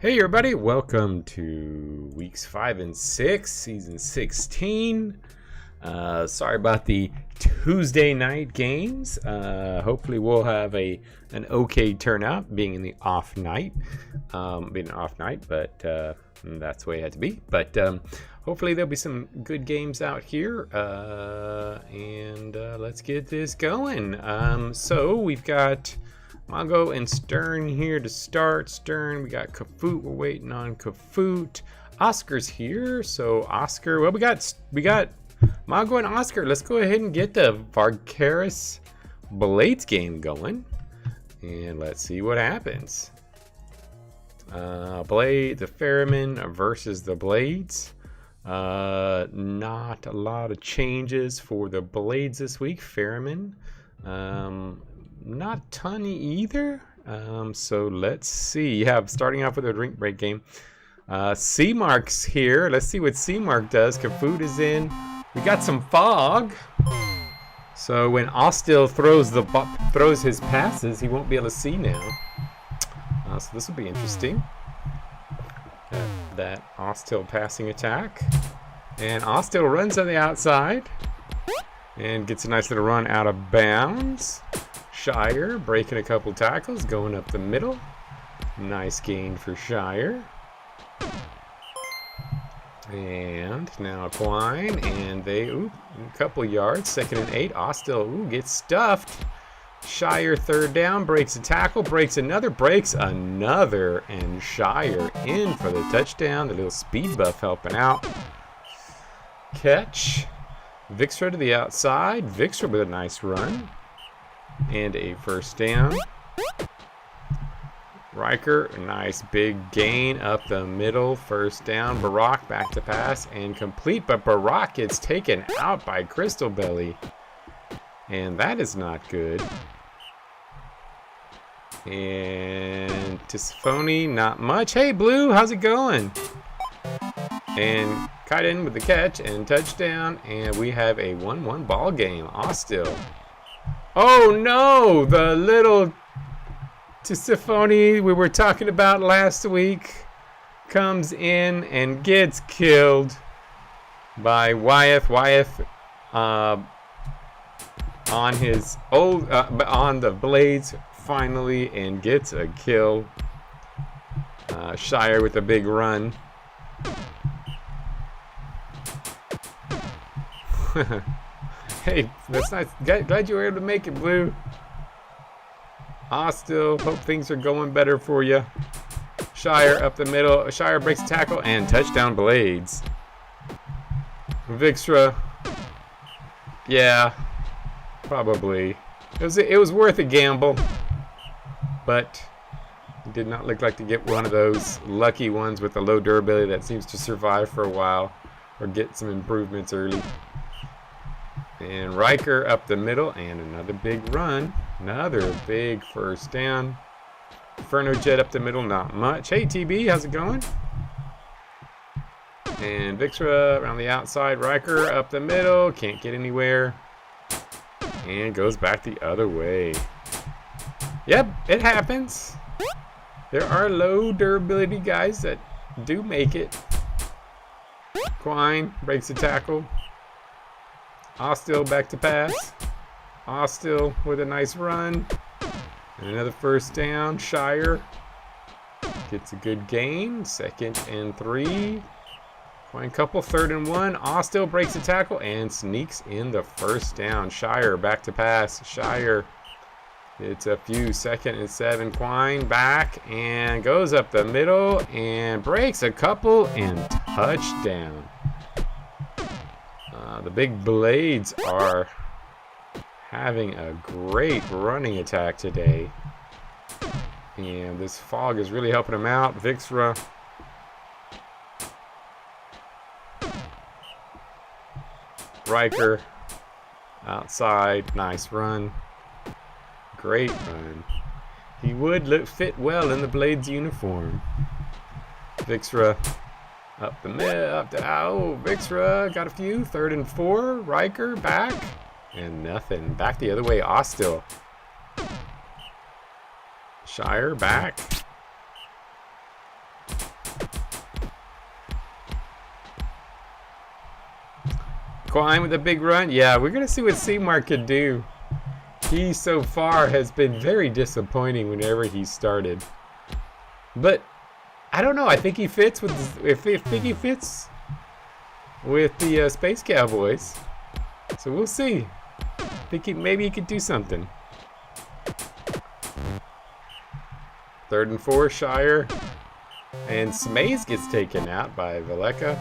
Hey everybody, welcome to weeks 5 and 6, season 16. Sorry about the Tuesday night games. Hopefully we'll have an okay turnout, being in the off night. But that's the way it had to be. But hopefully there'll be some good games out here. And let's get this going. So we've got Mongo and Stern here to start. Stern, we got Kafoot. We're waiting on Kafoot. Oscar's here. So Oscar, well, we got Mongo and Oscar. Let's go ahead and get the Varkaris Blades game going, and let's see what happens. The Ferryman versus the Blades. Not a lot of changes for the Blades this week. Ferryman. Not ton either. So let's see. Yeah, starting off with a drink break game. C-Mark's here. Let's see what C-Mark does. Kafoot is in. We got some fog. So when Austil throws his passes, he won't be able to see now. So this will be interesting. That Austil passing attack. And Austil runs on the outside. And gets a nice little run out of bounds. Shire breaking a couple tackles, going up the middle. Nice gain for Shire. And now Quine, and they, a couple yards, 2nd and 8. Austil, gets stuffed. Shire third down, breaks a tackle, breaks another, and Shire in for the touchdown. The little speed buff helping out. Catch. Vixra to the outside. Vixra with a nice run. And a first down. Riker, a nice big gain up the middle. First down. Barak back to pass and complete. But Barak gets taken out by Crystal Belly. And that is not good. And Tisphony, not much. Hey, Blue, how's it going? And Kaiden with the catch and touchdown. And we have a 1-1 ball game. Austil. Oh no, the little Tisphony we were talking about last week comes in and gets killed by Wyeth. Wyeth on the Blades finally, and gets a kill. Shire with a big run. Hey, that's nice. Glad you were able to make it, Blue. Austil, hope things are going better for you. Shire up the middle. Shire breaks a tackle and touchdown Blades. Vixra. Yeah, probably. It was worth a gamble, but it did not look like to get one of those lucky ones with the low durability that seems to survive for a while or get some improvements early. And Riker up the middle, and another big run. Another big first down. Inferno Jet up the middle, not much. Hey, TB, how's it going? And Vixra around the outside. Riker up the middle, can't get anywhere. And goes back the other way. Yep, it happens. There are low durability guys that do make it. Quine breaks a tackle. Austil back to pass. Austil with a nice run. And another first down. Shire gets a good gain. 2nd and 3. Quine couple, 3rd and 1. Austil breaks a tackle and sneaks in the first down. Shire back to pass. Shire gets a few, 2nd and 7. Quine back and goes up the middle and breaks a couple and touchdown. The big Blades are having a great running attack today. And this fog is really helping them out. Vixra. Riker. Outside. Nice run. Great run. He would fit well in the Blades uniform. Vixra. Up the mid, Vixra got a few. 3rd and 4. Riker back. And nothing. Back the other way. Austil. Shire back. Quine with a big run. Yeah, we're going to see what Seymour can do. He so far has been very disappointing whenever he started. But I don't know. I think he fits with he fits with the Space Cowboys. So we'll see. I think maybe he could do something. 3rd and 4, Shire. And Smays gets taken out by Valeka.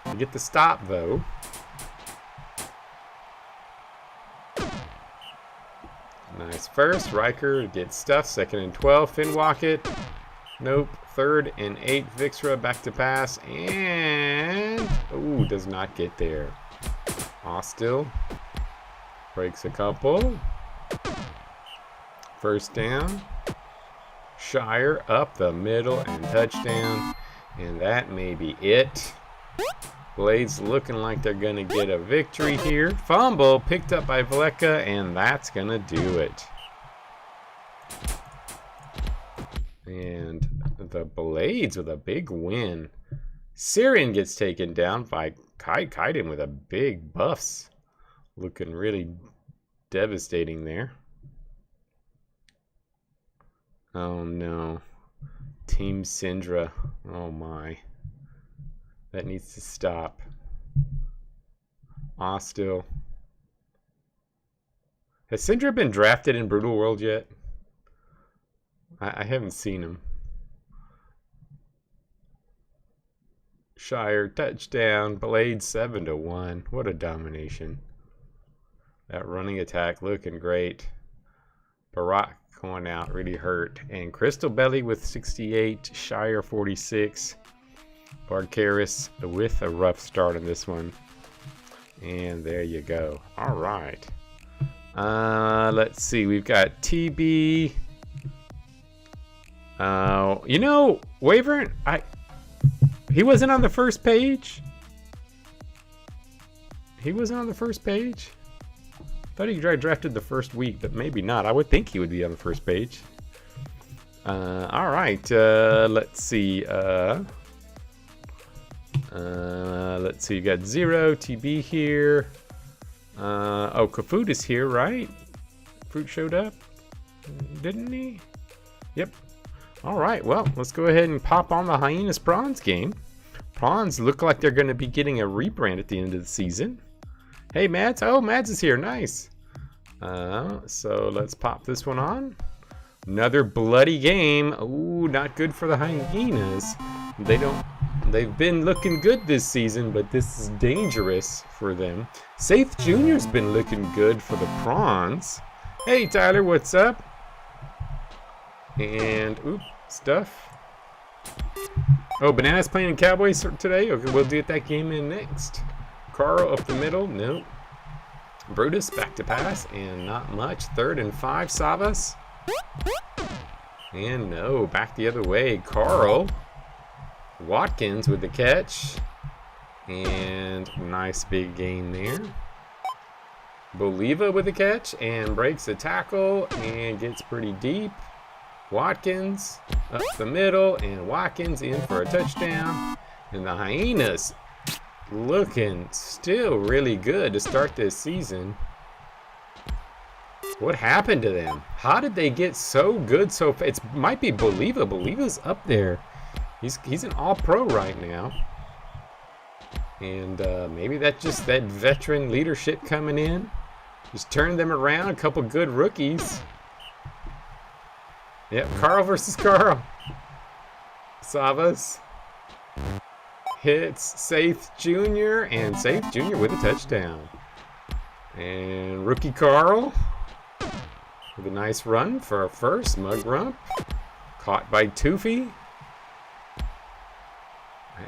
We get the stop, though. Nice first. Riker gets stuffed. 2nd and 12. Finwalk. Nope. 3rd and 8. Vixra back to pass. And... ooh, does not get there. Still breaks a couple. 1st down. Shire up the middle and touchdown. And that may be it. Blades looking like they're going to get a victory here. Fumble picked up by Valeka, and that's going to do it. And the Blades with a big win. Syrian gets taken down by Kaiden with a big buffs. Looking really devastating there. Oh no. Team Syndra. Oh my. That needs to stop. Still. Has Syndra been drafted in Brutal World yet? I haven't seen him. Shire touchdown. Blade 7-1. What a domination. That running attack looking great. Barak going out really hurt. And Crystal Belly with 68. Shire 46. Barcaris with a rough start on this one. And there you go. All right. Let's see. We've got TB. You know, Wyvern, he wasn't on the first page. He wasn't on the first page. Thought he drafted the first week, but maybe not. I would think he would be on the first page. All right. Let's see. Let's see. You got 0 TB here. Oh, Kafut is here, right? Fruit showed up, didn't he? Yep. All right. Well, let's go ahead and pop on the Hyenas Prawns game. Prawns look like they're going to be getting a rebrand at the end of the season. Hey, Mads. Oh, Mads is here. Nice. So let's pop this one on. Another bloody game. Ooh, not good for the Hyenas. They've been looking good this season, but this is dangerous for them. Safe Jr.'s been looking good for the Prawns. Hey, Tyler, what's up? And, oop, stuff. Oh, Banana's playing Cowboys today? Okay, we'll do that game in next. Carl up the middle. Nope. Brutus back to pass, and not much. 3rd and 5, Savas. And no, back the other way. Carl. Watkins with the catch. And nice big gain there. Boliva with the catch and breaks the tackle and gets pretty deep. Watkins up the middle, and Watkins in for a touchdown. And the Hyenas looking still really good to start this season. What happened to them? How did they get so good so fast? It might be Boliva. Boliva's up there. He's an all-pro right now. And maybe that's just that veteran leadership coming in. Just turned them around. A couple good rookies. Yep, Carl versus Carl. Savas hits Safe Jr. and Safe Jr. with a touchdown. And rookie Carl with a nice run for a first. Mug rump. Caught by Toofy.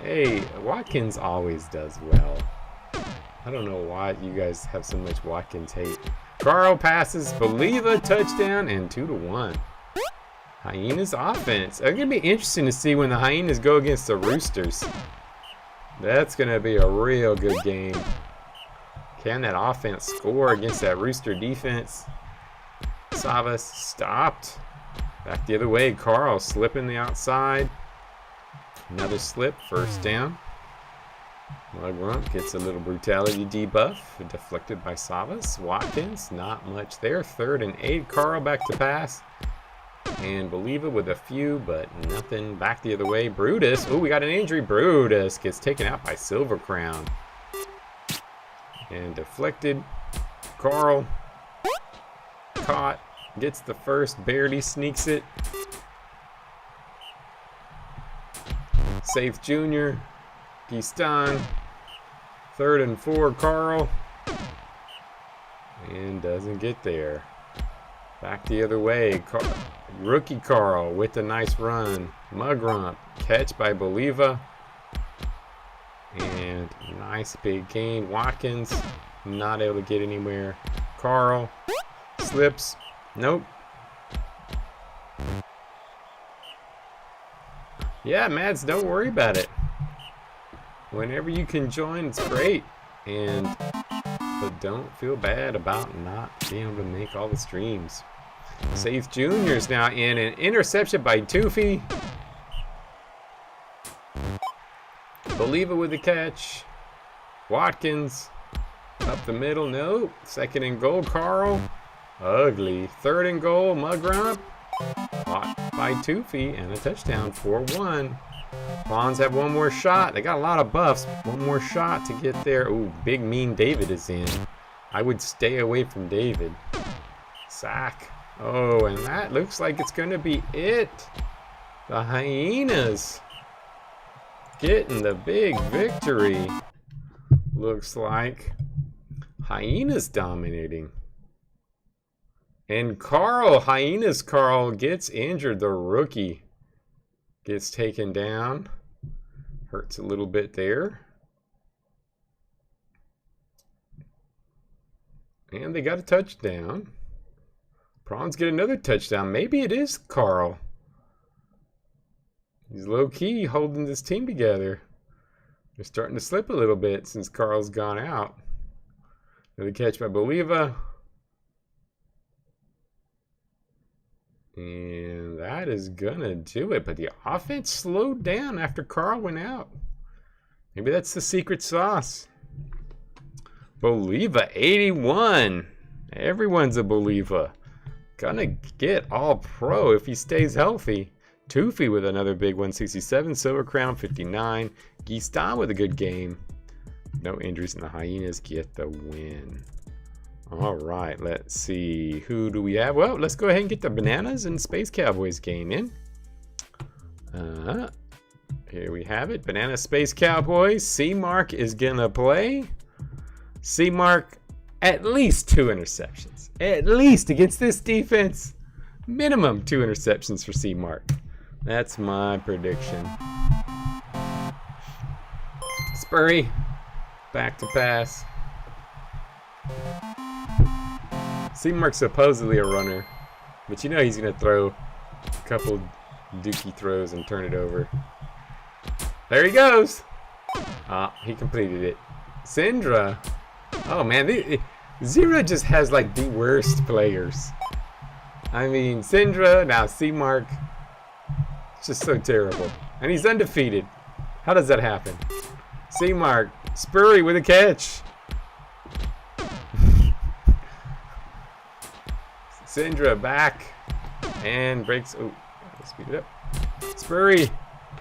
Hey, Watkins always does well. I don't know why you guys have so much Watkins hate. Carl passes, Boliva touchdown, and 2-1. Hyenas offense. It's going to be interesting to see when the Hyenas go against the Roosters. That's going to be a real good game. Can that offense score against that Rooster defense? Savas stopped. Back the other way. Carl slipping the outside. Another slip. First down. Mugrunt gets a little brutality debuff, deflected by Savas. Watkins, not much there. 3rd and 8. Carl back to pass. And Believer with a few, but nothing. Back the other way. Brutus. Oh, we got an injury. Brutus gets taken out by Silver Crown. And deflected. Carl. Caught. Gets the first. Barely sneaks it. Safe Jr. Gistan. 3rd and 4. Carl. And doesn't get there. Back the other way. Rookie Carl with a nice run. Mugrump. Catch by Believer. And nice big gain. Watkins not able to get anywhere. Carl slips. Nope. Yeah, Mads, don't worry about it. Whenever you can join, it's great. But don't feel bad about not being able to make all the streams. Safe Junior's now in. An interception by Toofy. Believer with the catch. Watkins up the middle. No. 2nd and goal. Carl. Ugly. 3rd and goal. Mugrump. Caught by Toofy. And a touchdown. 4-1. Pawns have one more shot. They got a lot of buffs. One more shot to get there. Ooh, big mean David is in. I would stay away from David. Sack. Oh, and that looks like it's going to be it. The Hyenas getting the big victory. Looks like Hyenas dominating. And Hyenas Carl gets injured. The rookie gets taken down. Hurts a little bit there. And they got a touchdown. Prawns get another touchdown. Maybe it is Carl. He's low-key holding this team together. They're starting to slip a little bit since Carl's gone out. Another catch by Believer. And that is gonna do it. But the offense slowed down after Carl went out. Maybe that's the secret sauce. Believer 81. Everyone's a Believer. Gonna get all pro if he stays healthy. Toofy with another big 167. Silver Crown 59. Gistan with a good game. No injuries, and the Hyenas get the win. All right, let's see. Who do we have? Well, let's go ahead and get the Bananas and Space Cowboys game in. Here we have it. Banana Space Cowboys. C-Mark is gonna play. C-Mark, at least 2 interceptions. At least against this defense. Minimum 2 interceptions for C-Mark. That's my prediction. Spurry, back to pass. C-Mark's supposedly a runner, but you know he's going to throw a couple dookie throws and turn it over. There he goes. He completed it. Syndra. Oh, man. Zero just has, like, the worst players. I mean, Syndra, now C-Mark. It's just so terrible. And he's undefeated. How does that happen? C-Mark. Spurry with a catch. Syndra back and breaks. Oh, speed it up. Spurry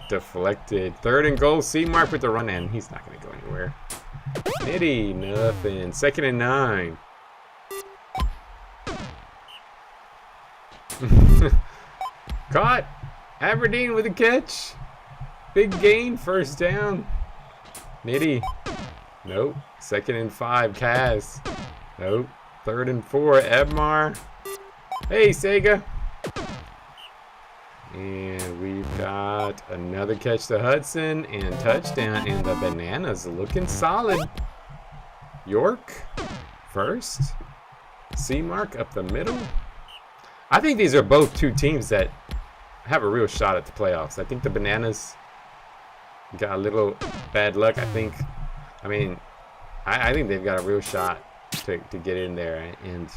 deflected. 3rd and goal. C-Mark with the run in. He's not going to go anywhere. Nitty, nothing. 2nd and 9. Caught. Aberdeen with a catch. Big gain. 1st down. Nitty. Nope. 2nd and 5. Kaz. Nope. 3rd and 4. Ebmar. Hey, Sega. And we've got another catch to Hudson and touchdown. And the Bananas looking solid. York first. C-Mark up the middle. I think these are both 2 teams that have a real shot at the playoffs. I think the Bananas got a little bad luck. I think they've got a real shot to get in there. And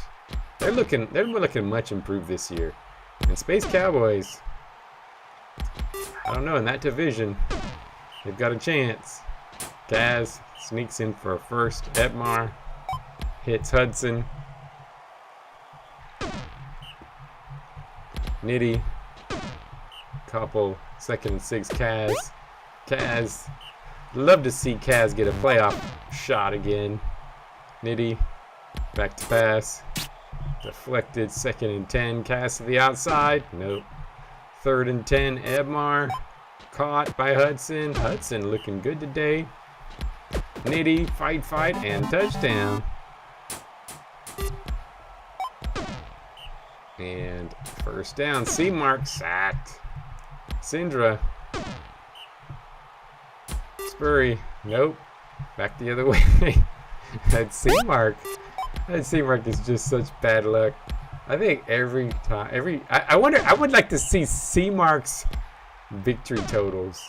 they're looking much improved this year. And Space Cowboys, I don't know, in that division, they've got a chance. Kaz sneaks in for a first. Edmar hits Hudson. Nitty. Couple. 2nd and 6. Kaz. Love to see Kaz get a playoff shot again. Nitty. Back to pass. Deflected. 2nd and 10. Kaz to the outside. Nope. 3rd and 10. Edmar. Caught by Hudson. Hudson looking good today. Nitty. Fight. And touchdown. And first down. C-Mark sacked. Syndra. Spurry. Nope. Back the other way. That C-Mark. That C-Mark is just such bad luck. I think every time, I wonder, I would like to see C-Mark's victory totals.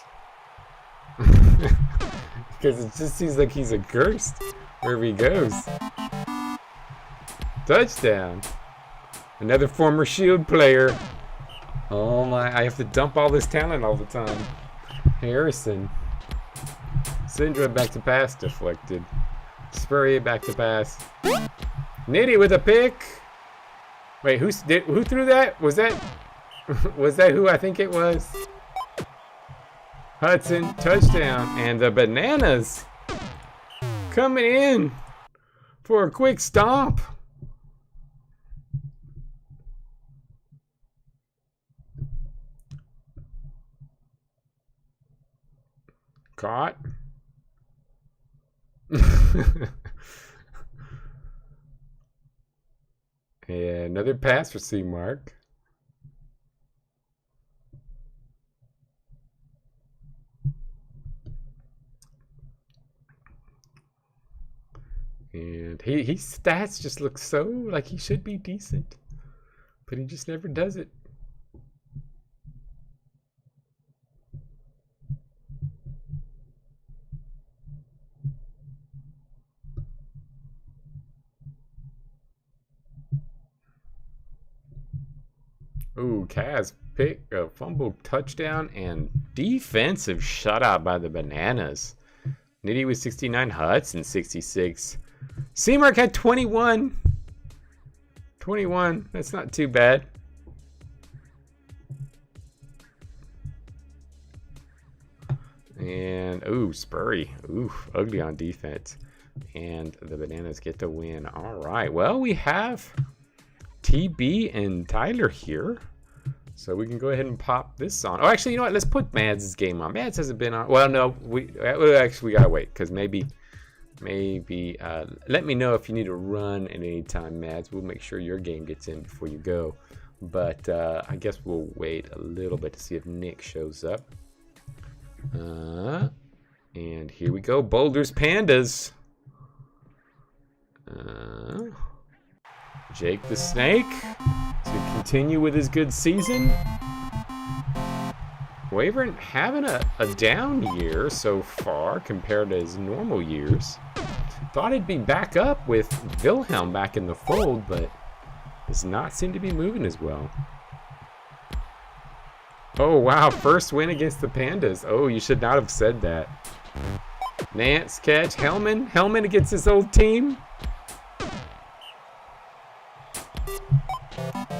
Because it just seems like he's a curse wherever he goes. Touchdown. Another former Shield player. Oh my, I have to dump all this talent all the time. Harrison. Syndra back to pass, deflected. Spurrier back to pass. Nitty with a pick. Wait, who threw that? Was that who I think it was? Hudson, touchdown. And the Bananas coming in for a quick stomp. Caught. And another pass for C-Mark. And his stats just look so like he should be decent, but he just never does it. Ooh, Kaz pick a fumble touchdown and defensive shutout by the Bananas. Nitty with 69, Hudson 66. C-Mark had 21. 21, that's not too bad. And, ooh, Spurry. Ooh, ugly on defense. And the Bananas get the win. All right, well, we have TB and Tyler here, so we can go ahead and pop this on. Oh, actually, you know what? Let's put Mads' game on. Mads hasn't been on. Well, no, we gotta wait, because maybe let me know if you need to run at any time, Mads. We'll make sure your game gets in before you go. But I guess we'll wait a little bit to see if Nick shows up. And here we go, Boulders Pandas. Jake the Snake to continue with his good season. Wavering having a down year so far compared to his normal years. Thought he'd be back up with Wilhelm back in the fold, but does not seem to be moving as well. Oh wow, first win against the Pandas. Oh, you should not have said that. Nance catch, Hellman against his old team.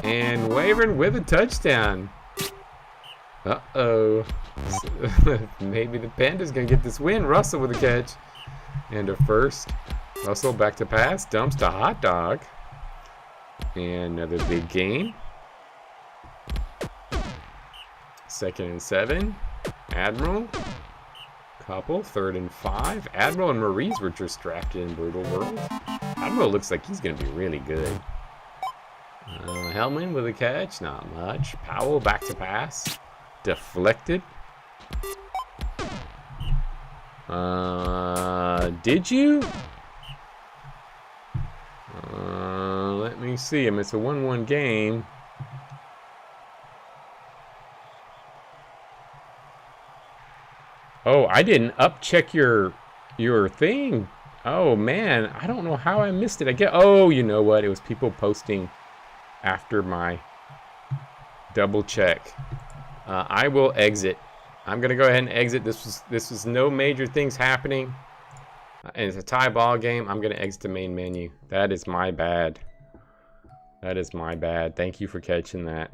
And Wavering with a touchdown. Uh-oh. Maybe the Panda's gonna get this win. Russell with a catch. And a first. Russell back to pass. Dumps to Hot Dog. And another big gain. 2nd and 7. Admiral. Couple. 3rd and 5. Admiral and Maurice were just drafted in Brutal World. Admiral looks like he's gonna be really good. Hellman with a catch, not much. Powell back to pass. Deflected. Did you? Let me see him. It's a 1-1 game. Oh, I didn't check your thing. Oh man, I don't know how I missed it. Oh, you know what? It was people posting after my double check. I will exit I'm gonna go ahead and exit. This was no major things happening. And it's a tie ball game. I'm gonna exit the main menu. That is my bad. That is my bad. Thank you for catching that.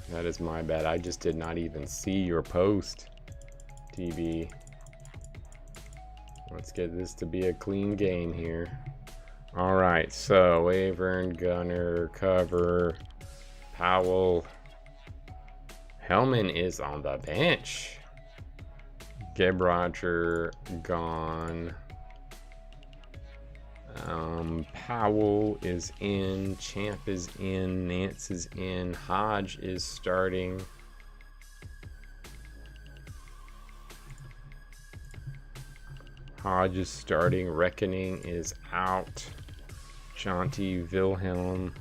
That is my bad. I just did not even see your post, TV. Let's get this to be a clean game here. All right, so Wavern, Gunner, cover, Powell. Hellman is on the bench. Geb Roger gone. Powell is in. Champ is in. Nance is in. Hodge is starting. Hodge is starting. Reckoning is out. Jonty, Wilhelm,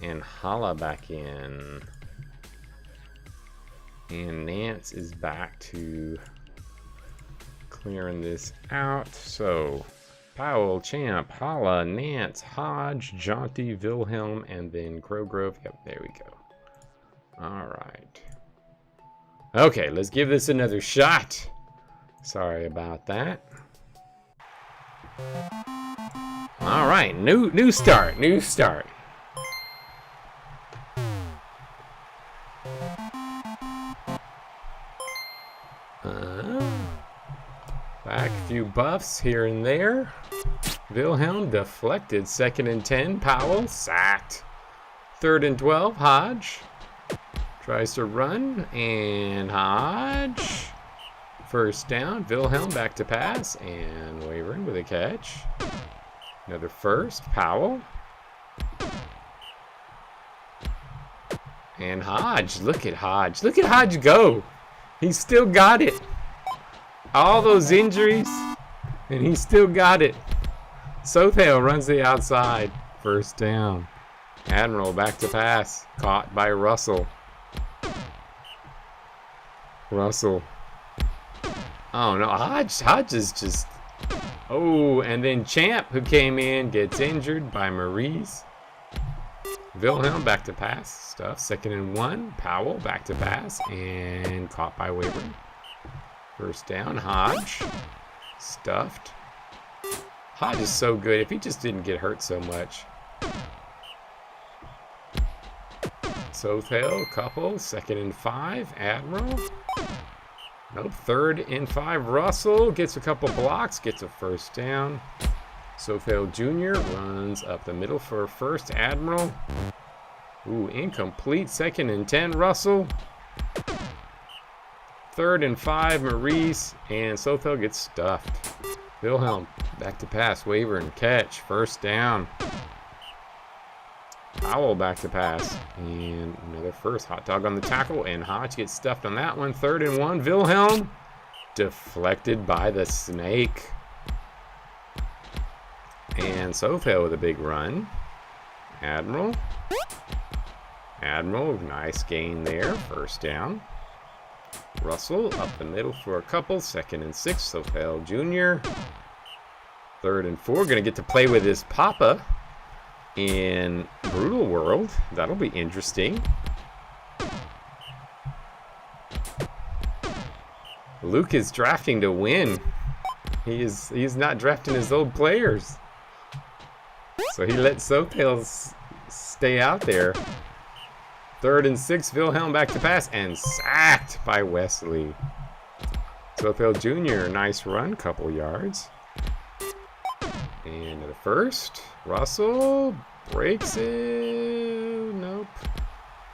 and Hala back in. And Nance is back to clearing this out. So Powell, Champ, Hala, Nance, Hodge, Jonty, Wilhelm, and then Grove. Yep, there we go. All right. Okay, let's give this another shot. Sorry about that. All right, new start. Back a few buffs here and there. Wilhelm deflected. 2nd and 10. Powell sacked. 3rd and 12. Hodge tries to run, and Hodge. 1st down. Wilhelm back to pass, and Wavering with a catch. Another 1st. Powell. And Hodge. Look at Hodge. Look at Hodge go. He's still got it. All those injuries, and he still got it. Sothale runs the outside. 1st down. Admiral back to pass. Caught by Russell. Oh no, Hodge is just... Oh, and then Champ, who came in, gets injured by Maurice. Wilhelm back to pass. Stuff. 2nd and 1. Powell back to pass, and caught by Wavering. 1st down. Hodge. Stuffed. Hodge is so good. If he just didn't get hurt so much. Sothale, couple. 2nd and 5. Admiral. Nope. 3rd and 5. Russell gets a couple blocks. Gets a 1st down. Sothale Jr. runs up the middle for a 1st. Admiral. Ooh, incomplete. 2nd and 10. Russell. 3rd and 5, Maurice, and Sothale gets stuffed. Wilhelm back to pass, Waver and catch, 1st down. Powell back to pass, and another 1st. Hot dog on the tackle, and Hodge gets stuffed on that one. 3rd and 1, Wilhelm deflected by the snake. And Sothale with a big run. Admiral, nice gain there, 1st down. Russell up the middle for a couple. 2nd and 6. Sothale Jr. 3rd and 4. Gonna get to play with his papa in Brutal World. That'll be interesting. Luke is drafting to win. He's not drafting his old players. So he let Sothale stay out there. 3rd and 6, Wilhelm back to pass, and sacked by Wesley. Sothale Jr., nice run, couple yards. And the 1st, Russell breaks it. Nope.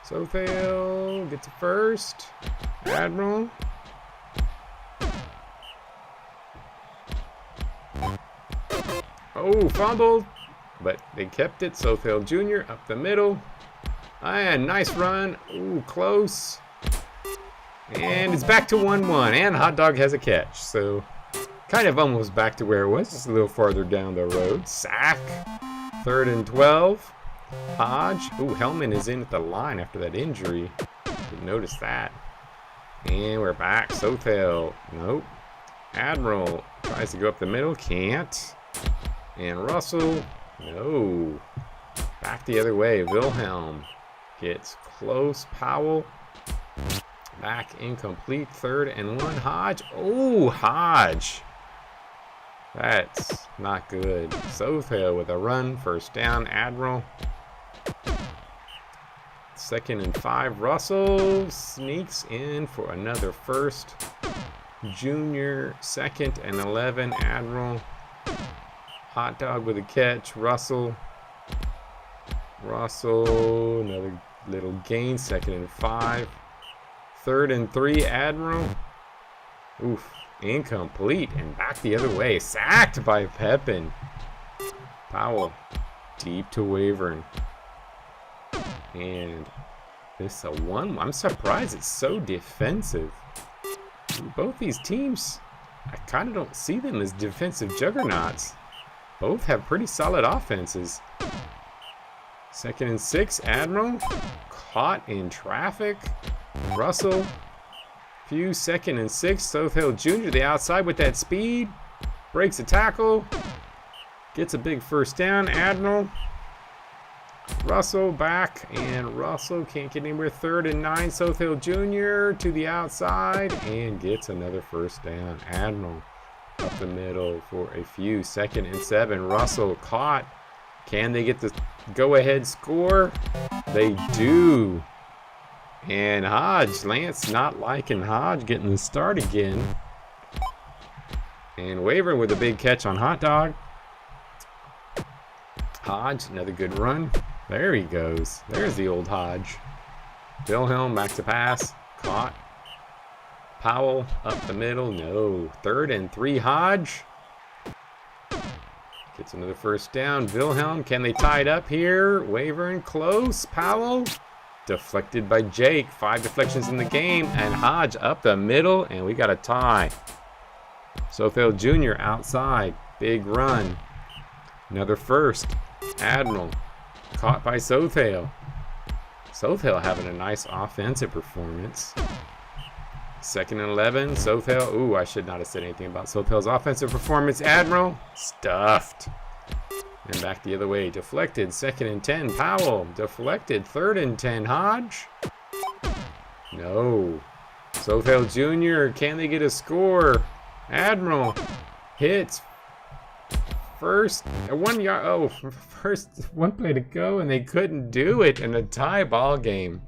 Sothale gets a 1st. Admiral. Oh, fumbled, but they kept it. Sothale Jr. up the middle. And nice run. Ooh, close. And it's back to 1-1. And Hot Dog has a catch. So kind of almost back to where it was. Just a little farther down the road. Sack. 3rd and 12. Hodge. Ooh, Hellman is in at the line after that injury. Didn't notice that. And we're back. Sothale. Nope. Admiral tries to go up the middle. Can't. And Russell. No. Back the other way. Wilhelm gets close. Powell. Back incomplete. 3rd and 1. Hodge. Oh, Hodge. That's not good. Sothel with a run. 1st down. Admiral. 2nd and 5. Russell sneaks in for another 1st. Junior. 2nd and 11. Admiral. Hot dog with a catch. Russell. Another little gain. 2nd and 5. 3rd and 3. Admiral. Oof. Incomplete. And back the other way. Sacked by Pepin. Powell. Deep to Wavern. And this a 1. I'm surprised it's so defensive. Both these teams, I kind of don't see them as defensive juggernauts. Both have pretty solid offenses. 2nd and 6. Admiral. Caught in traffic. Russell. Few. 2nd and 6. Sothel Jr. the outside with that speed. Breaks a tackle. Gets a big 1st down. Admiral. Russell back. And Russell can't get anywhere. 3rd and 9. Sothel Jr. to the outside. And gets another 1st down. Admiral up the middle for a few. 2nd and 7. Russell caught. Can they get the go-ahead score? They do. And Hodge, Lance not liking Hodge getting the start again. And Wavern with a big catch on Hot Dog. Hodge, another good run. There he goes. There's the old Hodge. Wilhelm back to pass. Caught. Powell up the middle. No. 3rd and 3. Hodge. Gets another 1st down. Wilhelm, can they tie it up here? Wavern close. Powell. Deflected by Jake. 5 deflections in the game. And Hodge up the middle. And we got a tie. Sothel Jr. outside. Big run. Another 1st. Admiral. Caught by Sothel. Sothel having a nice offensive performance. 2nd and 11. Sothel. Ooh, I should not have said anything about Sothel's offensive performance. Admiral. Stuffed. And back the other way. Deflected. 2nd and 10. Powell. Deflected. 3rd and 10. Hodge. No. Sothel Jr. Can they get a score? Admiral. Hits. 1st. 1 yard. Oh, first 1 play to go, and they couldn't do it in a tie ball game.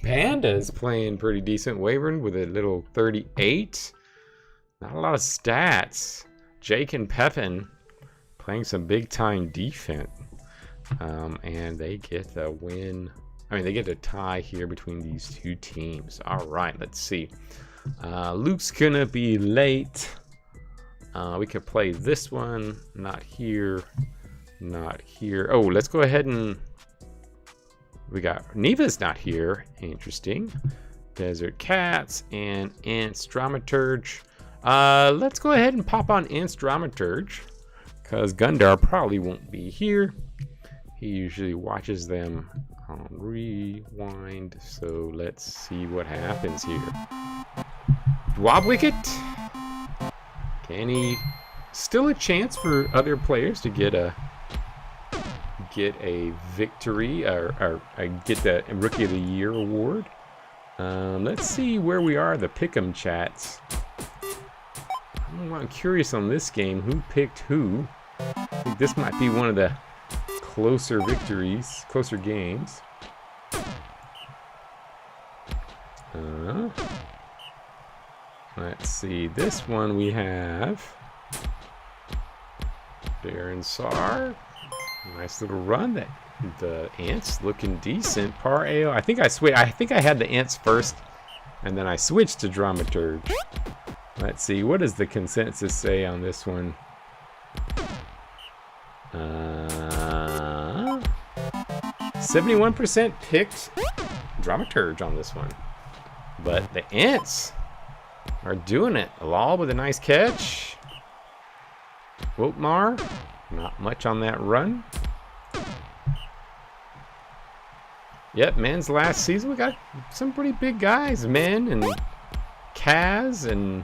Panda's playing pretty decent. Wavern with a little 38. Not a lot of stats. Jake and Pepin playing some big time defense. And they get a win. I mean, they get a tie here between these two teams. All right, let's see. Luke's gonna be late. We could play this one. Not here. Not here. Oh, let's go ahead and... We got Neva's not here. Interesting. Desert Cats and Ants Dramaturge. Let's go ahead and pop on Ants Dramaturge, because Gundar probably won't be here. He usually watches them on rewind. So let's see what happens here. Wobwicket. Can he... Still a chance for other players to get a victory or get the Rookie of the Year award. Let's see where we are, the Pick'em chats. I'm curious on this game, who picked who. I think this might be one of the closer victories, closer games. Let's see, this one we have Darren Saar. Nice little run. That the Ants looking decent. Par AO. I think I had the Ants first, and then I switched to Dramaturge. Let's see. What does the consensus say on this one? 71% picked Dramaturge on this one, but the Ants are doing it. Lal with a nice catch. Wotmar. Not much on that run. Yep, men's last season, we got some pretty big guys. Men and Kaz and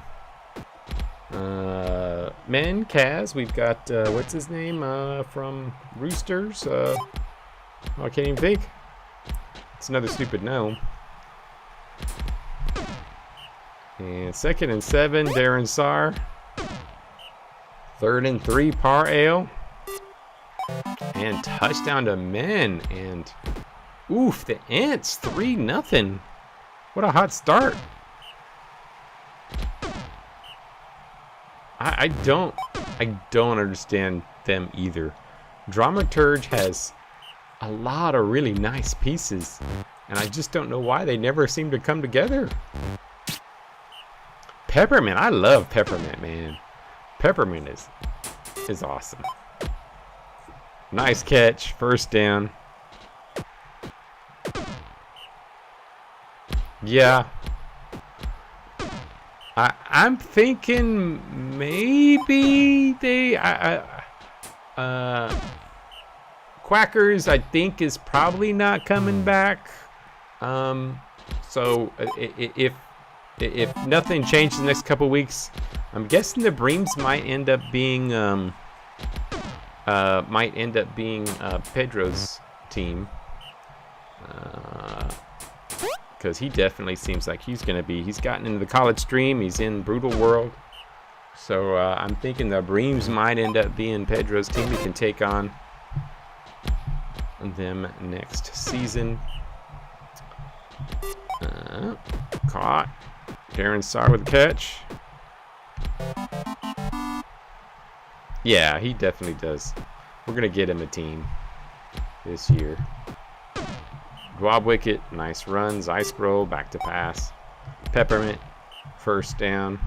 Kaz. We've got, what's his name, from Roosters? Oh, I can't even think. It's another stupid no. And 2nd and 7, Darren Sarr. 3rd and 3, Par Ale. And touchdown to Men. And oof, the Ants 3-0. What a hot start. I don't understand them either. Dramaturge has a lot of really nice pieces, and I just don't know why they never seem to come together. Peppermint, I love Peppermint, man. Peppermint is awesome. Nice catch, 1st down. Yeah. I'm thinking maybe they Quackers, I think, is probably not coming back. So if nothing changes the next couple weeks, I'm guessing the Breams might end up being Pedro's team. Because he definitely seems like he's gotten into the college stream. He's in Brutal World. So I'm thinking the Breams might end up being Pedro's team. He can take on them next season. Caught. Darren Sarr with a catch. Yeah, he definitely does. We're going to get him a team this year. Dwab Wicket, nice runs. Ice Roll, back to pass. Peppermint, 1st down.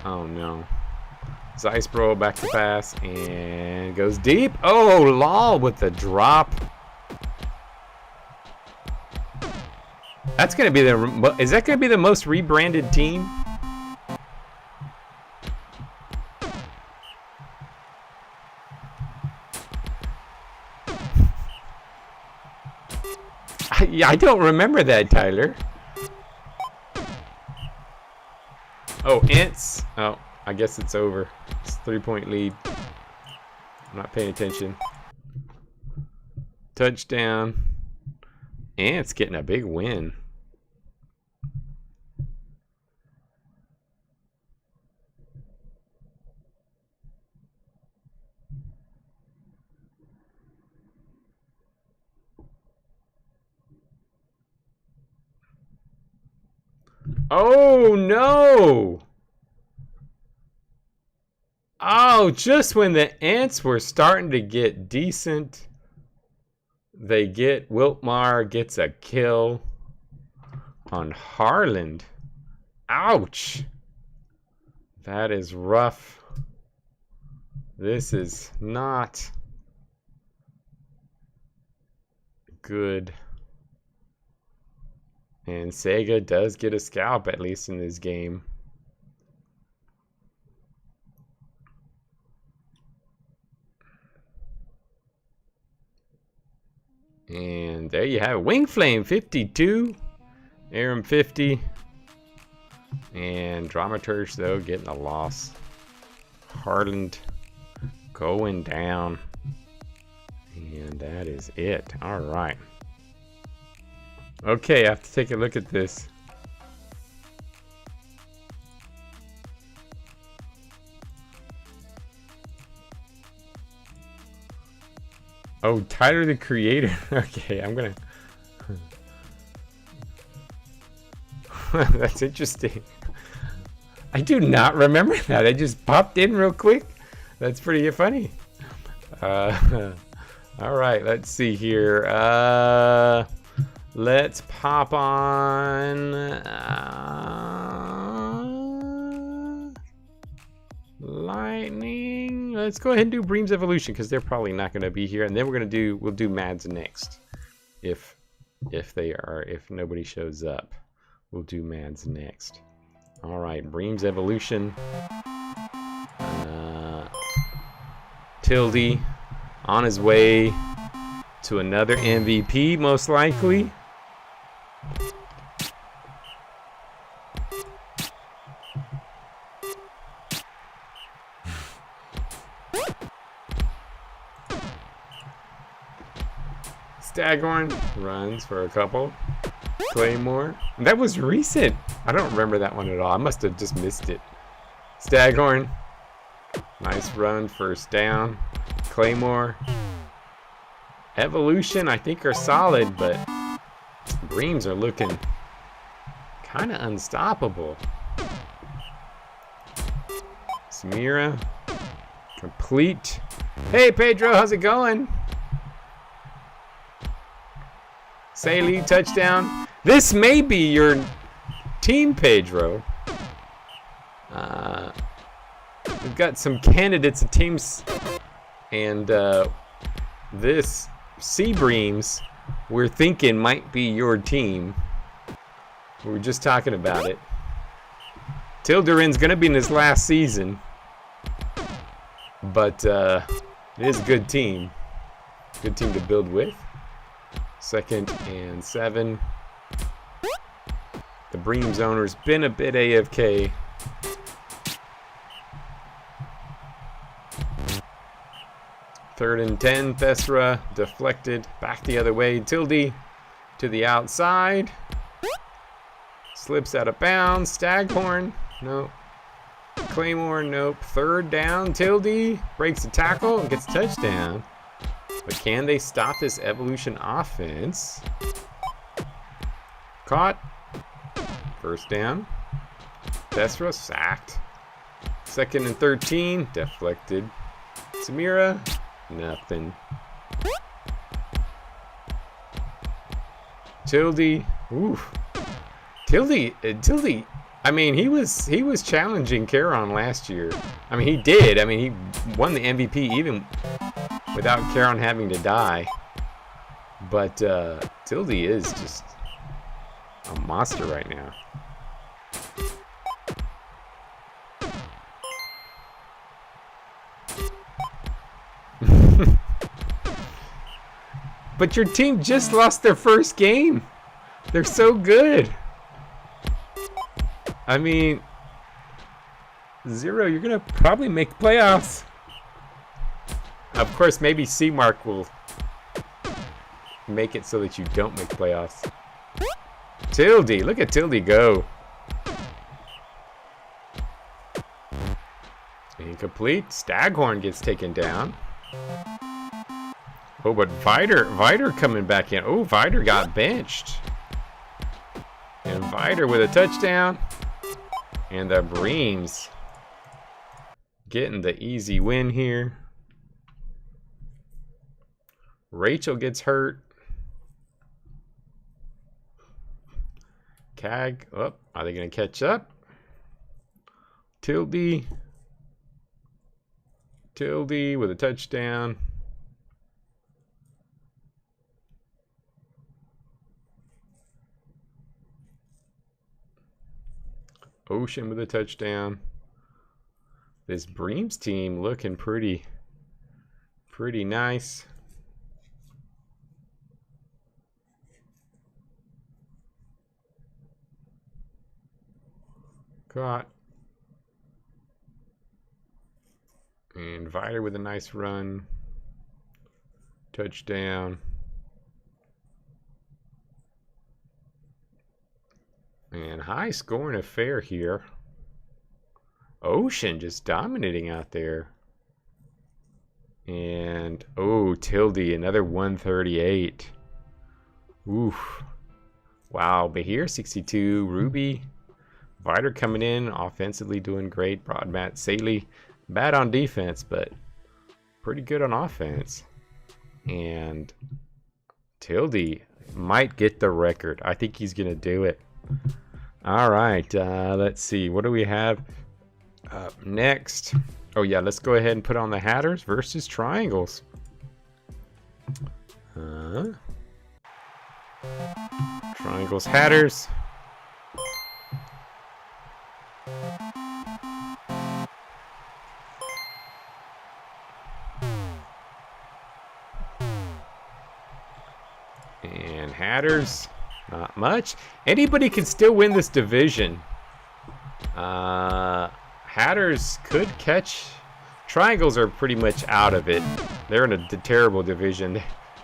Oh no. Zeisbro back to pass and goes deep. Oh, Lal with the drop. That's gonna be is that gonna be the most rebranded team? I don't remember that, Tyler. Oh, Ants. Oh, I guess it's over. It's a 3-point lead. I'm not paying attention. Touchdown. Ants getting a big win. Oh, no. Oh, just when the Ants were starting to get decent, Wiltmar gets a kill on Harland. Ouch. That is rough. This is not good. And Sega does get a scalp, at least in this game. And there you have it. Wing Flame 52. Aram 50. And Dramaturge, though, getting a loss. Harland going down. And that is it. All right. Okay, I have to take a look at this. Oh, Tyler the Creator. Okay, I'm gonna... That's interesting. I do not remember that. I just popped in real quick. That's pretty funny. All right, let's see here. Let's pop on Lightning. Let's go ahead and do Bream's Evolution because they're probably not going to be here, and then we'll do Mads next. If nobody shows up, we'll do Mads next. All right, Bream's Evolution. Tildy on his way to another MVP, most likely. Staghorn runs for a couple. Claymore. That was recent. I don't remember that one at all. I must have just missed it. Staghorn. Nice run, first down. Claymore. Evolution, I think, are solid, but Breams are looking kind of unstoppable. Samira. Complete. Hey, Pedro, how's it going? Saley, touchdown. This may be your team, Pedro. We've got some candidates of teams, and this Breams, we're thinking might be your team. We were just talking about it. Tilderen's going to be in his last season, but it is a good team. Good team to build with. 2nd and 7. The Breams owner's been a bit AFK. Third and 10, Thesra deflected back the other way. Tildy to the outside. Slips out of bounds. Staghorn, nope. Claymore, nope. 3rd down, Tildy breaks the tackle and gets a touchdown. But can they stop this Evolution offense? Caught. 1st down. Thesra sacked. 2nd and 13, deflected. Samira, nothing. Tildy, oof. Tildy. I mean, he was challenging Caron last year. I mean, he did. I mean, he won the MVP even without Caron having to die. But Tildy is just a monster right now. But your team just lost their first game. They're so good. I mean, 0, you're going to probably make playoffs. Of course, maybe C-Mark will make it so that you don't make playoffs. Tildy, look at Tildy go. Incomplete. Staghorn gets taken down. Oh, but Vider coming back in. Oh, Vider got benched. And Vider with a touchdown. And the Breams getting the easy win here. Rachel gets hurt. Cag, oh, are they going to catch up? Tildy with a touchdown. Ocean with a touchdown. This Breams team looking pretty nice. Caught. And Vider with a nice run. Touchdown. And high scoring affair here. Ocean just dominating out there. And, oh, Tildy, another 138. Oof. Wow, Bahir, 62. Ruby. Vider coming in, offensively doing great. Broadmat, Saley, bad on defense, but pretty good on offense. And Tildy might get the record. I think he's going to do it. All right, let's see. What do we have up next? Oh, yeah, let's go ahead and put on the Hatters versus Triangles. Triangles, Hatters. And Hatters, not much. Anybody can still win this division. Hatters could catch. Triangles are pretty much out of it. They're in a terrible division.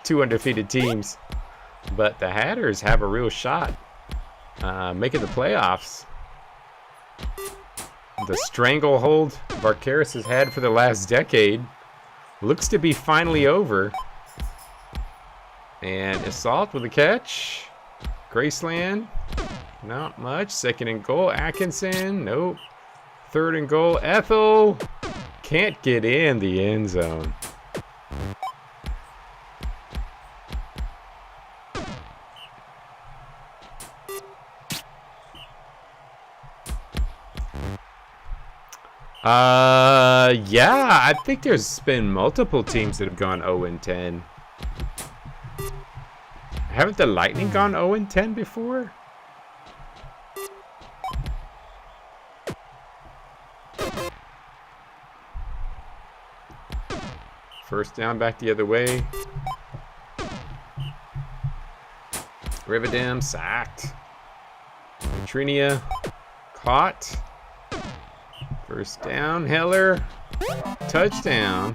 two undefeated teams. But the Hatters have a real shot making the playoffs. The stranglehold Barkeras has had for the last decade looks to be finally over. And Assault with a catch. Graceland, not much. Second and goal, Atkinson, nope. Third and goal, Ethel. Can't get in the end zone. Yeah, I think there's been multiple teams that have gone 0-10. Haven't the Lightning gone 0-10 before? First down, back the other way. Riverdam sacked. Katrina caught. First down, Heller. Touchdown.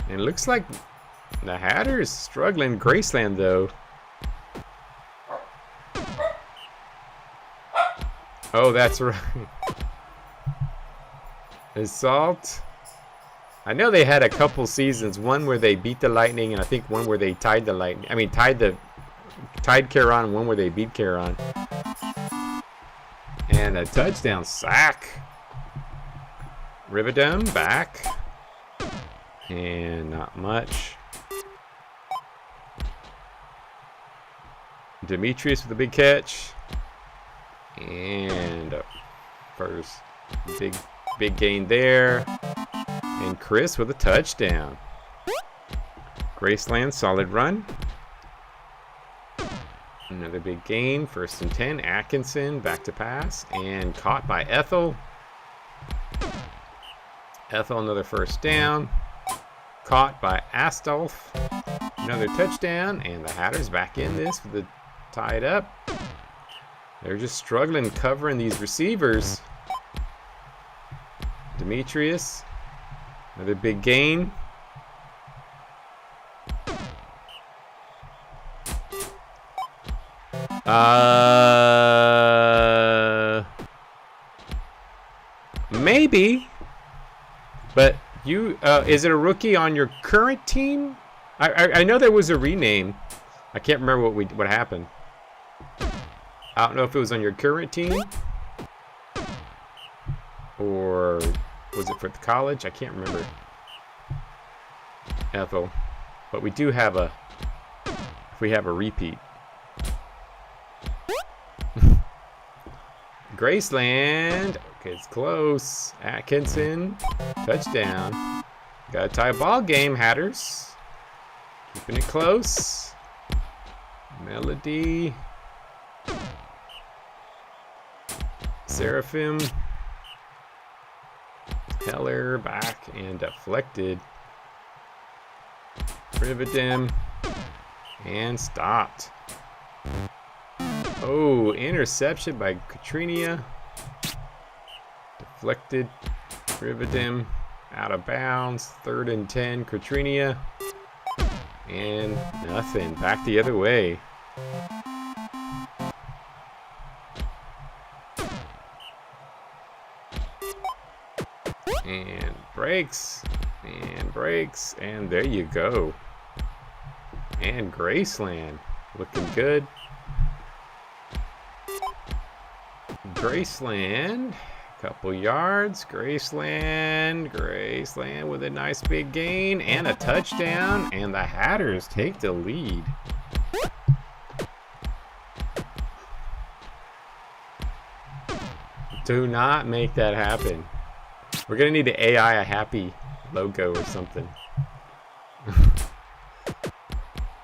And it looks like the Hatters struggling. Graceland, though. Oh, that's right. Assault. I know they had a couple seasons. One where they beat the Lightning, and I think one where they tied the Lightning. I mean, tied Caron, and one where they beat Caron. And a touchdown sack. Riverdam back. And not much. Demetrius with a big catch. And first big gain there. And Chris with a touchdown. Graceland, solid run. Another big gain. First and 10. Atkinson back to pass. And caught by Ethel. Ethel, another first down. Caught by Astolf. Another touchdown. And the Hatters back in this with the tied up. They're just struggling covering these receivers. Demetrius. Another big gain. Maybe. But you, is it a rookie on your current team? I know there was a rename. I can't remember what happened. I don't know if it was on your current team or was it for the college? I can't remember. Ethel, but we do have a. If we have a repeat. Graceland. Okay, it's close. Atkinson, touchdown. Got a tie ball game, Hatters. Keeping it close. Melody. Seraphim. Heller back and deflected. Riverdam. And stopped. Oh, interception by Katrina. Deflected. Riverdam out of bounds. 3rd and 10. Katrina. And nothing. Back the other way. And breaks. And breaks. And there you go. And Graceland. Looking good. Graceland. Couple yards. Graceland. Graceland with a nice big gain. And a touchdown. And the Hatters take the lead. Do not make that happen. We're going to need to AI a happy logo or something.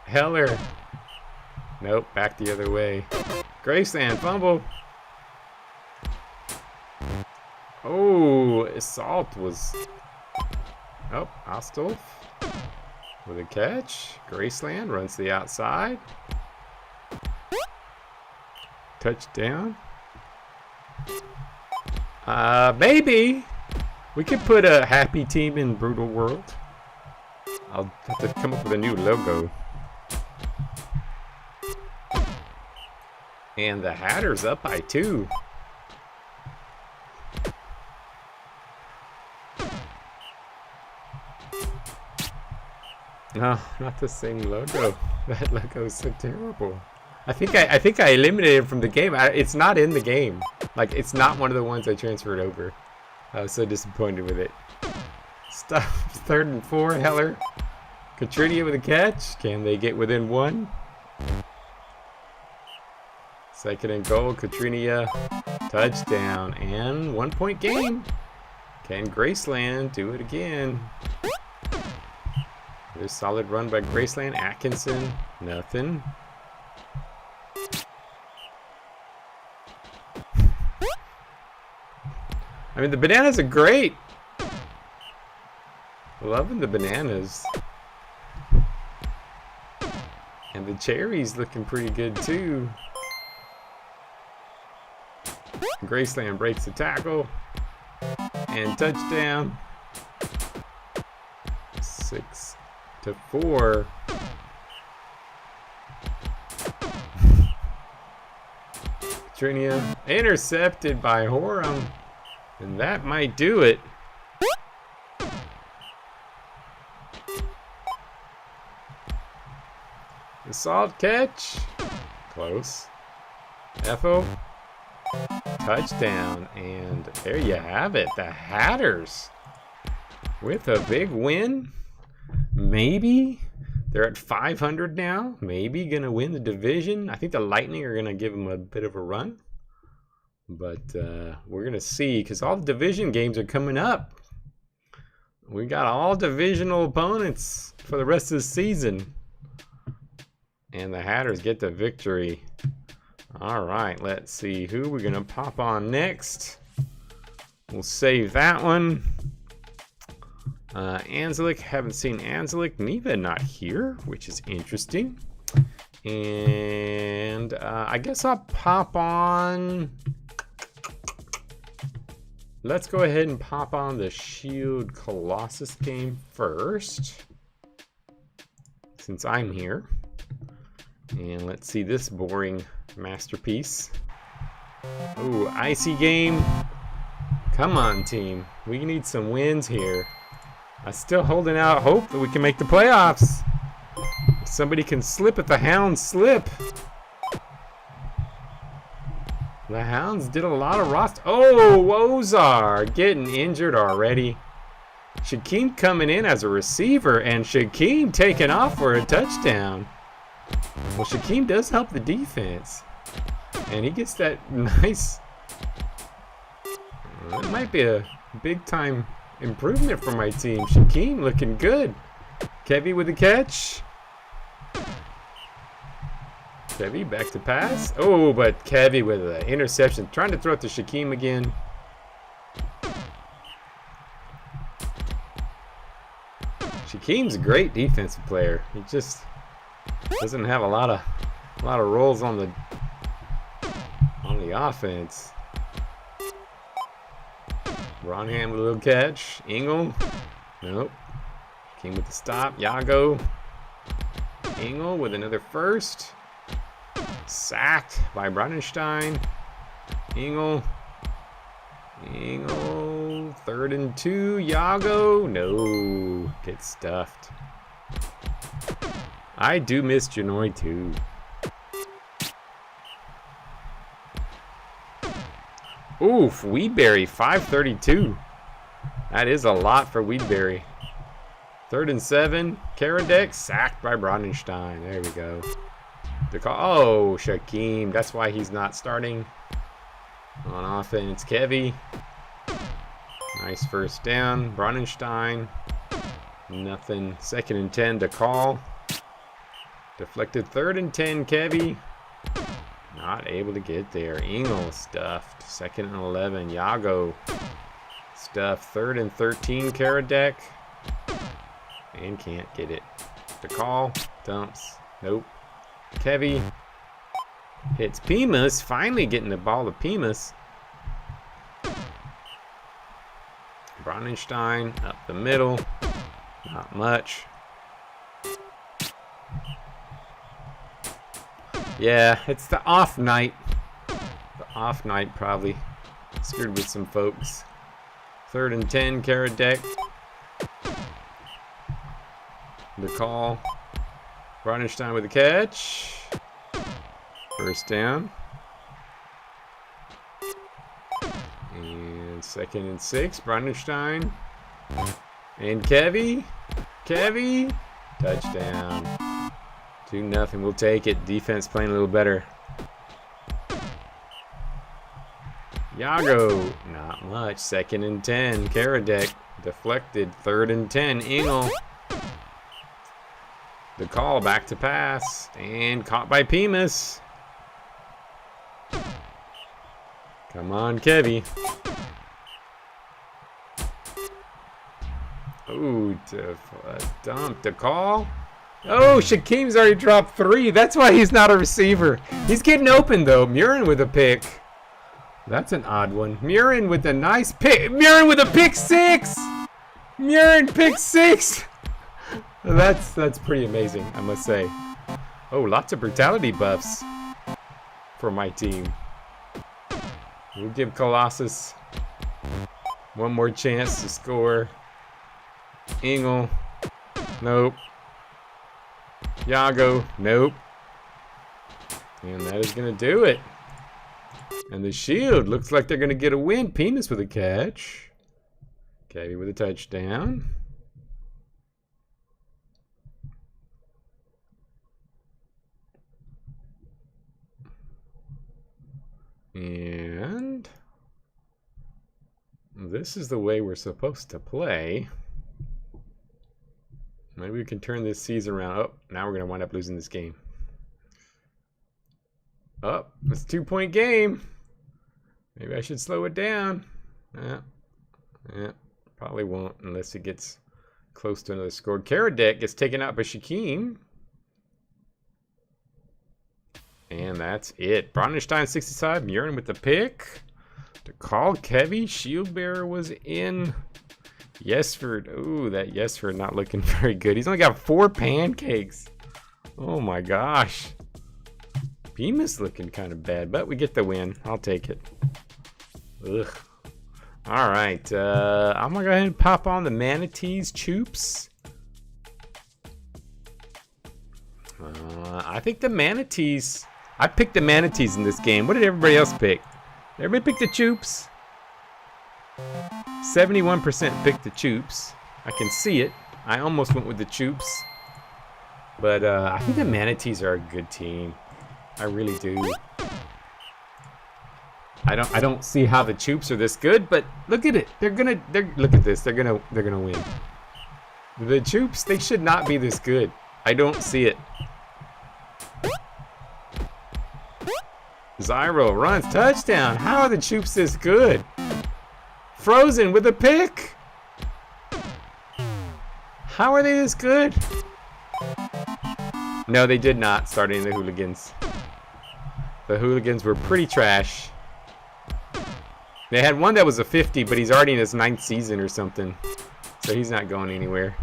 Heller. Nope, back the other way. Graceland, fumble. Oh, Assault was... Oh, Astolf with a catch. Graceland runs to the outside. Touchdown. Maybe. We could put a happy team in Brutal World. I'll have to come up with a new logo. And the Hatters up by 2. No, not the same logo. That logo is so terrible. I think I eliminated it from the game. It's not in the game. Like, it's not one of the ones I transferred over. I was so disappointed with it. Stuff. 3rd and 4. Heller. Katrina with a catch. Can they get within 1? 2nd and goal. Katrina. Touchdown. And 1-point game. Can Graceland do it again? There's solid run by Graceland. Atkinson. Nothing. I mean, the bananas are great. Loving the bananas. And the cherries looking pretty good too. Graceland breaks the tackle. And touchdown. 6-4. Trinia intercepted by Horam. And that might do it. The salt catch. Close. Ethel. Touchdown. And there you have it. The Hatters with a big win. Maybe. They're at 500 now. Maybe going to win the division. I think the Lightning are going to give them a bit of a run. But we're going to see, because all the division games are coming up. We got all divisional opponents for the rest of the season. And the Hatters get the victory. All right, let's see who we're going to pop on next. We'll save that one. Anzelik, haven't seen Anzelik. Neva not here, which is interesting. And I guess I'll pop on... Let's go ahead and pop on the Shield Colossus game first, since I'm here. And let's see this boring masterpiece. Ooh, icy game. Come on, team. We need some wins here. I'm still holding out hope that we can make the playoffs. If somebody can slip at the Hounds slip. The Hounds did a lot of roster. Oh, Wozar getting injured already. Shaquem coming in as a receiver, and Shaquem taking off for a touchdown. Well, Shaquem does help the defense. And he gets that nice... That might be a big-time improvement for my team. Shaquem looking good. Kevy with the catch. Kevy back to pass. Oh, but Kevy with an interception. Trying to throw it to Shaquem again. Shaquem's a great defensive player. He just doesn't have a lot of roles on the offense. Ronham with a little catch. Engel. Nope. King with the stop. Yago. Engel with another first. Sacked by Brandenstein. Engel. 3rd and 2. Yago. No. Get stuffed. I do miss Janoy too. Oof, Weedberry, 532. That is a lot for Weedberry. 3rd and 7. Karadek sacked by Brandenstein. There we go. Oh, Shaquem. That's why he's not starting on offense. Kevy. Nice first down. Brandenstein. Nothing. 2nd and 10 to call. Deflected 3rd and 10. Kevy. Not able to get there. Engel stuffed. 2nd and 11. Yago stuffed. 3rd and 13. Karadek. And can't get it. The call. Dumps. Nope. Kevy. Hits Pimas. Finally getting the ball to Pimas. Brandenstein up the middle. Not much. Yeah, it's the off night. Off night probably. Screwed with some folks. 3rd and 10, carrot deck. The call. Brunenstein with the catch. 1st down. And 2nd and 6, Brunenstein. And Kevy. Touchdown. 2-0. We'll take it. Defense playing a little better. Yago. Not much. 2nd and 10. Karadek. Deflected. 3rd and 10. Engel. The call. Back to pass. And caught by Pimas. Come on, Kevy. Ooh, dump the call. Oh, Shaquem's already dropped 3. That's why he's not a receiver. He's getting open, though. Murin with a pick. That's an odd one. Murin with a nice pick. Murin with a pick 6. Murin pick 6. That's pretty amazing, I must say. Oh, lots of brutality buffs for my team. We'll give Colossus one more chance to score. Engel. Nope. Yago. Nope. And that is going to do it. And the Shield looks like they're going to get a win. Pimas with a catch. Kevy with a touchdown. And this is the way we're supposed to play. Maybe we can turn this season around. Oh, now we're going to wind up losing this game. Oh, it's a 2-point game. Maybe I should slow it down. Yeah, probably won't unless it gets close to another score. Karadek gets taken out by Shaquem. And that's it. Brunenstein 65. Murin with the pick. To call Kevy. Shield bearer was in. Yesford. Ooh, that Yesford not looking very good. He's only got 4 pancakes. Oh my gosh. Pimas looking kind of bad, but we get the win. I'll take it. Ugh. All right. I'm going to go ahead and pop on the Manatees Choops. I think the Manatees... I picked the Manatees in this game. What did everybody else pick? Everybody picked the Choops. 71% picked the Choops. I can see it. I almost went with the Choops. But I think the Manatees are a good team. I really do. I don't see how the Choops are this good, but look at it. Look at this. They're gonna win. The Choops, they should not be this good. I don't see it. Zyro runs touchdown. How are the Choops this good? Frozen with a pick. How are they this good? No, they did not. Starting the Hooligans. The Hooligans were pretty trash. They had one that was a 50, but he's already in his 9th season or something. So he's not going anywhere.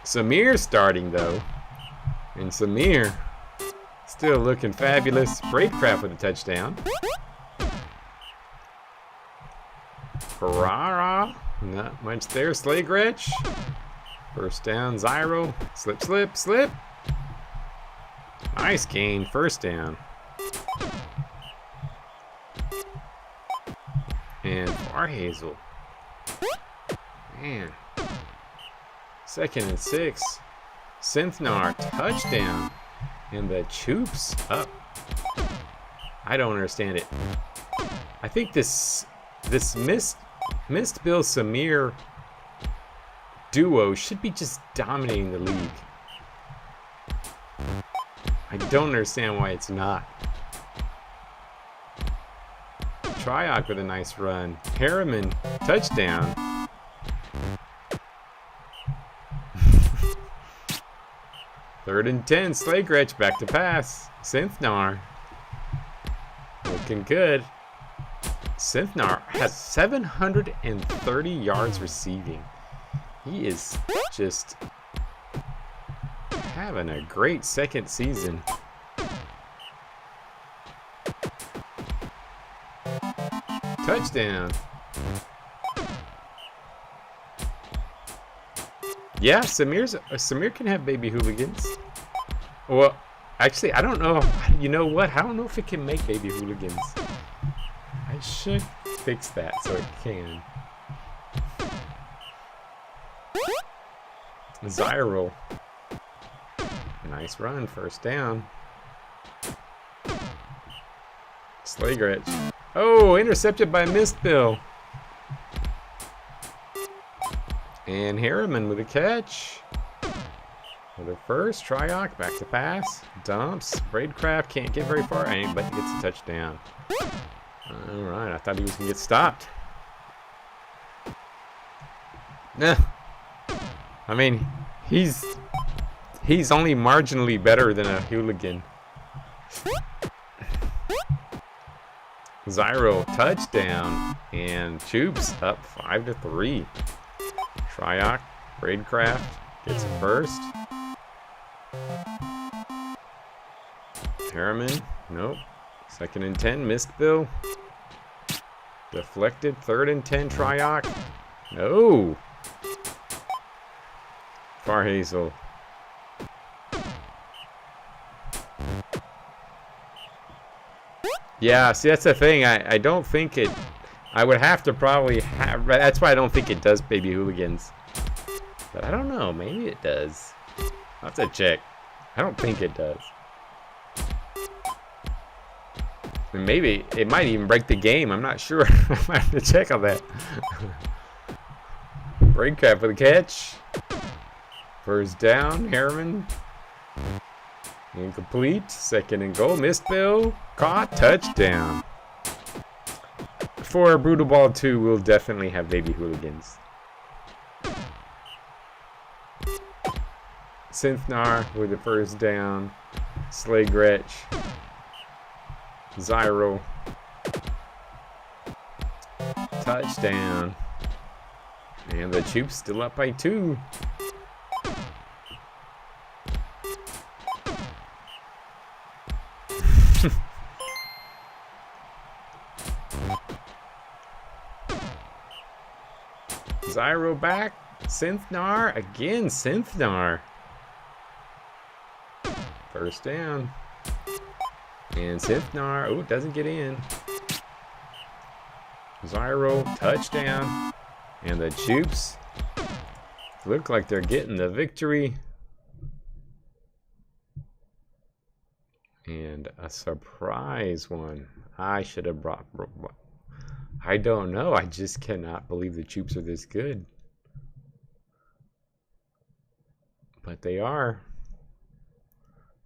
Samir's starting though. And Samir still looking fabulous. Breakcraft with a touchdown. Ferrara. Not much there. Slaygretch. 1st down. Zyro. Slip, slip, slip. Nice gain. 1st down. And Farhazel. Man. 2nd and 6. Synthnar. Touchdown. And the Choops up. I don't understand it. I think this Mist Bill Samir duo should be just dominating the league. I don't understand why it's not. Triarch with a nice run. Harriman, touchdown. Third and 10, Slaygretch back to pass. Synthnar. Looking good. Synthnar has 730 yards receiving. He is just having a great second season. touchdown. Yeah, Samir can have baby hooligans. Well, actually, I don't know. You know what? I don't know if it can make baby hooligans. I should fix that so it can. Zyro. Nice run, first down. Slagrich. Oh, intercepted by Mistbill. And Harriman with a catch. With a first, Triok, back to pass. Dumps. Braidcraft can't get very far. But gets a touchdown. Alright, I thought he was going to get stopped. Nah. I mean, he's only marginally better than a hooligan. Zyro, touchdown. And Choops up 5-3. Triok, Braidcraft gets a first. Harriman, nope. 2nd and 10, Mistbill. Deflected, 3rd and 10, Triok. No. Farhazel. Yeah, see, that's the thing. I don't think it... I would have to probably have... That's why I don't think it does baby hooligans. But I don't know. Maybe it does. I'll have to check. I don't think it does. And maybe it might even break the game. I'm not sure. I might have to check on that. Braidcraft for the catch. First down. Harriman. Incomplete. 2nd and goal. Mistbill. Caught. Touchdown. For Brutal Ball 2, we'll definitely have baby hooligans. Synthnar with the first down. Slagrich. Zyro. Touchdown. And the Choops still up by 2. Zyro back. Synthnar. Again, Synthnar. First down. And Synthnar. Oh, doesn't get in. Zyro. Touchdown. And the Choops look like they're getting the victory. And a surprise one. I should have brought... I don't know. I just cannot believe the Choops are this good. But they are.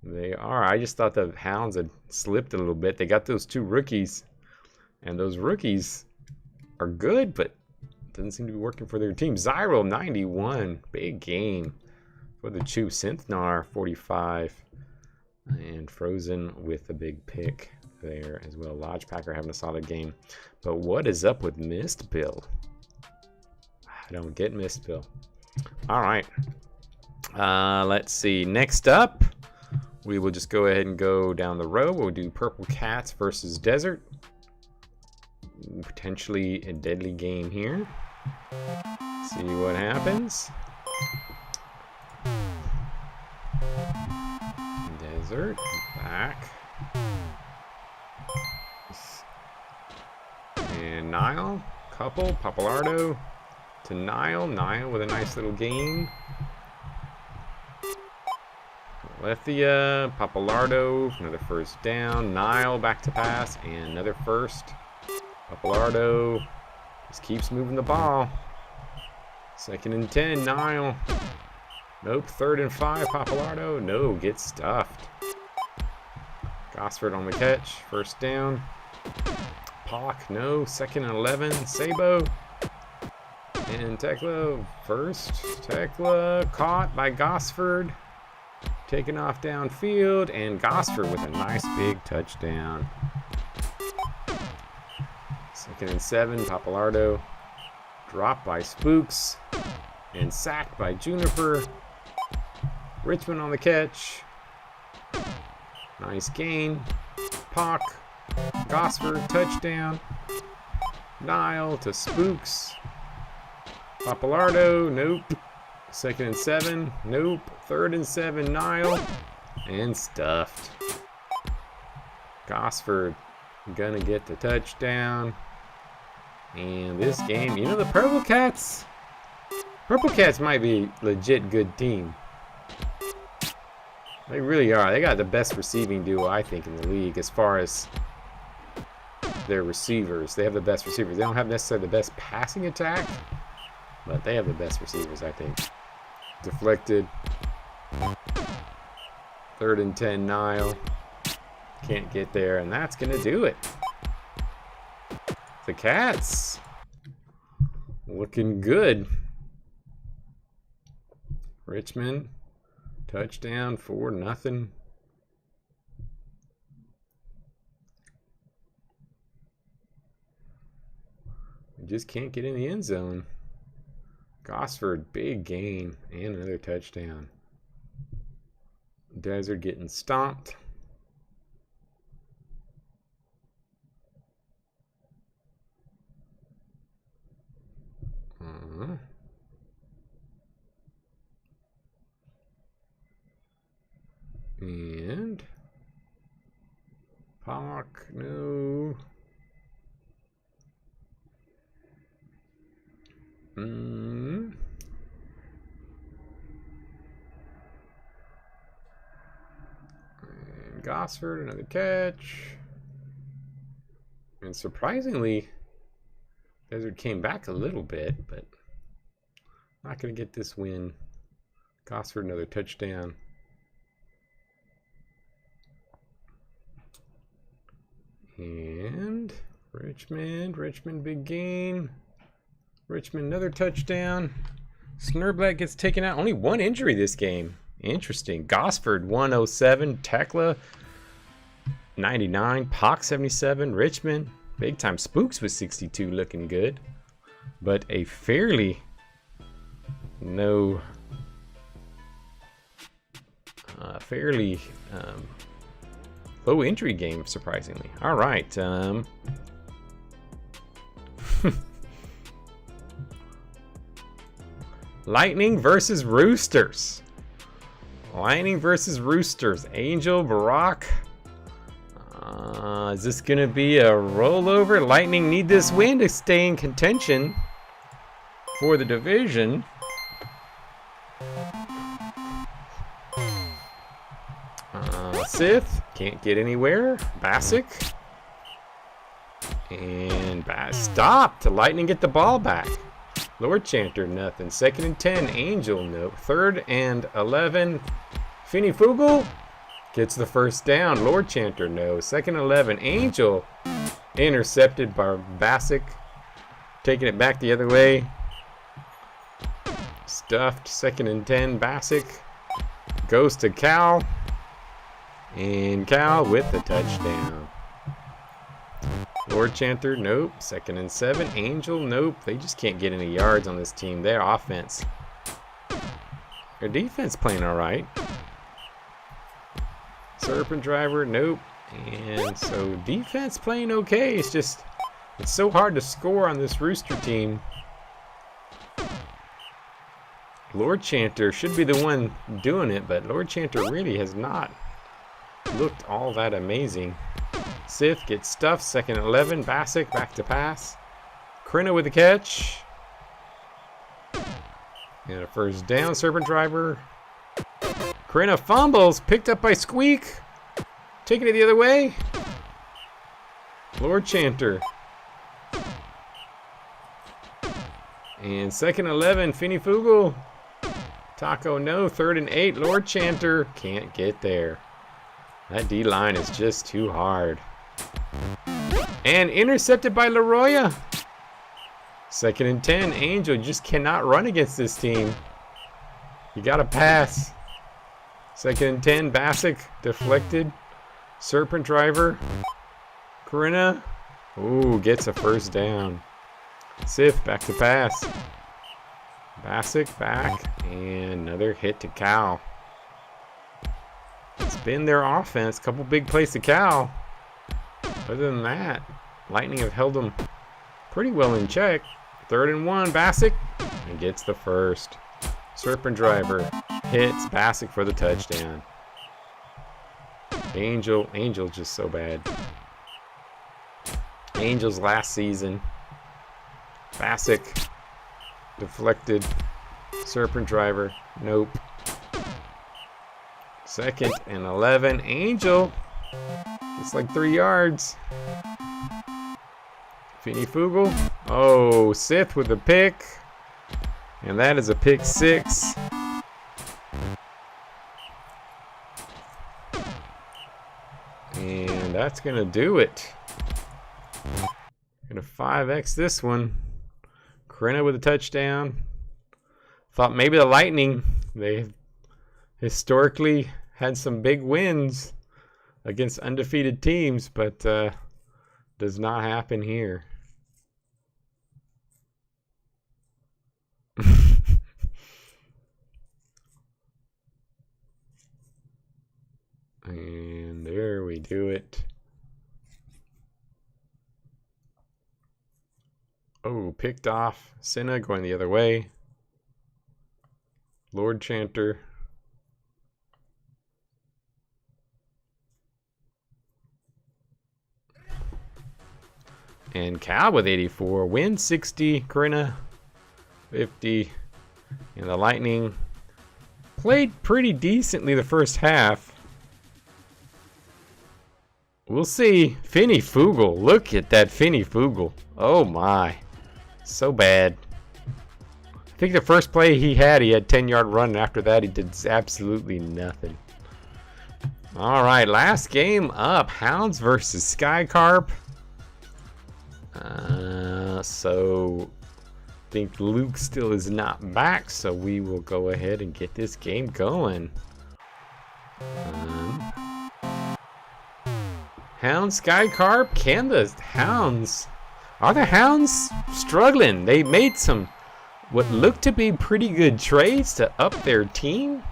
They are. I just thought the Hounds had slipped a little bit. They got those 2 rookies. And those rookies are good, but it doesn't seem to be working for their team. Zyro, 91. Big game for the Choops. Synthnar, 45. And Frozen with a big pick there as well. Lodgepacker having a solid game. But what is up with Mistbill? I don't get Mistbill. All right. Let's see. Next up, we will just go ahead and go down the road. We'll do Purple Cats versus Desert. Potentially a deadly game here. See what happens. Desert back. And Nile, couple, Papalardo to Nile. Nile with a nice little gain. Lethia, Papalardo, another first down. Nile back to pass, and another first. Papalardo just keeps moving the ball. 2nd and 10, Nile. Nope, 3rd and 5, Papalardo. No, gets stuffed. Gosford on the catch, first down. Pock, no, 2nd and 11, Sabo. And Tekla first. Tekla caught by Gosford. Taken off downfield, and Gosford with a nice big touchdown. 2nd and 7, Papalardo. Dropped by Spooks. And sacked by Juniper. Richmond on the catch. Nice gain. Pock. Gosford, touchdown. Nile to Spooks. Papalardo, nope. 2nd and 7, nope. 3rd and 7, Nile. And stuffed. Gosford gonna get the touchdown. And this game, you know, the Purple Cats might be a legit good team. They really are. They got the best receiving duo, I think, in the league as far as their receivers. They have the best receivers. They don't have necessarily the best passing attack, but they have the best receivers, I think. Deflected. 3rd and 10, Nile. Can't get there, and that's going to do it. The Cats looking good. Richmond, touchdown, 4-0. Just can't get in the end zone. Gosford, big gain and another touchdown. Desert getting stomped. And Pock, no. And Gosford, another catch. And surprisingly, Desert came back a little bit, but not going to get this win. Gosford, another touchdown. And Richmond, big gain. Richmond, another touchdown. Snurblett gets taken out. Only one injury this game. Interesting. Gosford, 107. Tekla, 99. Pock, 77. Richmond, big time. Spooks with 62, looking good. But a fairly low injury game, surprisingly. All right. Lightning versus Roosters. Lightning versus Roosters. Angel, Barack. Is this going to be a rollover? Lightning need this win to stay in contention for the division. Sith can't get anywhere. Bassick. And stopped. Lightning get the ball back. Lord Chanter, nothing. 2nd and 10, Angel, no. 3rd and 11, Finny Fugel gets the first down. Lord Chanter, no. 2nd and 11, Angel, intercepted by Bassick. Taking it back the other way. Stuffed. 2nd and 10, Bassick goes to Cal. And Cal with the touchdown. Lord Chanter, nope. 2nd and 7. Angel, nope. They just can't get any yards on this team. Their offense. Their defense playing all right. Serpent Driver, nope. And so defense playing okay. It's just, it's so hard to score on this Rooster team. Lord Chanter should be the one doing it, but Lord Chanter really has not looked all that amazing. Sith gets stuffed. 2nd and 11. Bassick back to pass. Krina with the catch. And a first down. Serpent Driver. Krina fumbles. Picked up by Squeak. Taking it the other way. Lord Chanter. And 2nd and 11. Finny Fugel. Taco, no. 3rd and 8. Lord Chanter can't get there. That D-line is just too hard. And intercepted by Leroya. 2nd and 10. Angel just cannot run against this team. You got to pass. 2nd and 10. Bassick deflected. Serpent Driver. Corinna. Ooh, gets a first down. Sith back to pass. Bassick back. And another hit to Cal. It's been their offense. Couple big plays to Cal. Other than that, Lightning have held them pretty well in check. 3rd and 1, Bassick, and gets the first. Serpent Driver hits Bassick for the touchdown. Angel's just so bad. Angel's last season. Bassick deflected. Serpent Driver, nope. 2nd and 11. Angel, it's like 3 yards. Finney Fugel. Oh, Sith with a pick. And that is a pick 6. And that's going to do it. Going to 5X this one. Corinna with a touchdown. Thought maybe the Lightning, they historically had some big wins against undefeated teams, but does not happen here. And there we do it. Oh, picked off. Senna going the other way. Lord Chanter. And Cal with 84. Win 60. Corinna 50. And the Lightning played pretty decently the first half. We'll see. Finney Fugel. Look at that Finney Fugel. Oh my. So bad. I think the first play he had 10-yard run, and after that he did absolutely nothing. Alright, last game up. Hounds versus Sky Carp. So I think Luke still is not back, so we will go ahead and get this game going. Hounds, Sky Carp. Can the Hounds... Are the Hounds struggling? They made some what looked to be pretty good trades to up their team.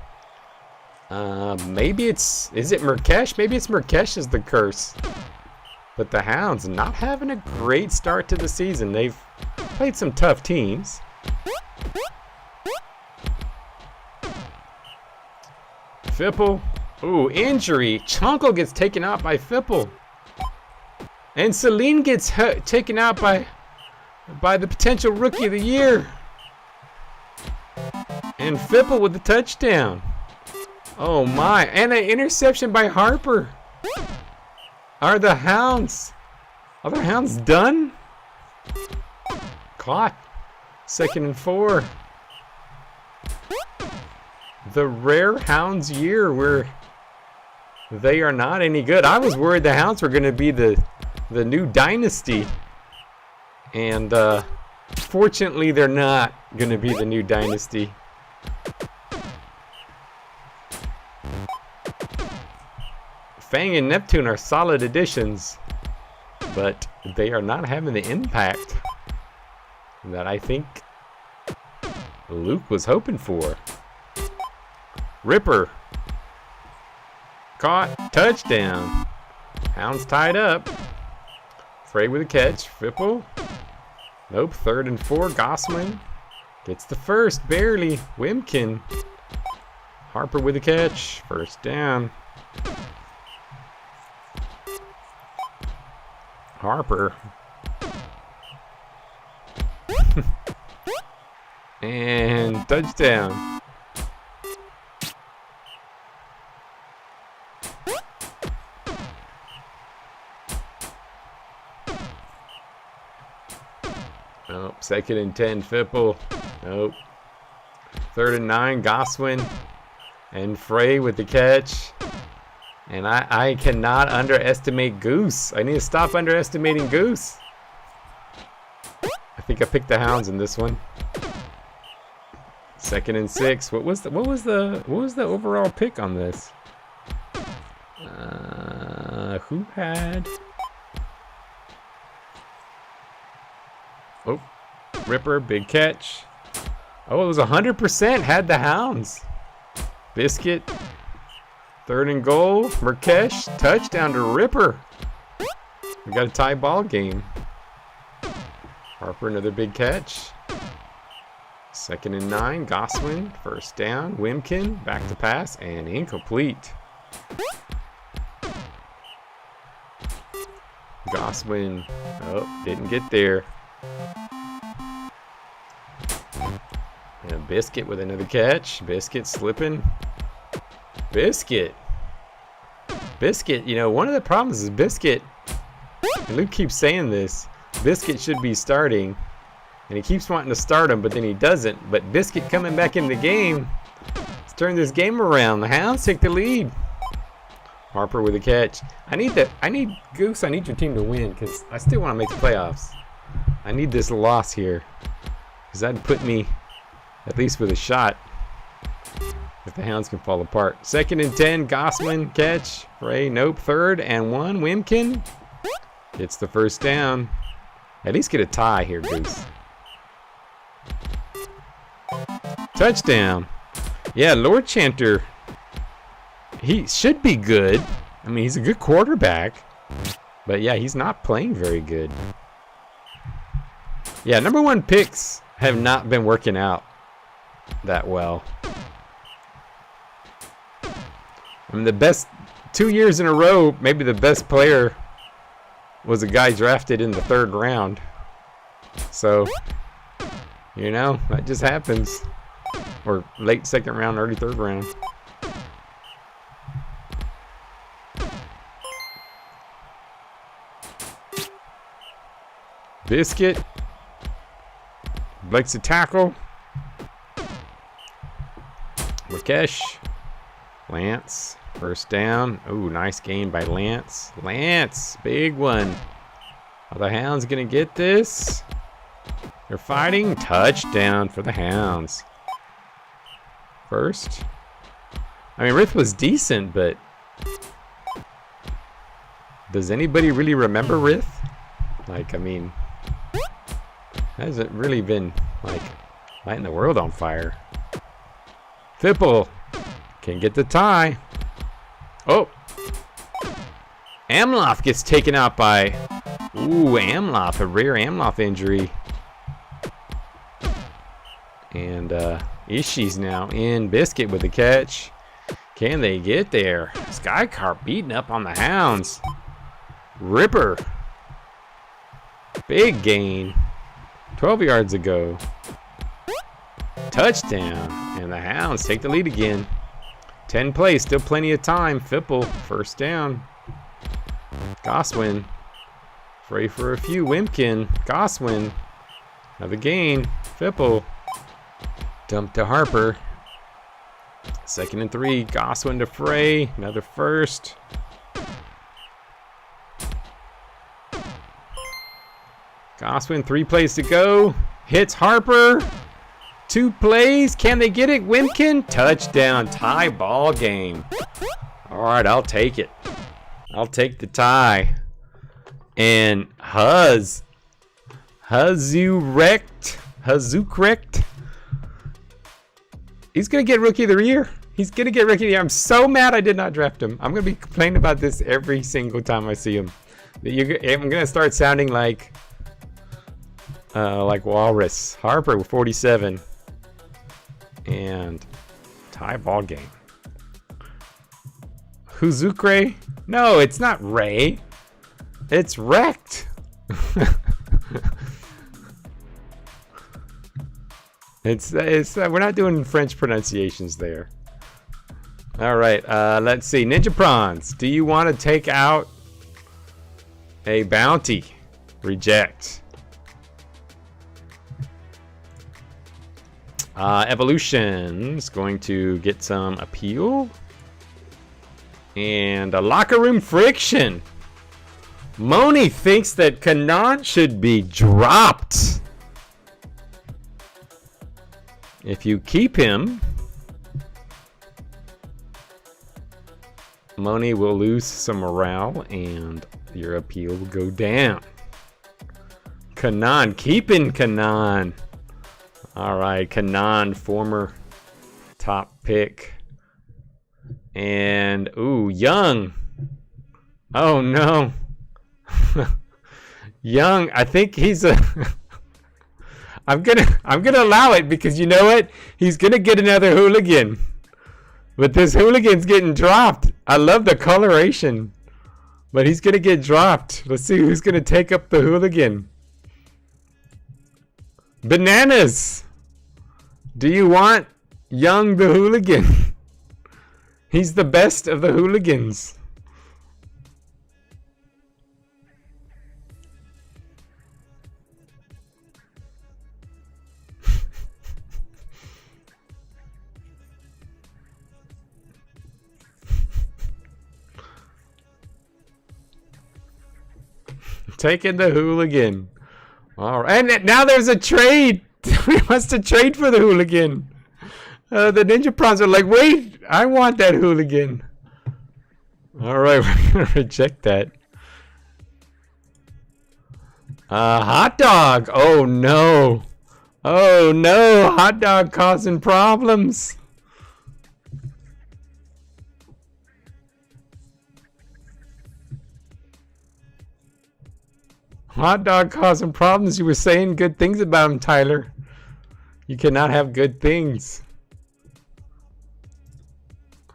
Maybe is it Murkesh? Maybe it's Murkesh is the curse. But the Hounds not having a great start to the season. They've played some tough teams. Fipple. Ooh, injury. Chunko gets taken out by Fipple. And Celine gets taken out by the potential Rookie of the Year. And Fipple with the touchdown. Oh my. And an interception by Harper. Are the Hounds done? Caught. 2nd and 4. The rare Hounds year where they are not any good. I was worried the Hounds were going to be the new dynasty. And fortunately they're not going to be the new dynasty. Fang and Neptune are solid additions, but they are not having the impact that I think Luke was hoping for. Ripper. Caught. Touchdown. Hounds tied up. Frey with a catch. Fipple. Nope. 3rd and 4. Gosman gets the first. Barely. Wimkin. Harper with a catch. First down. Harper. And touchdown. Nope. 2nd and 10. Fipple. Nope. 3rd and 9. Goswin. And Frey with the catch. And I cannot underestimate Goose. I need to stop underestimating Goose. I think I picked the Hounds in this one. 2nd and 6. What was the overall pick on this? Who had? Oh, Ripper, big catch. Oh, it was 100% had the Hounds. Biscuit. 3rd and goal. Murkesh. Touchdown to Ripper. We got a tie ball game. Harper, another big catch. 2nd and 9. Goswin, first down. Wimkin, back to pass, and incomplete. Goswin, oh, didn't get there. And Biscuit with another catch. Biscuit slipping. Biscuit, you know, one of the problems is Biscuit, and Luke keeps saying this, Biscuit should be starting, and he keeps wanting to start him, but then he doesn't. But Biscuit coming back in the game, let's turn this game around. The Hounds take the lead. Harper with a catch. I need Goose, I need your team to win, because I still want to make the playoffs. I need this loss here, because that'd put me at least with a shot if the Hounds can fall apart. 2nd and 10. Goswin, catch. Frey, nope. 3rd and 1. Wimkin gets the first down. At least get a tie here, Goose. Touchdown. Yeah, Lord Chanter, he should be good. I mean, he's a good quarterback. But yeah, he's not playing very good. Yeah, number 1 picks have not been working out that well. I mean, the best 2 years in a row, maybe the best player was a guy drafted in the 3rd round. So, you know, that just happens. Or late 2nd round, early 3rd round. Biscuit breaks a tackle. Rakesh. Lance, first down. Ooh, nice gain by Lance. Lance, big one. Are the Hounds gonna get this? They're fighting. Touchdown for the Hounds. First. I mean, Rith was decent, but does anybody really remember Rith? Like, I mean, hasn't really been like lighting the world on fire. Fipple can get the tie. Oh, Amloff gets taken out by, ooh, Amloff, a rare Amloff injury. And Ishii's now in. Biscuit with the catch. Can they get there? Skycarp beating up on the Hounds. Ripper. Big gain. 12 yards ago. Touchdown. And the Hounds take the lead again. 10 plays, still plenty of time. Fipple, first down. Goswin. Frey for a few. Wimkin. Goswin. Another gain. Fipple. Dump to Harper. 2nd and 3. Goswin to Frey. Another first. Goswin, 3 plays to go. Hits Harper. 2 plays. Can they get it? Wimkin. Touchdown. Tie ball game. All right, I'll take it. I'll take the tie. And Hazukrekt. He's going to get Rookie of the Year. He's going to get Rookie of the Year. I'm so mad I did not draft him. I'm going to be complaining about this every single time I see him. I'm going to start sounding like Walrus. Harper with 47. And tie ball game. Huzukre? No, it's not Ray. It's Wrecked. It's we're not doing French pronunciations there. All right, let's see. Ninja Prawns, do you want to take out a bounty? Reject. Evolution's going to get some appeal. And a locker room friction. Moni thinks that Kanan should be dropped. If you keep him, Moni will lose some morale and your appeal will go down. Kanan, keeping Kanan. All right, Kanan, former top pick. And, ooh, Young. Oh, no. Young, I think he's a... I'm gonna allow it because you know what? He's gonna get another hooligan. But this hooligan's getting dropped. I love the coloration. But he's gonna get dropped. Let's see who's gonna take up the hooligan. Bananas! Do you want Young the hooligan? He's the best of the hooligans. Taking the hooligan. All right, and now there's a trade. He wants to trade for the hooligan. The Ninja Prawns are like, wait, I want that hooligan. All right, we're gonna reject that. Hot dog. Oh no. Oh no, hot dog causing problems. Hot dog causing problems. You were saying good things about him, Tyler. You cannot have good things.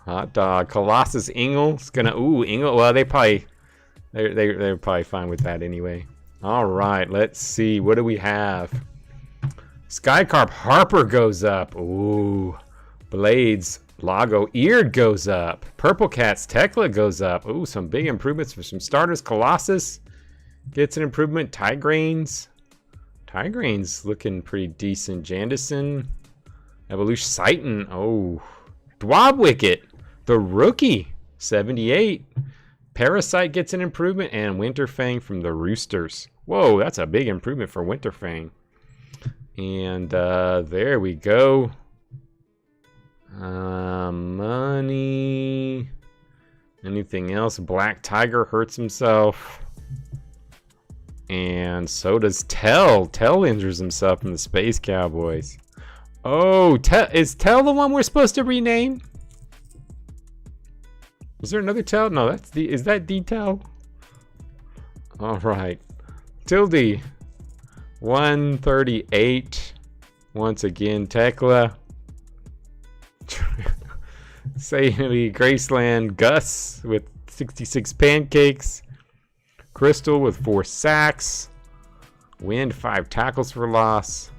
Hot dog. Colossus Ingle's gonna. Ooh, Ingle. Well, they're probably fine with that anyway. All right, let's see. What do we have? Skycarp Harper goes up. Ooh, Blades Lago Eared goes up. Purple Cats Tekla goes up. Ooh, some big improvements for some starters. Colossus gets an improvement. Tigraines looking pretty decent. Jandison, Evolution, Sighton. Oh, Dwobwicket, the rookie, 78. Parasite gets an improvement, and Winterfang from the Roosters. Whoa, that's a big improvement for Winterfang. And there we go. Money. Anything else? Black Tiger hurts himself. And so does Tell. Tell injures himself from the Space Cowboys. Oh, is Tell the one we're supposed to rename? Was there another Tell? No, is that D-Tell? All right. Tilde. 138. Once again, Tekla. Sadie Graceland. Gus with 66 pancakes. Crystal with 4 sacks. Wind 5 tackles for loss.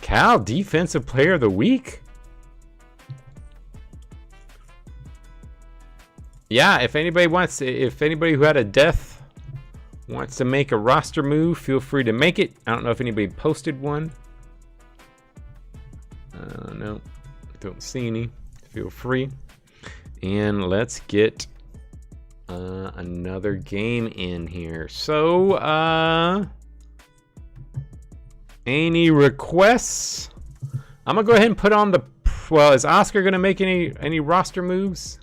Cal Defensive Player of the Week. Yeah, if anybody who had a death wants to make a roster move, feel free to make it. I don't know if anybody posted one. No, don't see any. Feel free. And let's get another game in here. So, any requests? I'm gonna go ahead and put on the. Well, is Oscar gonna make any roster moves?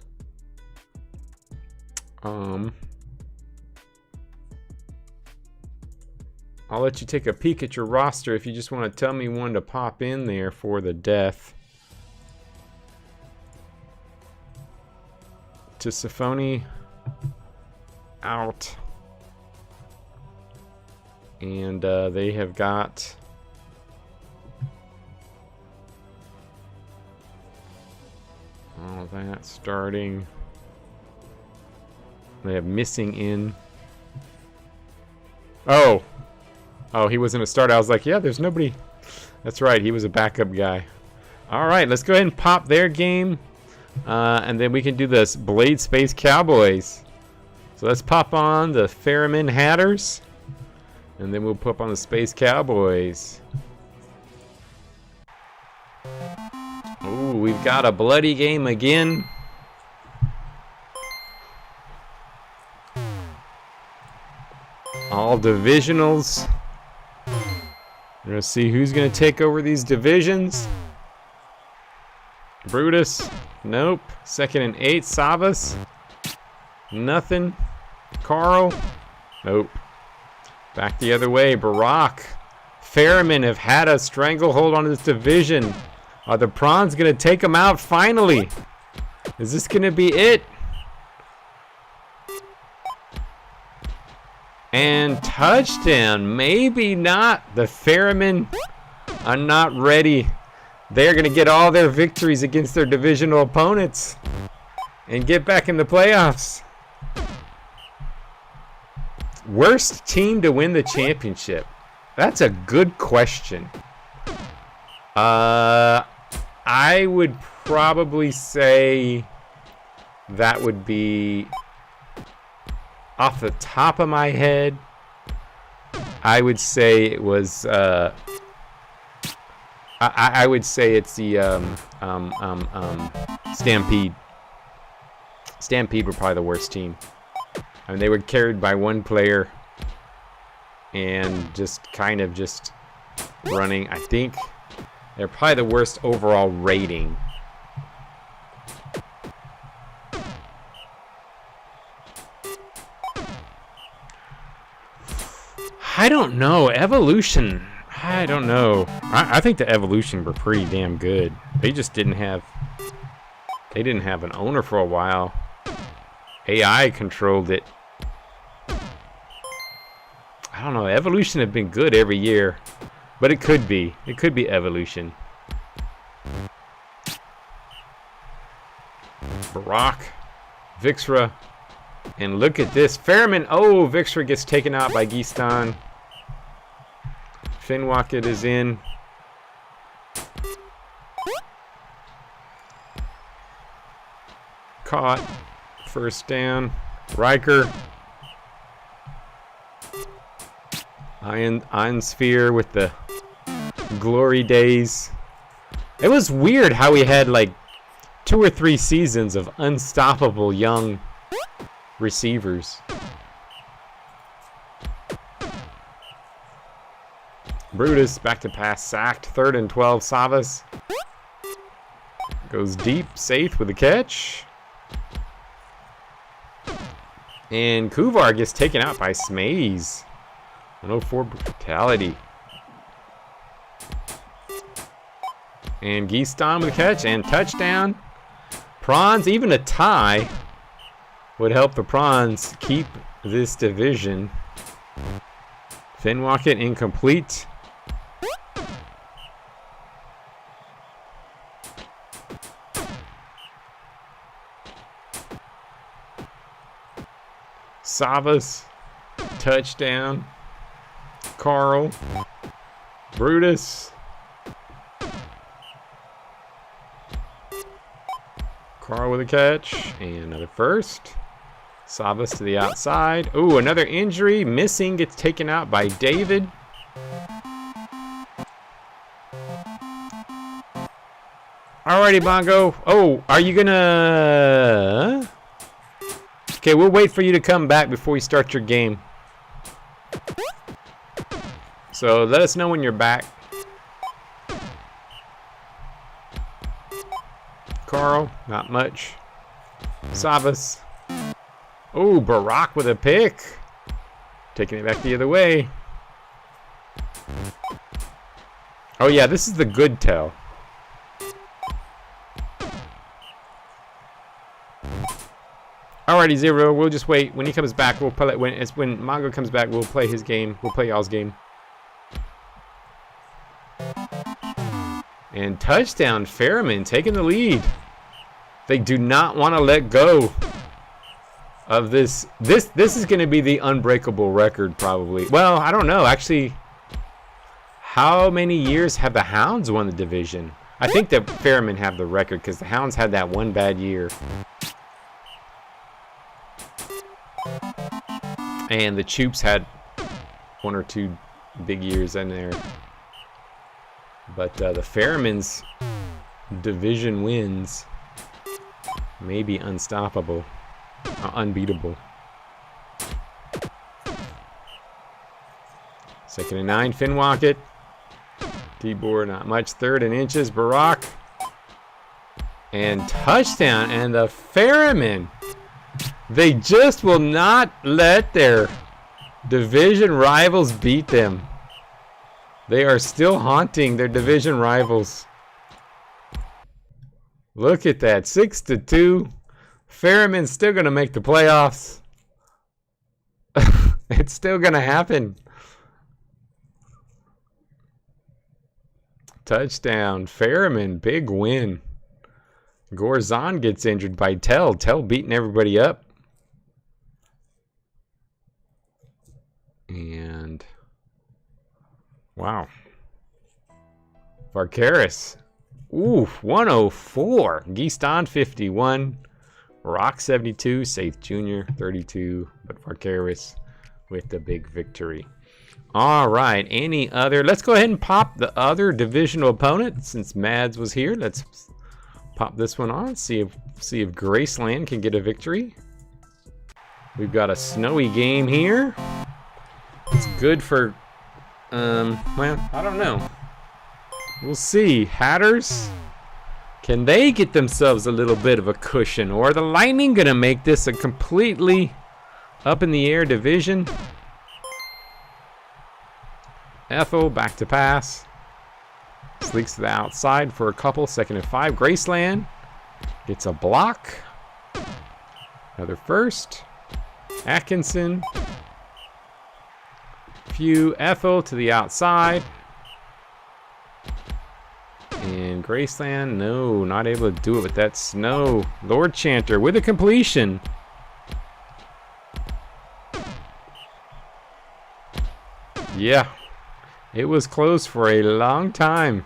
I'll let you take a peek at your roster if you just want to tell me one to pop in there for the death. Tisafoni out. And they have got all that starting. They have missing in. Oh, he wasn't a starter. I was like, yeah, there's nobody. That's right, he was a backup guy. All right, let's go ahead and pop their game. And then we can do this Blade Space Cowboys. So let's pop on the Ferriman Hatters. And then we'll put on the Space Cowboys. Ooh, we've got a bloody game again. All divisionals. We're going to see who's going to take over these divisions. Brutus. Nope. 2nd and 8. Savas. Nothing. Carl. Nope. Back the other way. Barack. Ferriman have had a stranglehold on this division. Are the Prawns going to take them out finally? Is this going to be it? And touchdown. Maybe not. The Ferriman are not ready. They're going to get all their victories against their divisional opponents and get back in the playoffs. Worst team to win the championship? That's a good question. I would probably say that would be, off the top of my head, I would say it was, I would say it's the Stampede. Stampede were probably the worst team. I mean, they were carried by one player and just kind of just running. I think they're probably the worst overall rating. I don't know. Evolution. I don't know. I think the Evolution were pretty damn good. They just didn't have an owner for a while. AI controlled it. I don't know. Evolution have been good every year, but it could be. It could be Evolution. Barack, Vixra, and look at this. Fairman. Oh, Vixra gets taken out by Geestan. Finwacket is in. Caught. First down. Riker. Iron Sphere with the glory days. It was weird how we had like 2 or 3 seasons of unstoppable young receivers. Brutus back to pass, sacked. 3rd and 12. Savas goes deep, safe with the catch. And Kuvar gets taken out by Smays. 104 brutality. And Geestan with the catch and touchdown. Prawns, even a tie would help the Prawns keep this division. Finwacket incomplete. Savas, touchdown. Carl, Brutus. Carl with a catch and another first. Savas to the outside. Oh, another injury. Missing gets taken out by David. Alrighty, Bongo. Oh, are you gonna... Okay, we'll wait for you to come back before we start your game. So let us know when you're back. Carl, not much. Savas. Oh, Barack with a pick. Taking it back the other way. Oh yeah, this is the good tell. Alrighty, Zero. We'll just wait. When he comes back, we'll play. When Mongo comes back, we'll play his game. We'll play y'all's game. And touchdown, Fairman taking the lead. They do not want to let go of this. This is going to be the unbreakable record, probably. Well, I don't know. Actually, how many years have the Hounds won the division? I think the Fairmen have the record because the Hounds had that one bad year. And the Choops had 1 or 2 big years in there. But the Fairmen's division wins may be unstoppable, unbeatable. 2nd and 9, Finwacket. Tibor, not much. 3rd and inches, Barack. And touchdown, and the Fairmen. They just will not let their division rivals beat them. They are still haunting their division rivals. Look at that, 6-2. Fairman's still going to make the playoffs. It's still going to happen. Touchdown. Ferriman, big win. Gorzon gets injured by Tell. Tell beating everybody up. And wow. Varkaris. Oof, 104. Geeston 51. Rock 72. Saith Jr. 32. But Varkaris with the big victory. All right. Any other? Let's go ahead and pop the other divisional opponent since Mads was here. Let's pop this one on. See if Graceland can get a victory. We've got a snowy game here. It's good for well, I don't know. We'll see. Hatters, can they get themselves a little bit of a cushion? Or are the Lightning going to make this a completely up in the air division? Ethel, back to pass. Sleeks to the outside for a couple. 2nd and 5. Graceland gets a block. Another first. Atkinson. Few. Ethel to the outside. And Graceland, no, not able to do it with that snow. Lord Chanter with a completion. Yeah, it was close for a long time.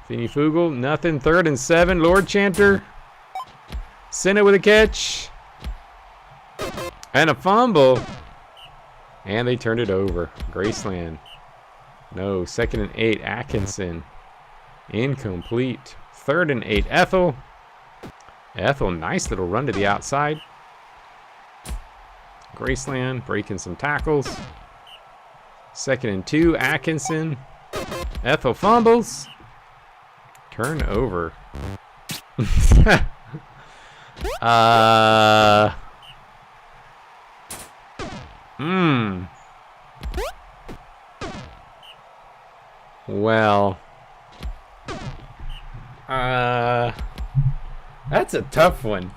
Feeney Fugel, nothing. 3rd and 7. Lord Chanter. Senna with a catch. And a fumble. And they turned it over. Graceland. No, 2nd and 8. Atkinson. Incomplete. 3rd and 8. Ethel. Ethel, nice little run to the outside. Graceland breaking some tackles. 2nd and 2. Atkinson. Ethel fumbles. Turnover. Well. That's a tough one.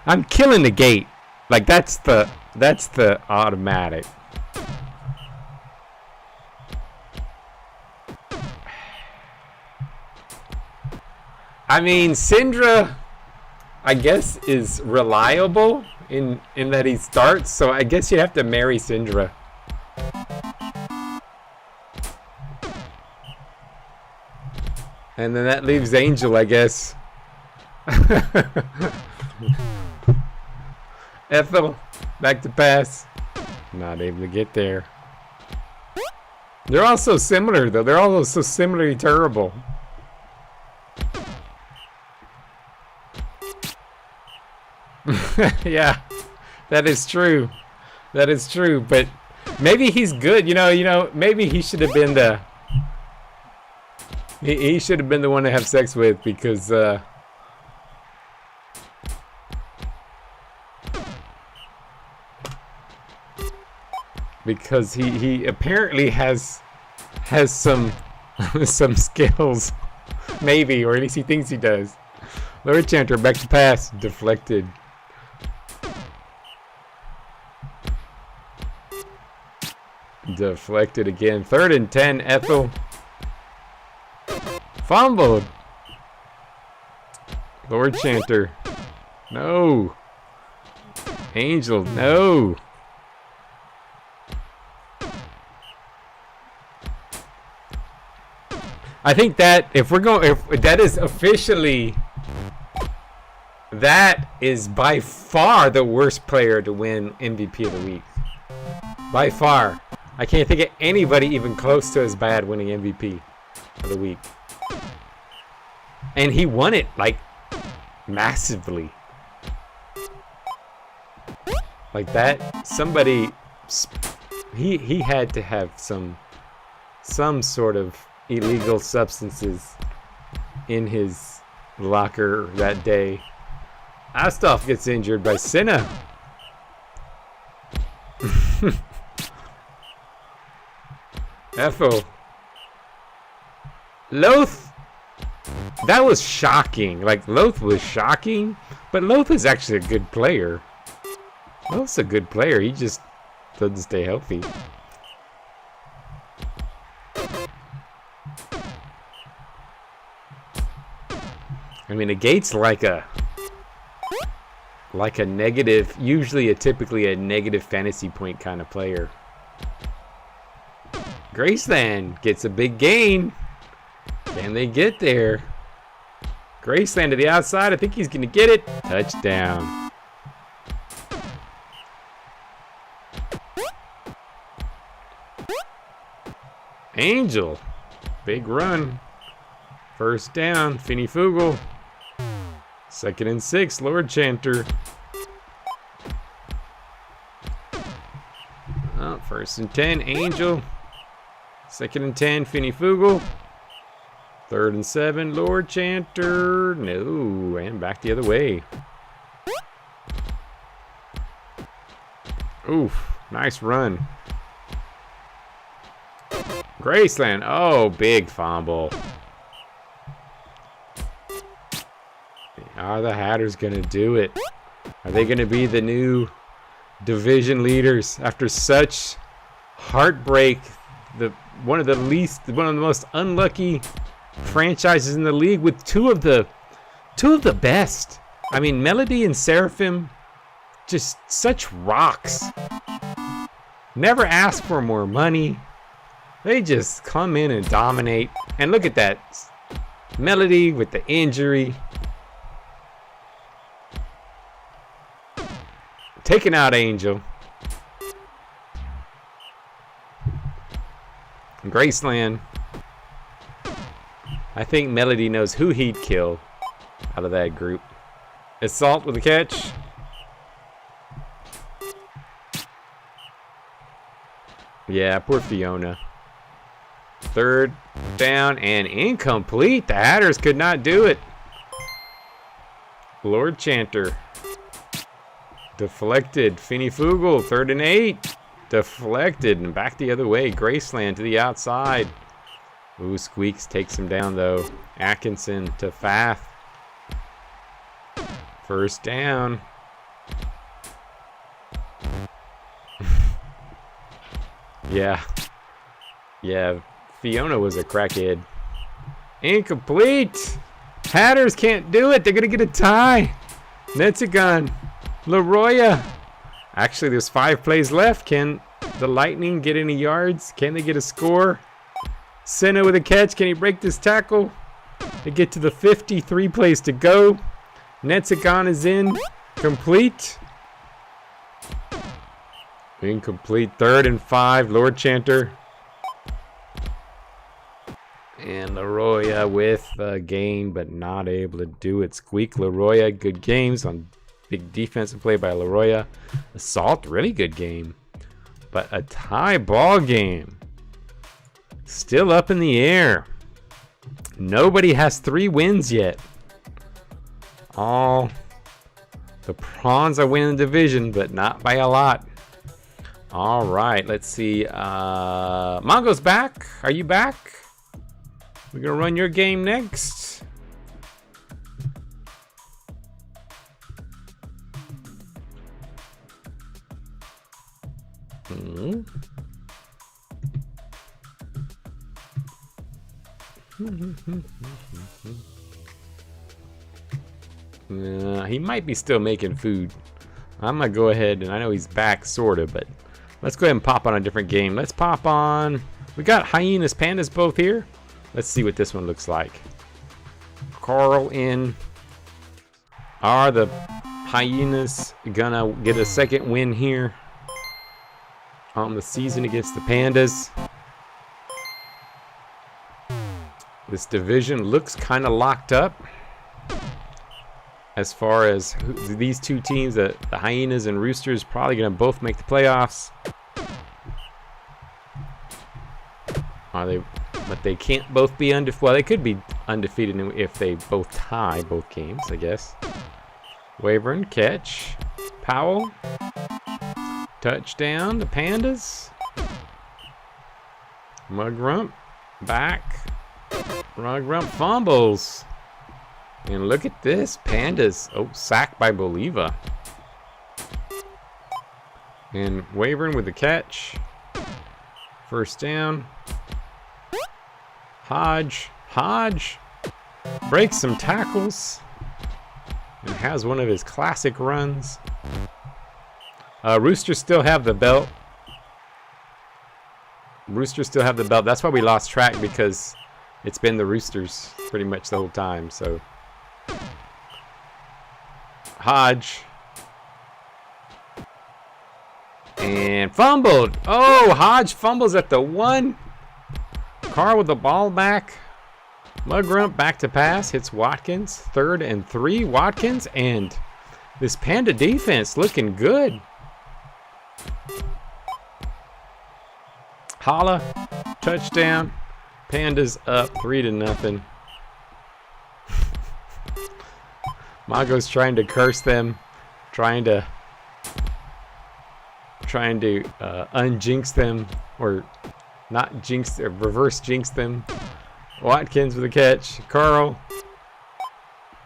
I'm killing the gate. Like that's the automatic. I mean, Syndra, I guess, is reliable in that he starts, so I guess you have to marry Syndra. And then that leaves Angel, I guess. Ethel, back to pass. Not able to get there. They're all so similar, though. They're all so similarly terrible. Yeah, that is true. That is true. But maybe he's good. You know. Maybe he should have been the. He should have been the one to have sex with because. Because he apparently has some some skills, maybe, or at least he thinks he does. Lord Chanter back to pass, deflected. Deflected again. 3rd and 10. Ethel fumbled. Lord Chanter, no. Angel, no. I think that if that is officially, that is by far the worst player to win MVP of the week. By far. I can't think of anybody even close to as bad winning MVP of the week. And he won it, like, massively. Like that, somebody, he had to have some sort of illegal substances in his locker that day. Astolf gets injured by Senna. Ethel. Loth. That was shocking. Like, Loth was shocking, but Loth is actually a good player. Loth's a good player. He just doesn't stay healthy. I mean, a gate's like a negative, usually typically a negative fantasy point kind of player. Graceland gets a big gain. Can they get there? Graceland to the outside. I think he's going to get it. Touchdown. Angel. Big run. First down. Finny Fugel. 2nd and 6. Lord Chanter. Oh, 1st and 10. Angel. 2nd and 10. Finny Fugel. 3rd and 7. Lord Chanter. No. And back the other way. Oof. Nice run. Graceland. Oh, big fumble. Are the Hatters going to do it? Are they going to be the new division leaders after such heartbreak? One of the most unlucky franchises in the league with two of the best. I mean, Melody and Seraphim, just such rocks. Never ask for more money. They just come in and dominate. And look at that. Melody with the injury. Taking out Angel. Graceland. I think Melody knows who he'd kill out of that group. Assault with a catch. Yeah, poor Fiona. 3rd down and incomplete. The Hatters could not do it. Lord Chanter. Deflected. Finny Fugel. 3rd and 8. Deflected and back the other way. Graceland to the outside. Ooh, Squeaks takes him down though. Atkinson to Fath. 1st down. Yeah. Fiona was a crackhead. Incomplete. Hatters can't do it. They're going to get a tie. Netzagon. Leroya. Actually, there's 5 plays left. Can the Lightning get any yards? Can they get a score? Senna with a catch. Can he break this tackle? They get to the 50. 3 plays to go. Netzagon is in. Complete. Incomplete. 3rd and 5. Lord Chanter. And Leroya with a gain, but not able to do it. Squeak Leroya. Good games on big defensive play by Leroya. Assault, really good game. But a tie ball game. Still up in the air. Nobody has 3 wins yet. All the Prawns are winning the division, but not by a lot. All right, let's see. Mongo's back. Are you back? We're going to run your game next. He might be still making food. I'm going to go ahead, and I know he's back, sort of, but let's go ahead and pop on a different game. Let's pop on. We got Hyenas, Pandas both here. Let's see what this one looks like. Carl in. Are the Hyenas gonna get a 2nd win here on the season against the Pandas? This division looks kind of locked up as far as these 2 teams. The Hyenas and Roosters probably gonna both make the playoffs. Are they? But they can't both be undefeated. Well, they could be undefeated if they both tie both games, I guess. Wavering, catch. Powell. Touchdown, the Pandas. Mugrump, back. Mugrump fumbles. And look at this, Pandas. Oh, sacked by Boliva. And Wavering with the catch. 1st down. Hodge. breaks some tackles, and has one of his classic runs. Roosters still have the belt. Roosters still have the belt. That's why we lost track, because it's been the Roosters pretty much the whole time. So Hodge. And fumbled. Oh, Hodge fumbles at the 1. Carr with the ball back. Mugrump back to pass. Hits Watkins. 3rd and 3. Watkins. And this Panda defense looking good. Holla. Touchdown. Pandas up 3-0. Mago's trying to curse them. Trying to unjinx them, or not jinx, reverse jinx them. Watkins with a catch. Carl.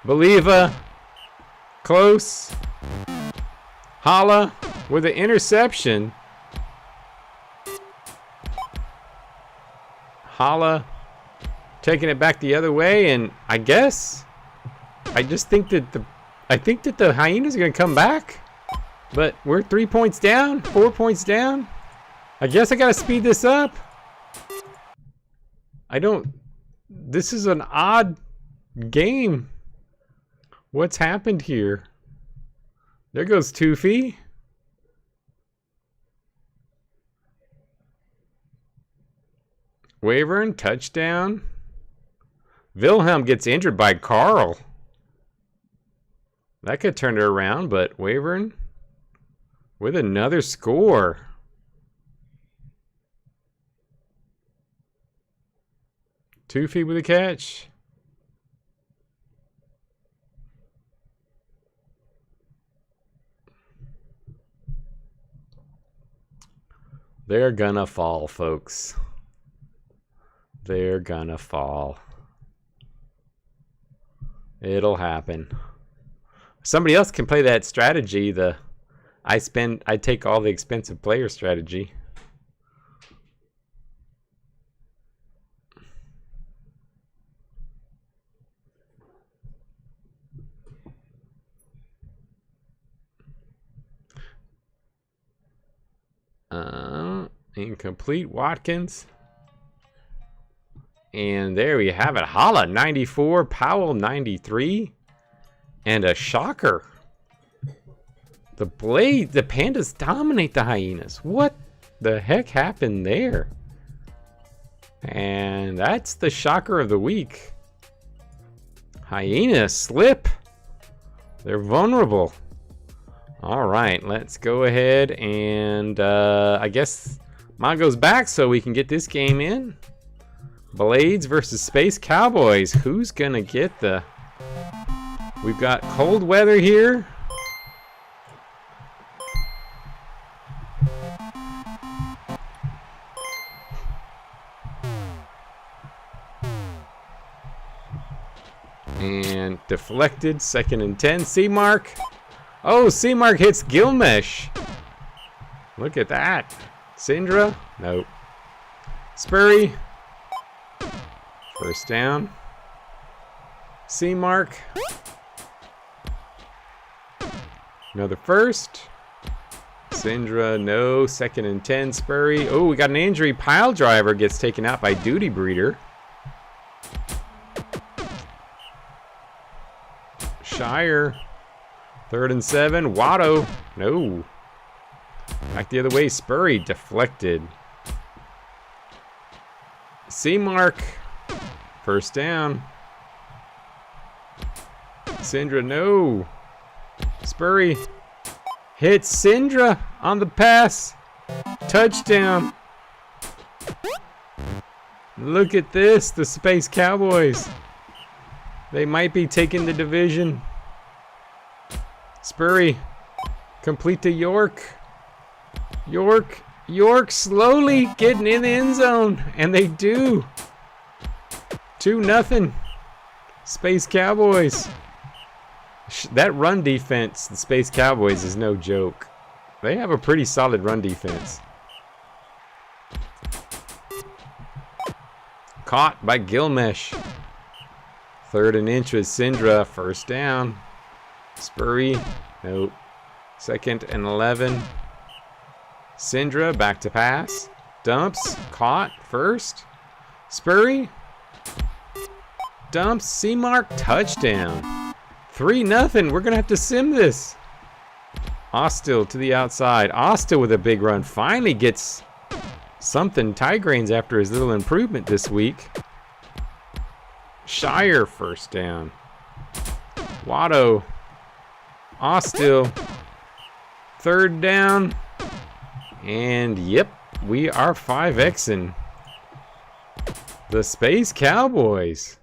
Believa. Close. Holla with an interception. Holla taking it back the other way, and I think that the Hyenas are going to come back. But we're 3 points down, 4 points down. I guess I gotta speed this up. This is an odd game. What's happened here? There goes Toofy. Wavern, touchdown. Wilhelm gets injured by Carl. That could turn it around, but Wavern with another score. Toofy with a catch. They're gonna fall, folks. They're gonna fall. It'll happen. Somebody else can play that strategy, I take all the expensive player strategy. Incomplete. Watkins. And there we have it. Holla 94, Powell 93, and a shocker. The Pandas dominate the Hyenas. What the heck happened there? And that's the shocker of the week. Hyenas slip. They're vulnerable. All right, let's go ahead and I guess Mongo's back so we can get this game in. Blades versus Space Cowboys. Who's gonna get the... We've got cold weather here. And deflected. 2nd and 10. C-Mark. Oh, C-Mark hits Gilmesh. Look at that. Syndra. Nope. Spurry. First down. C-Mark. Another first. Syndra, no. 2nd and 10. Spurry. Oh, we got an injury. Pile Driver gets taken out by Duty Breeder. Shire. 3rd and 7. Watto. No. Back the other way. Spurry deflected. C-Mark. First down. Syndra, no. Spurry hits Syndra on the pass. Touchdown. Look at this. The Space Cowboys. They might be taking the division. Spurry. Complete to York. York slowly getting in the end zone. And they do. 2-0. Space Cowboys. That run defense, the Space Cowboys, is no joke. They have a pretty solid run defense. Caught by Gilmesh. Third and inch with Syndra. First down. Spurry. Nope. Second and 11. Syndra back to pass. Dumps. Caught. First. Spurry. Dumps. C-Mark. Touchdown. 3-0. We're going to have to sim this. Austell to the outside. Austell with a big run. Finally gets something. Tigraines after his little improvement this week. Shire first down. Watto. Austell. Third down. And yep, we are 5Xing the Space Cowboys.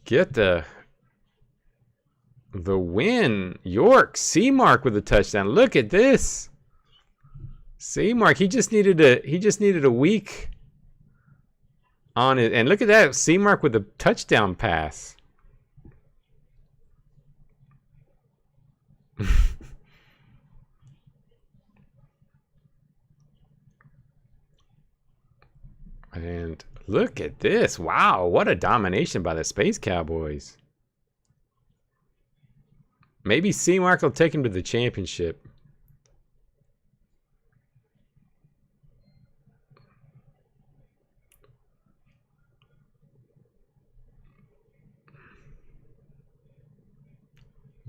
Get the win. York, C-Mark with a touchdown. Look at this. C-Mark, he just needed a week on it. And look at that, C-Mark with a touchdown pass. And look at this. Wow, what a domination by the Space Cowboys. Maybe C-Mark will take him to the championship.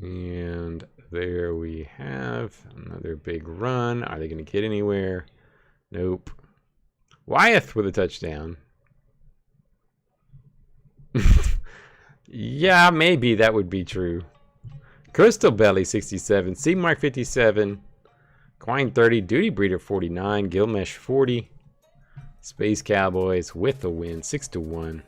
And there we have another big run. Are they going to get anywhere? Nope. Wyeth with a touchdown. Yeah, maybe that would be true. Crystal Belly 67, C-Mark 57, Quine 30, Duty Breeder 49, Gilmesh 40. Space Cowboys with the win, 6-1.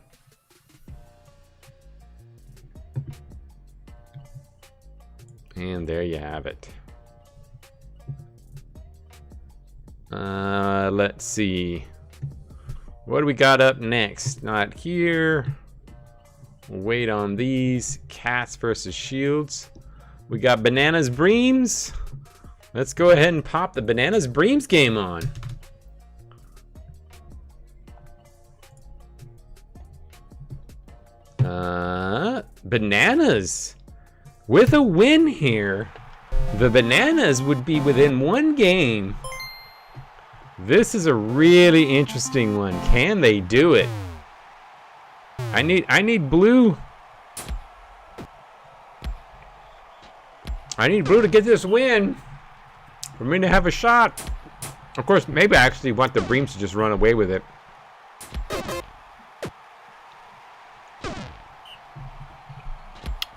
And there you have it. Let's see. What do we got up next? Not here. We'll wait on these. Cats versus Shields. We got Bananas Breams. Let's go ahead and pop the Bananas Breams game on. Bananas with a win here. The Bananas would be within one game. This is a really interesting one. Can they do it? I need blue. I need blue to get this win for me to have a shot. Of course, maybe I actually want the Breams to just run away with it.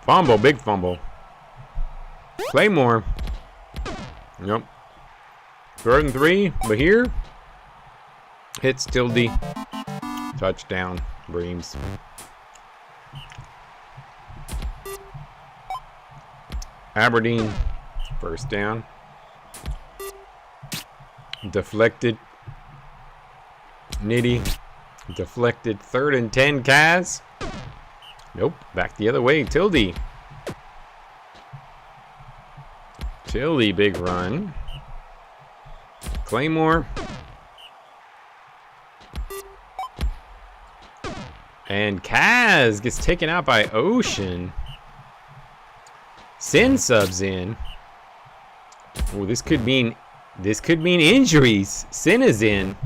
Fumble, big fumble. Claymore. Nope. 3rd and 3, but here, hits Tilde. Touchdown, Breams. Aberdeen, first down. Deflected. Nitty, deflected. 3rd and 10, Kaz. Nope, back the other way, Tilde. Tilde, big run. Claymore. And Kaz gets taken out by Ocean. Sin subs in. Oh, this could mean injuries. Sin is in.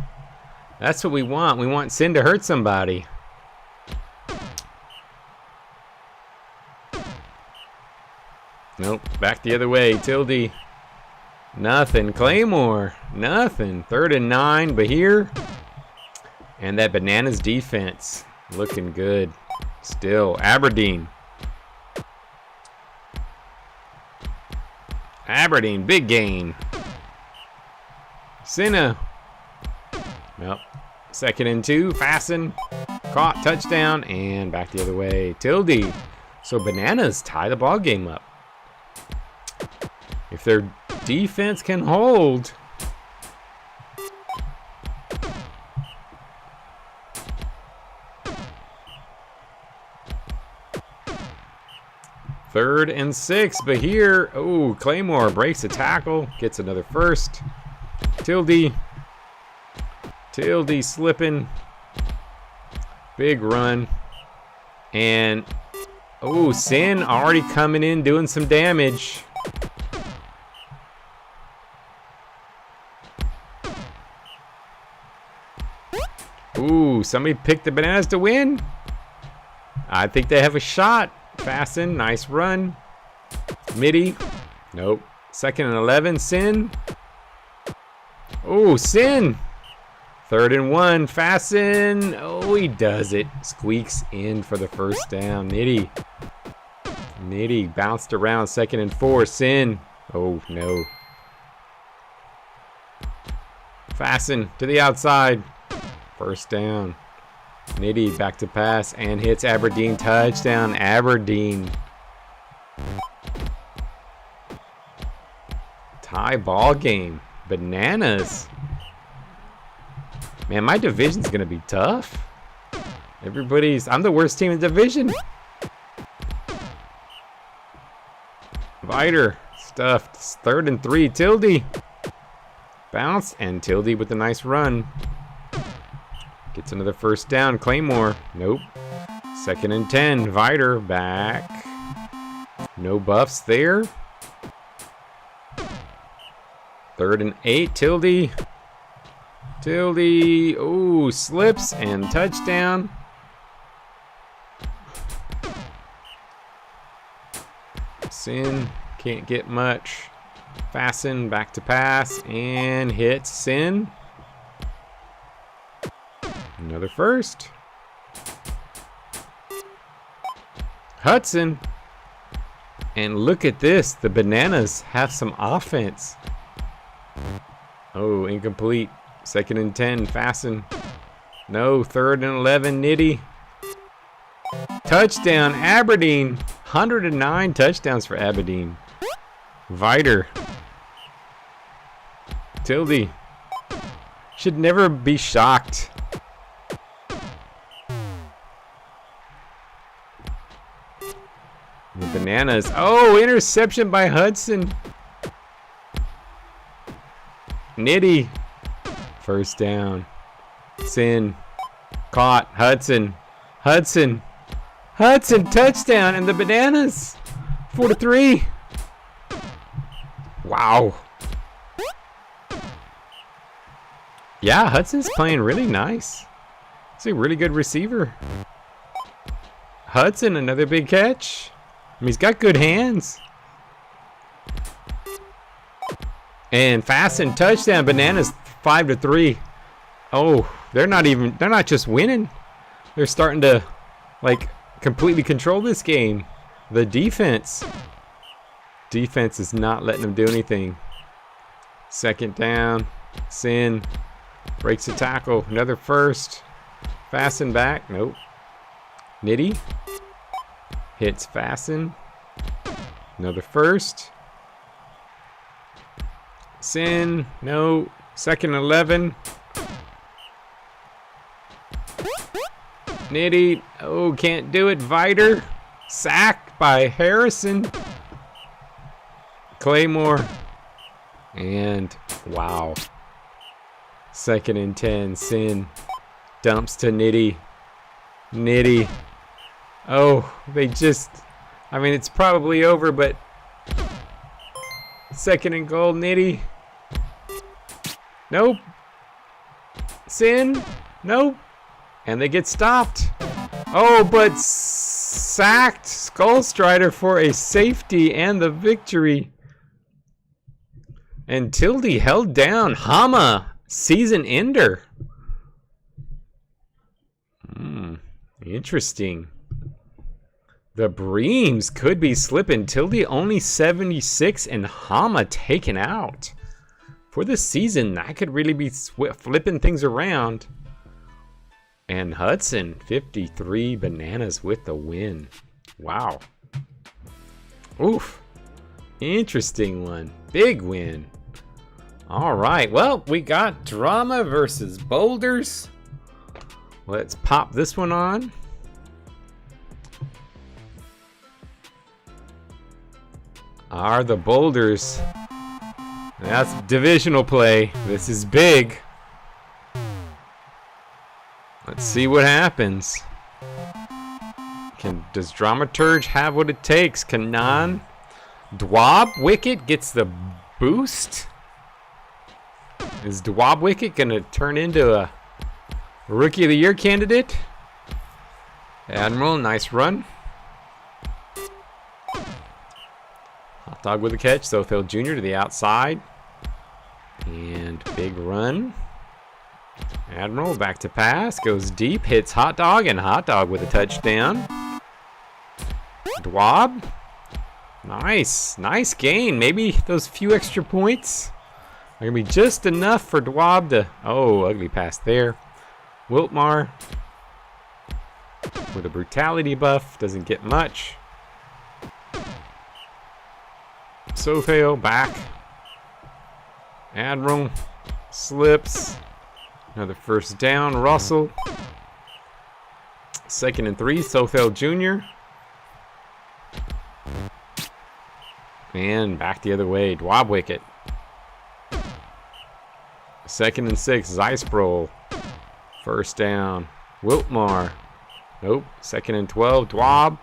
That's what we want. We want Sin to hurt somebody. Nope, back the other way. Tilde. Nothing. Claymore. Nothing. 3rd and 9, but here. And that Bananas defense looking good. Still. Aberdeen. Aberdeen, big gain. Senna. Nope. 2nd and 2. Fasten. Caught. Touchdown. And back the other way. Tilde. So Bananas tie the ball game up. If their defense can hold. Third and 6, but here, oh, Claymore breaks a tackle, gets another first. Tilde slipping. Big run. And, oh, Sin already coming in doing some damage. Ooh, somebody picked the Bananas to win. I think they have a shot. Fasten, nice run. Midi, nope. 2nd and 11, Sin. Oh, Sin. 3rd and 1, Fasten. Oh, he does it. Squeaks in for the first down. Nitty bounced around. 2nd and 4, Sin. Oh, no. Fasten to the outside. First down. Nitty back to pass and hits Aberdeen. Touchdown, Aberdeen. Tie ball game. Bananas. Man, my division's gonna be tough. I'm the worst team in the division. Viter stuffed. 3rd and 3. Tildy. Bounce and Tildy with a nice run. Gets another first down. Claymore. Nope. 2nd and 10. Viter back. No buffs there. 3rd and 8. Tildy. Ooh, slips and touchdown. Sin can't get much. Fasten back to pass and hits Sin. Another first. Hudson. And look at this. The Bananas have some offense. Oh, incomplete. 2nd and 10. Fasten. No. 3rd and 11. Nitty. Touchdown. Aberdeen. 109 touchdowns for Aberdeen. Viter. Tildy. Should never be shocked. The Bananas. Oh, interception by Hudson. Nitty. First down. Sin. Caught. Hudson. Touchdown. And the Bananas. 4-3. Wow. Yeah, Hudson's playing really nice. He's a really good receiver. Hudson, another big catch. He's got good hands. And Fasten, touchdown. Bananas 5-3. Oh, they're not just winning. They're starting to like completely control this game. The defense is not letting them do anything. 2nd down. Sin breaks the tackle. Another first. Fasten back. Nope. Nitty hits Fasten. Another first. Sin. No. 2nd and 11. Nitty. Oh, can't do it. Viter. Sacked by Harrison. Claymore. And wow. 2nd and 10. Sin dumps to Nitty. Oh, it's probably over, but 2nd and goal. Nitty. Nope. Sin. Nope. And they get stopped. Oh, but sacked Skullstrider for a safety and the victory. And Tildy held down Hama, season ender. Interesting. The Breams could be slipping. Tildy only 76 and Hama taken out. For the season, that could really be flipping things around. And Hudson, 53. Bananas with the win. Wow. Oof. Interesting one. Big win. All right. Well, we got Drama versus Boulders. Let's pop this one on. Are the Boulders. That's divisional play. This is big. Let's see what happens. Does Dramaturge have what it takes? Kanan Dwab Wicket gets the boost. Is Dwab Wicket going to turn into a Rookie of the Year candidate? Admiral, nice run. Hot Dog with a catch. Sothel Jr. to the outside. And big run. Admiral back to pass. Goes deep. Hits Hot Dog. And Hot Dog with a touchdown. Dwab. Nice. Nice gain. Maybe those few extra points are going to be just enough for Dwab to... Oh, ugly pass there. Wiltmar with a brutality buff. Doesn't get much. Sothel back. Admiral slips. Another first down. Russell. 2nd and 3. Sothel Jr. And back the other way. Dwab Wicket. 2nd and 6. Zeisbrol. First down. Wiltmar. Nope. 2nd and 12. Dwab.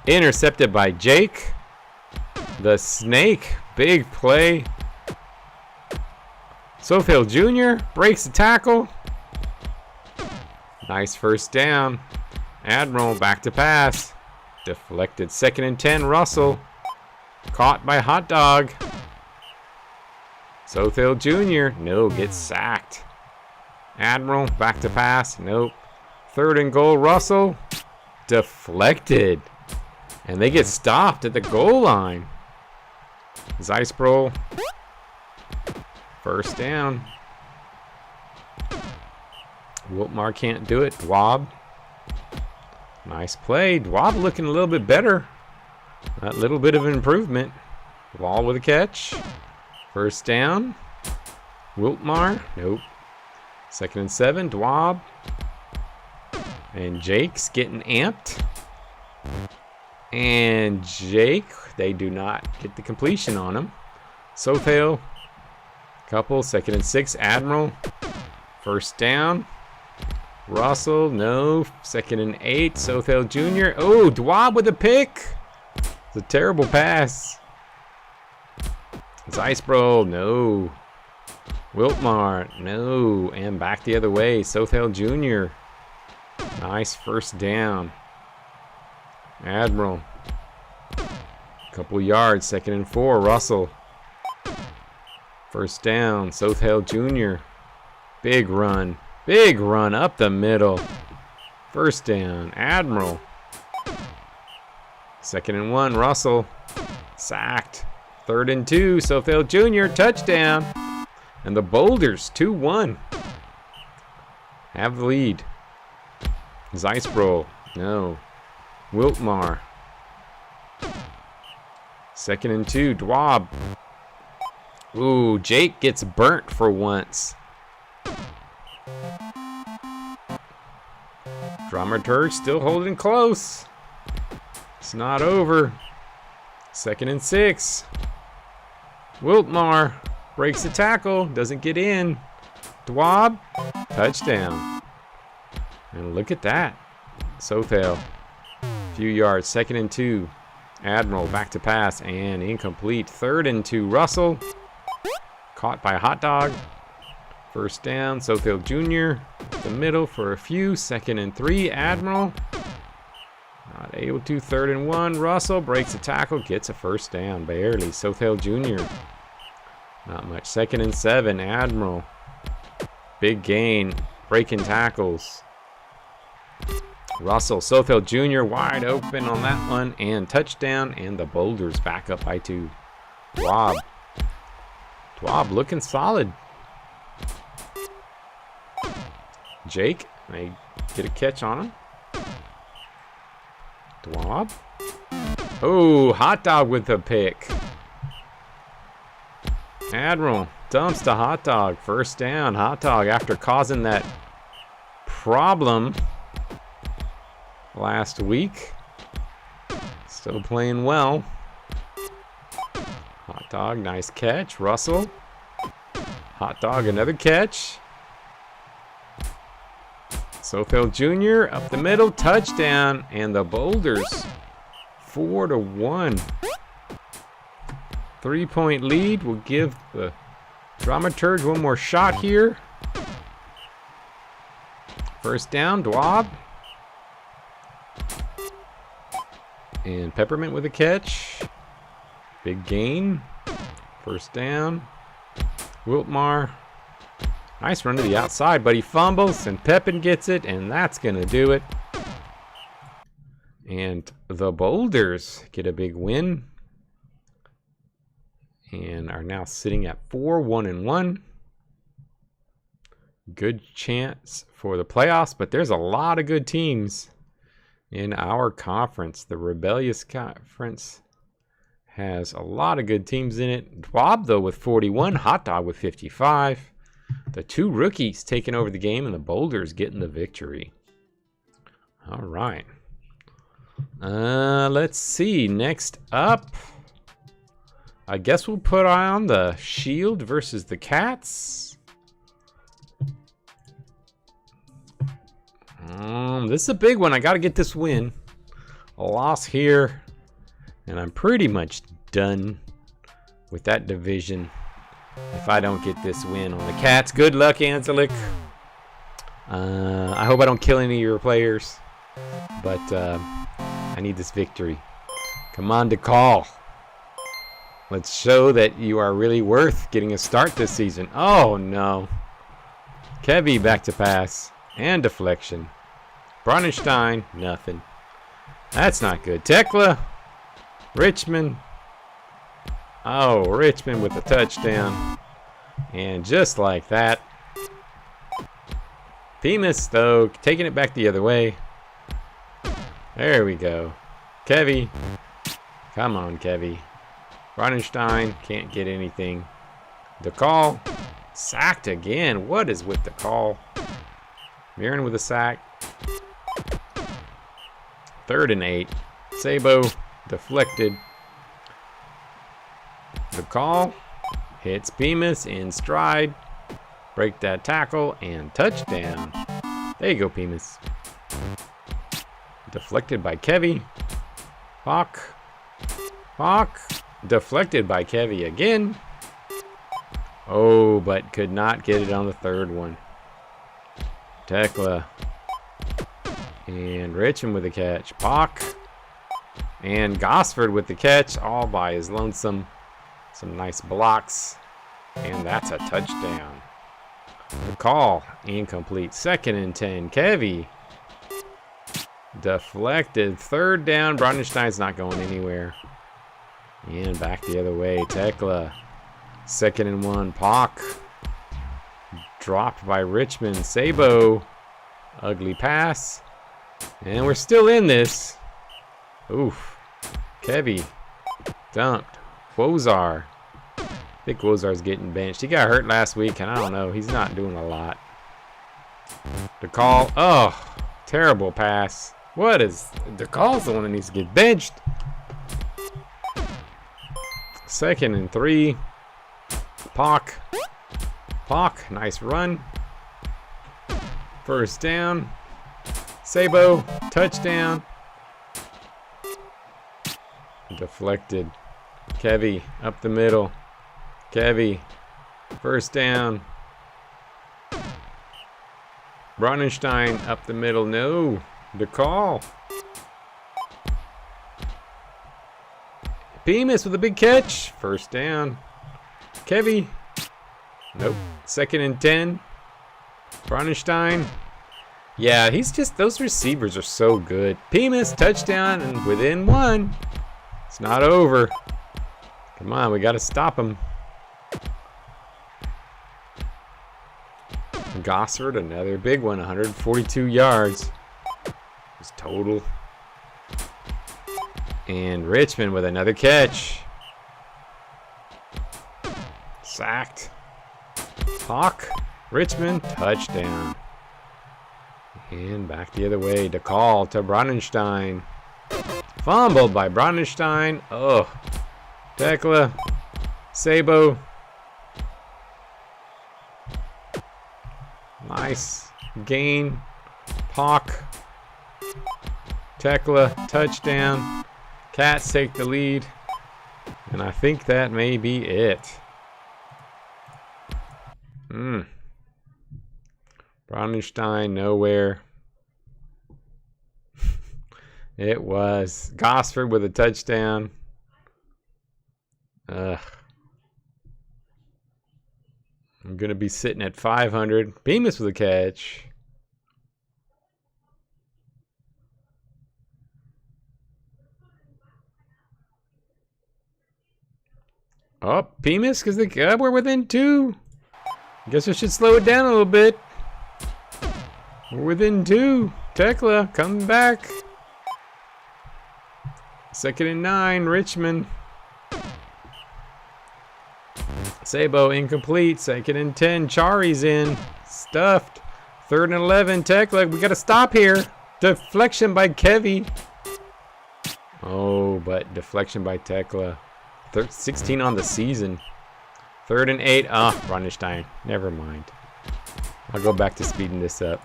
Intercepted by Jake. The Snake. Big play. Sothel Jr. breaks the tackle. Nice first down. Admiral back to pass. Deflected. 2nd and 10. Russell. Caught by Hot Dog. Sothel Jr. No, gets sacked. Admiral back to pass. Nope. 3rd and goal. Russell. Deflected. And they get stopped at the goal line. Zeisbrol. First down. Wiltmar can't do it. Dwab. Nice play. Dwab looking a little bit better. That little bit of an improvement. Wall with a catch. First down. Wiltmar. Nope. 2nd and 7. Dwab. And Jake's getting amped. And Jake, they do not get the completion on him. Sothel. Couple. 2nd and 6. Admiral. First down. Russell. No. 2nd and 8. Sothel Jr. Oh, Dwab with a pick. It's a terrible pass. Zeisbrol. No. Wiltmar. No. And back the other way. Sothel Jr. Nice first down. Admiral. Couple yards. 2nd and 4. Russell. First down. Sothel Jr. Big run. Big run up the middle. First down. Admiral. 2nd and 1. Russell. Sacked. 3rd and 2. Sothel Jr. Touchdown. And the Boulders 2-1. Have the lead. Zeisbrol. No. Wiltmar. 2nd and 2. Dwab. Ooh, Jake gets burnt for once. Dramaturge still holding close. It's not over. 2nd and 6. Wiltmar breaks the tackle. Doesn't get in. Dwab. Touchdown. And look at that. Sothel. Few yards. 2nd and 2. Admiral back to pass and incomplete. 3rd and 2. Russell. Caught by Hot Dog. First down. Sothel Jr. The middle for a few. 2nd and 3. Admiral. Not able to. 3rd and 1. Russell breaks the tackle. Gets a first down. Barely. Sothel Jr. Not much. 2nd and 7. Admiral. Big gain. Breaking tackles. Russell. Sothel Jr. wide open on that one. And touchdown. And the Boulders back up by 2. Dwab. Dwab looking solid. Jake may get a catch on him. Dwab. Oh, Hot Dog with a pick. Admiral dumps to Hot Dog. First down. Hot Dog after causing that problem last week. Still playing well. Hot Dog, nice catch. Russell. Hot Dog, another catch. Sothel Jr. up the middle, touchdown, and the Boulders 4-1. 3-point lead. We'll give the Dramaturge one more shot here. First down, Dwab. And Peppermint with a catch. Big gain. First down. Wiltmar. Nice run to the outside, but he fumbles, and Pepin gets it, and that's going to do it. And the Boulders get a big win and are now sitting at 4-1-1. Good chance for the playoffs, but there's a lot of good teams in our conference. The Rebellious Conference has a lot of good teams in it. Dwab, though, with 41. Hot Dog with 55. The two rookies taking over the game, and the Boulders getting the victory. All right. Let's see. Next up, I guess we'll put on the Shield versus the Cats. This is a big one. I got to get this win. A loss here, and I'm pretty much done with that division if I don't get this win on the Cats. Good luck, Anselic. I hope I don't kill any of your players, but I need this victory. Come on, DeCall. Let's show that you are really worth getting a start this season. Oh, no. Kevy back to pass and deflection. Bronenstein, nothing. That's not good. Tekla. Richmond. Oh, Richmond with a touchdown. And just like that. Bemis, though, taking it back the other way. There we go. Kevy. Come on, Kevy. Bronenstein can't get anything. The call. Sacked again. What is with the call? Mirren with a sack. 3rd and 8. Sabo deflected. The call hits Bemis in stride. Break that tackle and touchdown. There you go, Bemis. Deflected by Kevy. Hawk. Deflected by Kevy again. Oh, but could not get it on the 3rd one. Tekla. And Richmond with the catch. Bach. And Gosford with the catch, all by his lonesome. Some nice blocks. And that's a touchdown. The call. Incomplete. 2nd and 10. Kevy. Deflected. 3rd down. Bronenstein's not going anywhere. And back the other way. Tekla. 2nd and 1. Pock. Dropped by Richmond. Sabo. Ugly pass. And we're still in this. Oof. Kevy. Dumped. Wozar. I think Wozar's getting benched. He got hurt last week, and I don't know. He's not doing a lot. The call. Oh, terrible pass. What is... The call's the one that needs to get benched. 2nd and 3. Pock. Nice run. 1st down. Sabo. Touchdown. Deflected. Kevy up the middle. Kevy. 1st down. Bronenstein up the middle. No. The call. Bemis with a big catch. 1st down. Kevy. Nope. 2nd and 10. Bronenstein. Yeah, he's just... Those receivers are so good. Bemis, touchdown, and within 1. It's not over. Come on, we got to stop him. Gosford, another big one. 142 yards. It's total. And Richmond with another catch. Sacked. Hawk. Richmond. Touchdown. And back the other way. The call to Bronenstein. Fumbled by Bronenstein. Oh. Tekla. Sabo. Nice gain. Hawk. Tekla, touchdown. Cats take the lead. And I think that may be it. Braunstein, nowhere. It was Gosford with a touchdown. Ugh. I'm going to be sitting at 500. Bemis with a catch. Oh, Bemis, because we're within 2. I guess I should slow it down a little bit. We're within 2. Tekla, come back. 2nd and 9, Richmond. Sabo incomplete. 2nd and 10, Chari's in. Stuffed. 3rd and 11, Tekla. We got to stop here. Deflection by Kevy. Oh, but deflection by Tekla. 16 on the season. 3rd and 8. Ah, Braunstein. Never mind. I'll go back to speeding this up.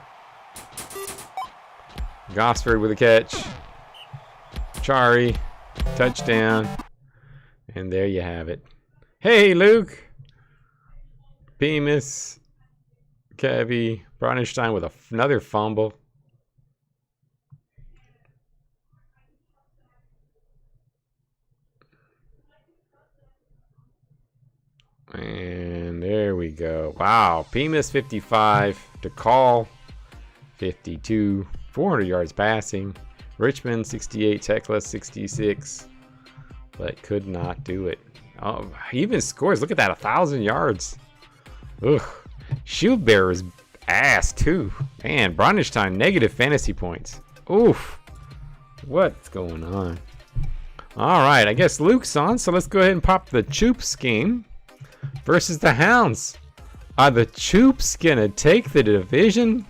Gosford with a catch. Chari. Touchdown. And there you have it. Hey, Luke. Bemis. Kevy. Braunstein with another fumble. And there we go. Wow. Bemis 55. DeCall 52. 400 yards passing. Richmond 68. Tekla 66. But could not do it. Oh, he even scores. Look at that. 1,000 yards. Ugh. Shield Bearer's ass too. Man, Braunstein negative fantasy points. Oof. What's going on? All right. I guess Luke's on. So let's go ahead and pop the Choops game. Versus the Hounds. Are the Choops gonna take the division?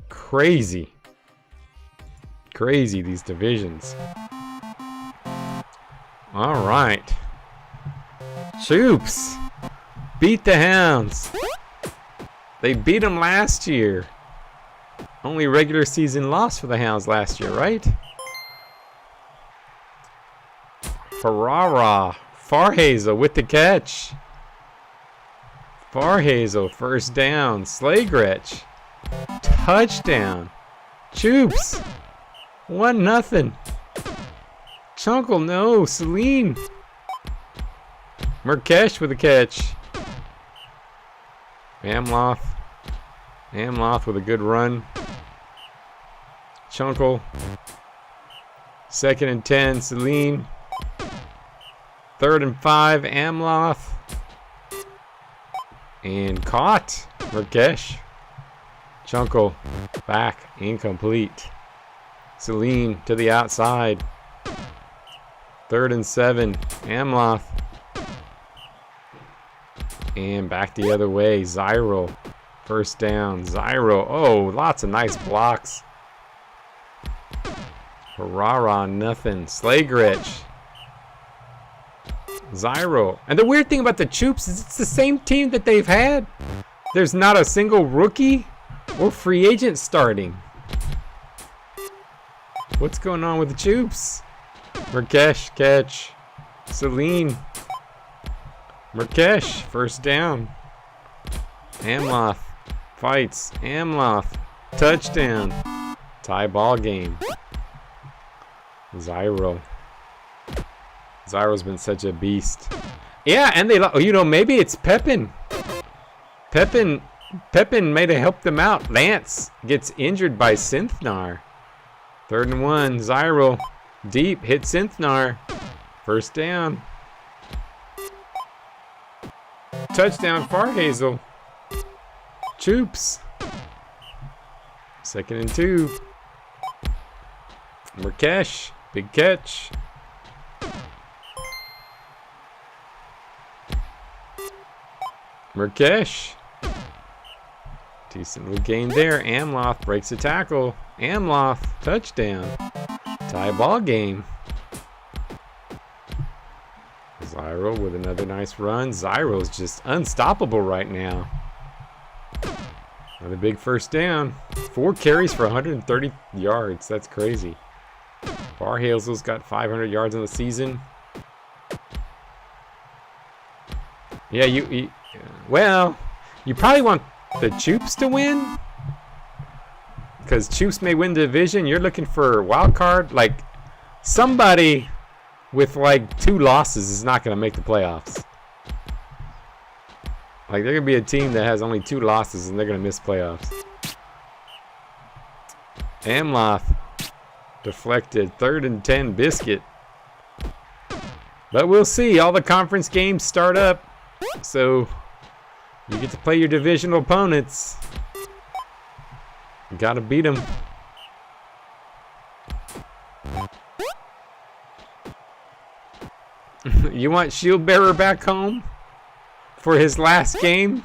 Crazy. Crazy, these divisions. Alright. Choops beat the Hounds. They beat them last year. Only regular season loss for the Hounds last year, right? Ferrara. Farhazel with the catch. Farhazel, first down. Slaygretch, touchdown. Choops, 1-0. Chunkle, no. Celine. Murkesh with a catch. Amloth with a good run. Chunkle. 2nd and 10, Celine. 3rd and 5, Amloth. And caught. Murkesh. Chunkle. Back. Incomplete. Celine to the outside. 3rd and 7, Amloth. And back the other way. Zyro. First down. Zyro. Oh, lots of nice blocks. Ferrara, nothing. Slaygretch. Zyro. And the weird thing about the Choops is it's the same team that they've had. There's not a single rookie or free agent starting. What's going on with the Choops? Murkesh, catch. Celine. Murkesh, first down. Amloth fights. Amloth, touchdown. Tie ball game. Zyro. Zyro's been such a beast. Yeah, and they, maybe it's Pepin. Pepin may have helped them out. Lance gets injured by Synthnar. 3rd and 1, Zyro. Deep, hit Synthnar. First down. Touchdown, Farhazel. Choops. 2nd and 2. Murkesh, big catch. Murkesh. Decent little gain there. Amloth breaks a tackle. Amloth, touchdown. Tie ball game. Zyro with another nice run. Zyro's just unstoppable right now. Another big first down. 4 carries for 130 yards. That's crazy. Bar Hazel's got 500 yards in the season. Yeah, well, you probably want the Choops to win, because Choops may win the division. You're looking for a wild card. Like, somebody with like 2 losses is not going to make the playoffs. Like, they're going to be a team that has only 2 losses and they're going to miss playoffs. Amloth deflected. 3rd and 10 Biscuit. But we'll see. All the conference games start up. So you get to play your divisional opponents. You got to beat them. You want Shield Bearer back home for his last game?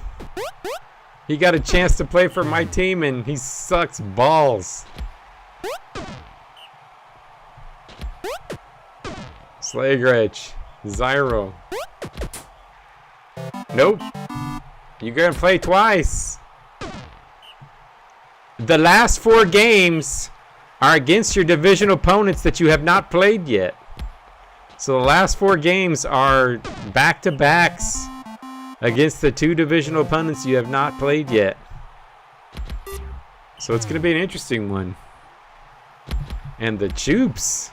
He got a chance to play for my team and he sucks balls. Slagrich, Zyro. Nope. You're gonna play twice. The last 4 games are against your division opponents that you have not played yet. So the last 4 games are back-to-backs against the 2 divisional opponents you have not played yet. So it's gonna be an interesting one. And the Choops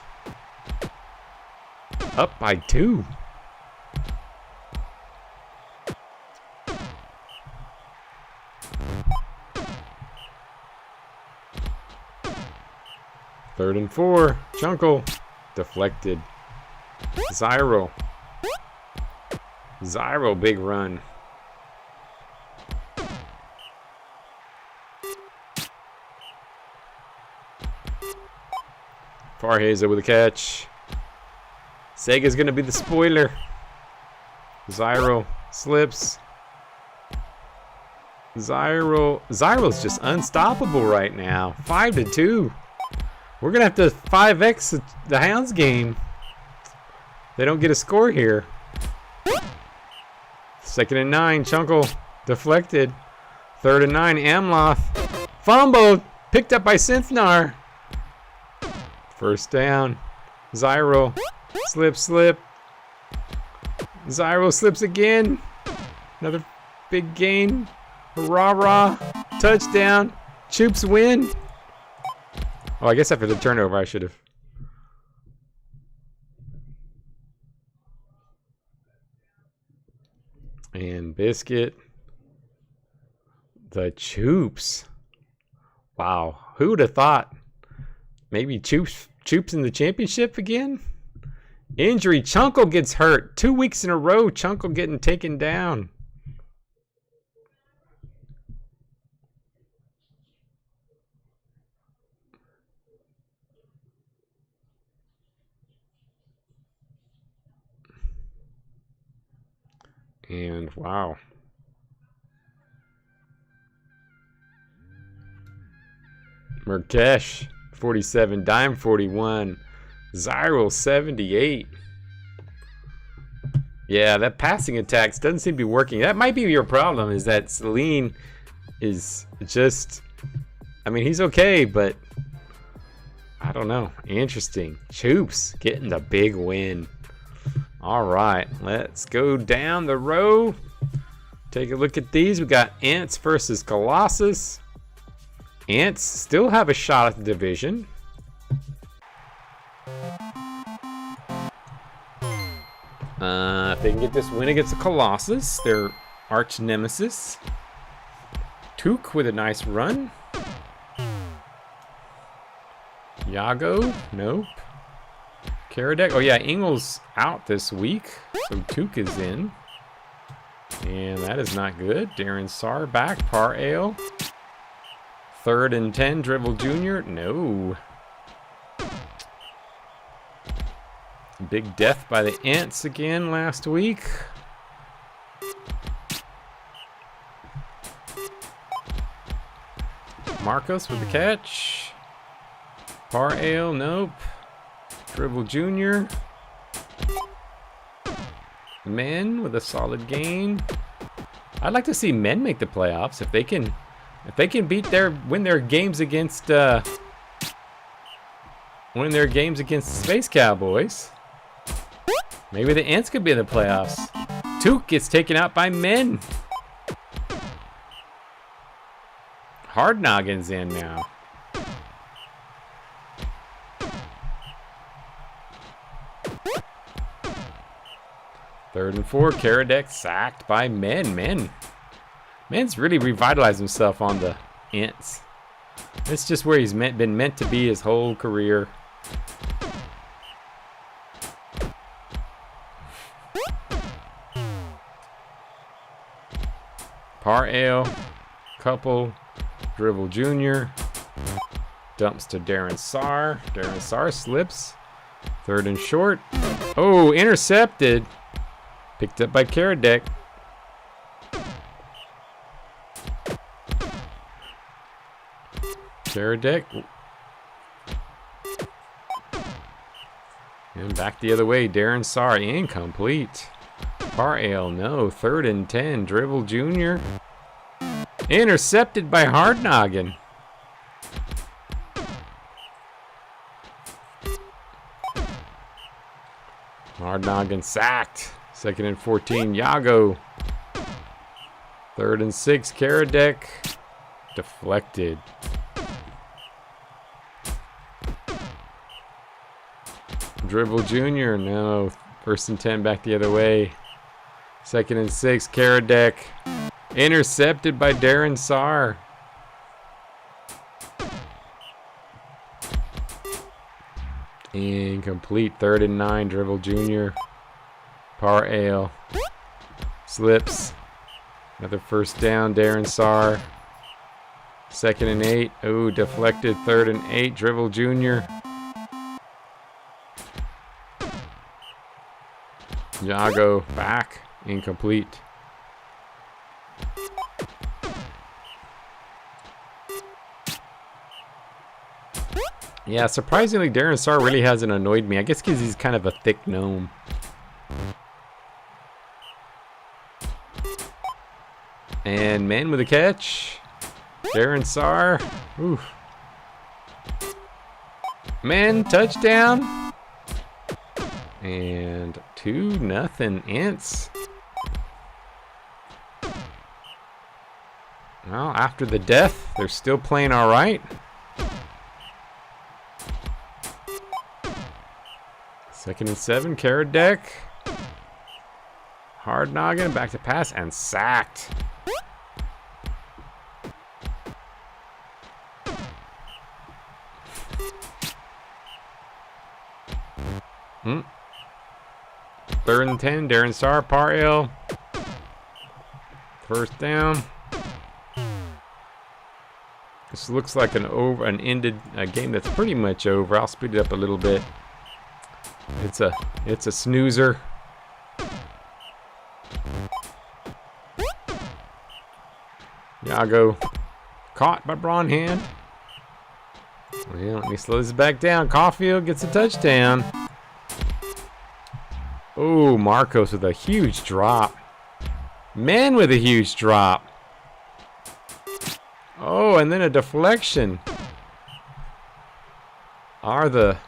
up by 2. Third and 4. Chunkle. Deflected. Zyro. Zyro, big run. Farhaza with a catch. Sega's going to be the spoiler. Zyro slips. Zyro's just unstoppable right now. 5-2. We're going to have to 5x the Hounds game. They don't get a score here. 2nd and 9. Chunkle deflected. 3rd and 9. Amloth. Fumble. Picked up by Synthnar. First down. Zyro. Slip. Zyro slips again. Another big gain. Rah. Touchdown. Choops win. Oh, I guess after the turnover I should have. And Biscuit. The Choops. Wow. Who would have thought? Maybe Choops in the championship again? Injury. Chunkle gets hurt. 2 weeks in a row. Chunkle getting taken down. And wow. Murkesh 47, Dime 41, Zyro 78. Yeah, that passing attacks doesn't seem to be working. That might be your problem, is that Celine is just, I mean, he's okay, but I don't know. Interesting. Choops getting the big win. All right, let's go down the row. Take a look at these. We got Ants versus Colossus. Ants still have a shot at the division. If they can get this win against the Colossus, their arch nemesis. Took with a nice run. Yago, nope. Karadek, oh yeah, Ingles out this week, so Took is in. And that is not good. Darren Sar back, Par Ale. 3rd and 10, Dribble Jr., no. Big death by the Ants again last week. Marcos with the catch. Par Ale, nope. Dribble Jr. Men with a solid gain. I'd like to see Men make the playoffs if they can. If they can win their games against Space Cowboys, maybe the Ants could be in the playoffs. Took gets taken out by Men. Hard Noggin's in now. Third and 4, Karadek sacked by Men. Men's really revitalized himself on the Ants. It's just where he's been meant to be his whole career. Par-Ale, Couple, Dribble Jr. Dumps to Darren Saar. Darren Saar slips. Third and short. Oh, intercepted. Picked up by Karadek. Karadek. And back the other way. Darren Saar incomplete. Par-Ale, no. Third and 10. Dribble Jr. Intercepted by Hard Noggin. Hard Noggin sacked. Second and 14. Yago. Third and 6. Karadek. Deflected. Dribble Jr. No. First and 10 back the other way. Second and 6. Karadek. Intercepted by Darren Saar. Incomplete. Third and 9. Dribble Jr. Par-Ale. Slips. Another first down. Darren Saar. Second and 8. Oh, deflected. Third and 8. Dribble Jr. Yago back. Incomplete. Yeah, surprisingly, Darren Saar really hasn't annoyed me. I guess because he's kind of a thick gnome. And Man with a catch. Darren Saar. Oof. Man, touchdown. And 2-0 Ants. Well, after the death, they're still playing all right. Second and 7, Karadek. Hard Noggin, back to pass, and sacked. Third and 10, Darren Saar, Par-Ale. First down. This looks like an ended game that's pretty much over. I'll speed it up a little bit. It's a snoozer. Yago caught by Braunhand. Well, let me slow this back down. Caulfield gets a touchdown. Oh, Marcos with a huge drop. Man with a huge drop. Oh, and then a deflection. Are they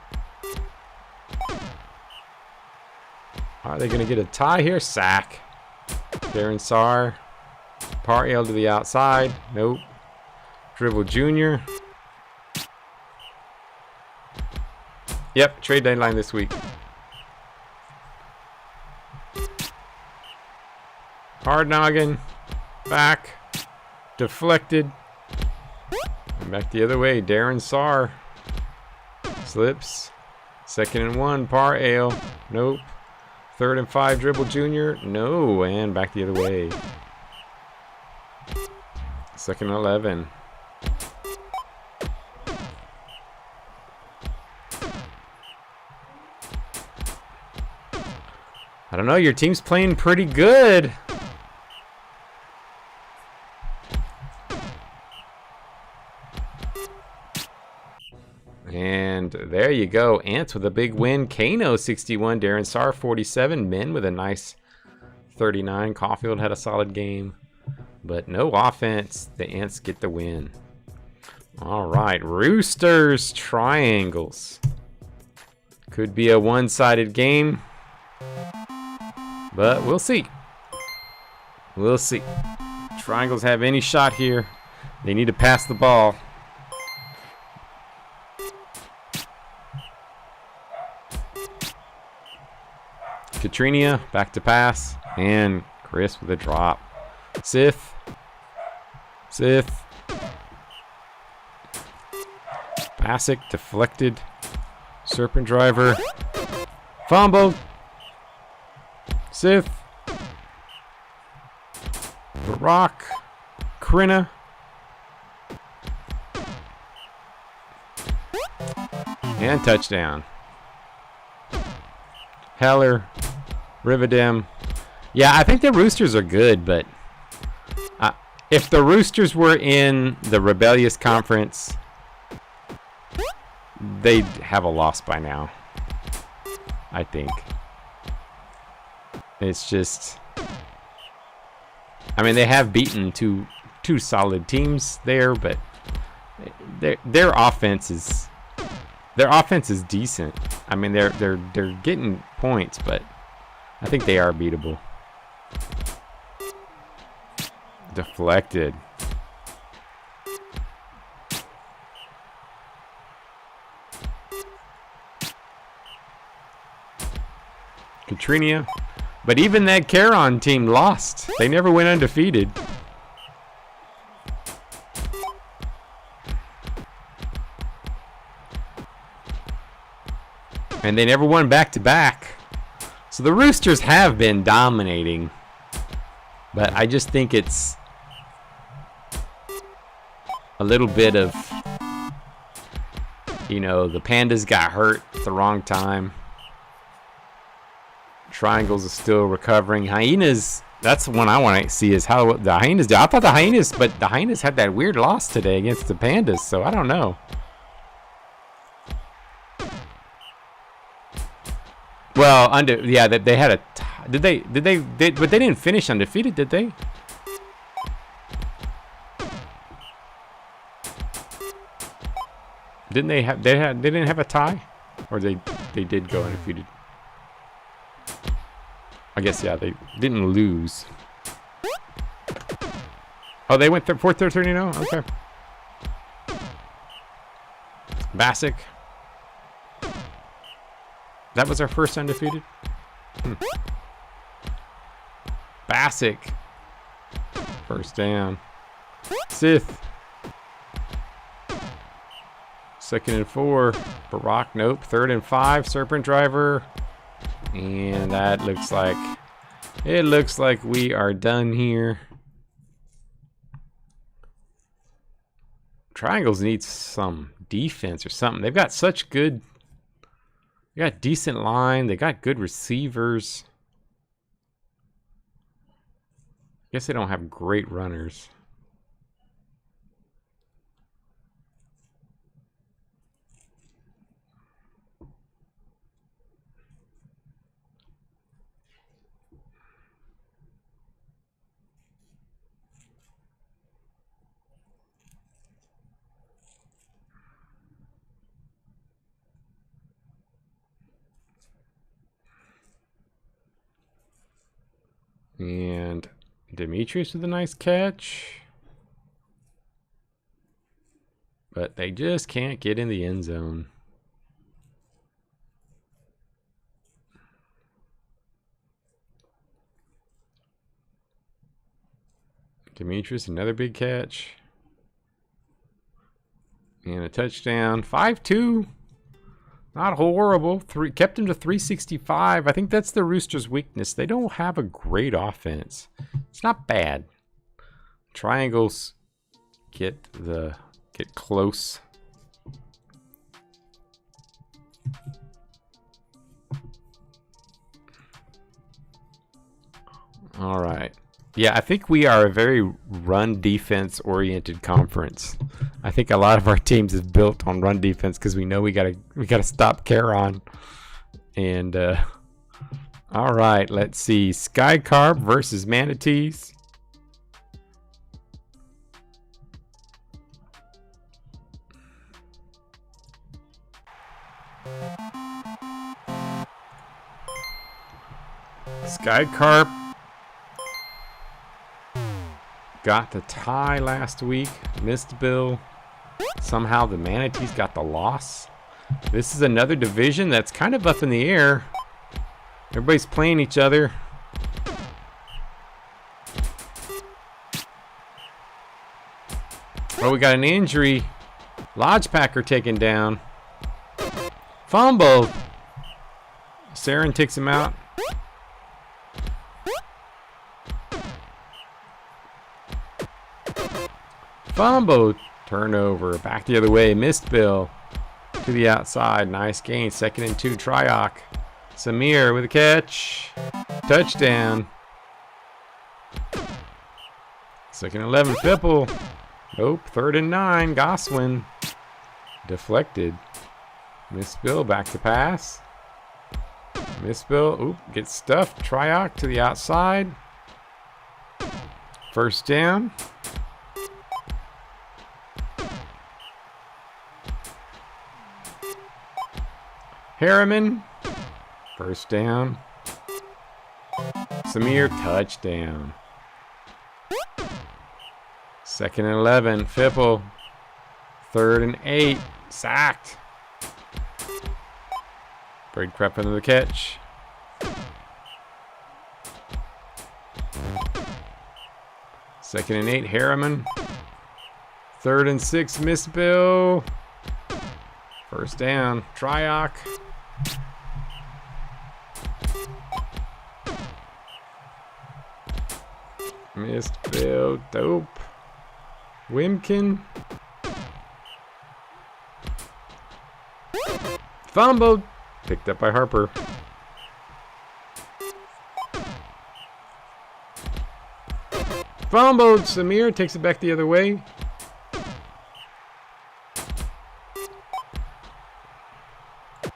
going to get a tie here? Sack. Darren Saar. Par-Ale to the outside. Nope. Dribble Jr. Yep, trade deadline this week. Hard Noggin. Back. Deflected. And back the other way. Darren Saar. Slips. Second and 1. Par-Ale. Nope. Third and 5. Dribble Jr. No. And back the other way. Second and 11. I don't know. Your team's playing pretty good. And there you go. Ants with a big win. Kano 61. Darren Saar 47. Men with a nice 39. Caulfield had a solid game. but no offense. The Ants get the win. All right, Roosters Triangles. Could be a one-sided game, but we'll see. We'll see. Triangles have any shot here. They need to pass the ball. Katrina back to pass, and Chris with a drop. Sith. Bassick deflected. Serpent Driver. Fumble. Sith. Rock. Krina. And touchdown. Heller. Rivendell. Yeah, I think the Roosters are good, but if the Roosters were in the Rebellious Conference, they'd have a loss by now, I think. It's just, I mean, they have beaten two solid teams there, but their offense is decent. I mean, they're getting points, but I think they are beatable. Deflected. Katrina. But even that Charon team lost. They never went undefeated. And they never won back-to-back. So the Roosters have been dominating. But I just think it's a little bit of, you know, the Pandas got hurt at the wrong time. Triangles are still recovering. Hyenas, that's the one I want to see, is how the Hyenas do. I thought the Hyenas had that weird loss today against the Pandas, so I don't know. Well, yeah, they had a but they didn't finish undefeated, did they? Didn't they have they didn't have a tie, or they did go undefeated? I guess, yeah, they didn't lose. Oh, they went 4-13-0? Okay. Bassick. That was our first undefeated? Bassick. First down. Sith. 2nd and 4. Barack, nope. 3rd and 5. Serpent Driver. And that looks like, it looks like we are done here. Triangles need some defense or something. They've got such good, they got decent line. They got good receivers. Guess they don't have great runners. And Demetrius with a nice catch. But they just can't get in the end zone. Demetrius, another big catch. And a touchdown. 5-2. Not horrible. Kept him to 365. I think that's the Roosters' weakness. They don't have a great offense. It's not bad. Triangles get close. All right. Yeah, I think we are a very run defense oriented conference. I think a lot of our teams is built on run defense because we know we gotta stop Charon. And all right, let's see. Sky Carp versus Manatees. Sky Carp got the tie last week. Missed Bill. Somehow the Manatees got the loss. This is another division that's kind of up in the air. Everybody's playing each other. Oh, we got an injury. Lodge Packer taken down. Fumble. Saren takes him out. Fumble. Turnover. Back the other way. Missed Bill. To the outside. Nice gain. 2nd and 2. Triok. Samir with a catch. Touchdown. 2nd and 11. Fipple. Nope. 3rd and 9. Goswin. Deflected. Missed Bill. Back to pass. Missed Bill. Oop. Gets stuffed. Triok to the outside. 1st down. Harriman, 1st down. Samir, touchdown. 2nd and 11. Fipple, 3rd and 8. Sacked. Braidcraft under the catch. Second and 8. Harriman. 3rd and 6. Miss Bill. 1st down. Triok. Missed Bill. Dope. Wimkin. Fumbled. Picked up by Harper. Fumbled. Samir takes it back the other way.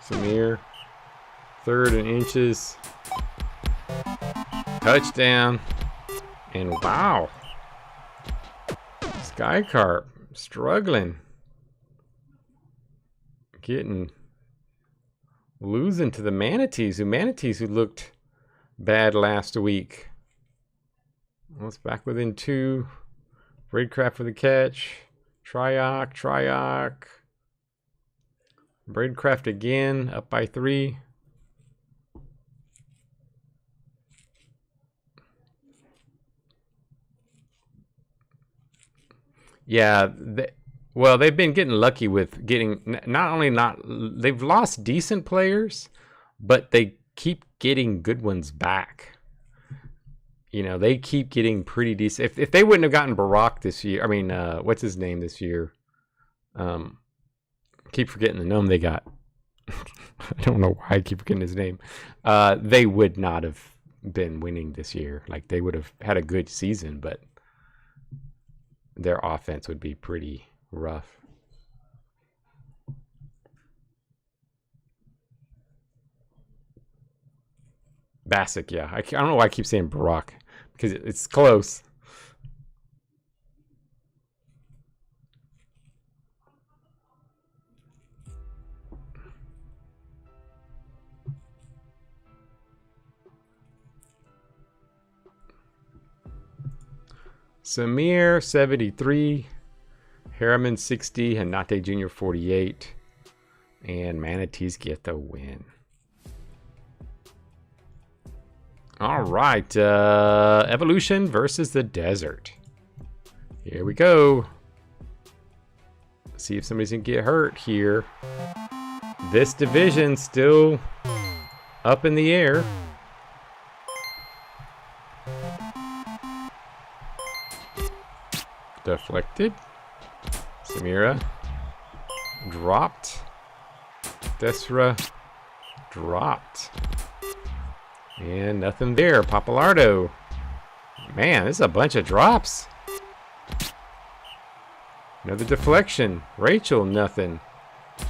Samir. 3rd and inches. Touchdown. And wow. Sky Carp struggling. Losing to the Manatees who looked bad last week. Well, it's back within 2. Braidcraft for the catch. Triok. Braidcraft again, up by 3. Yeah, they've been getting lucky with getting they've lost decent players, but they keep getting good ones back. You know, they keep getting pretty decent. If they wouldn't have gotten Barack this year, I mean, what's his name this year? Keep forgetting the gnome they got. I don't know why I keep forgetting his name. They would not have been winning this year. Like, they would have had a good season, but their offense would be pretty rough. Bassick, yeah. I don't know why I keep saying Barack, because it's close. Samir, 73. Harriman, 60. Hanate Jr., 48. And Manatees get the win. All right. Evolution versus the Desert. Here we go. Let's see if somebody's going to get hurt here. This division still up in the air. Deflected. Samira dropped. Desra dropped. And nothing there. Papalardo. Man, this is a bunch of drops. Another deflection. Rachel, nothing.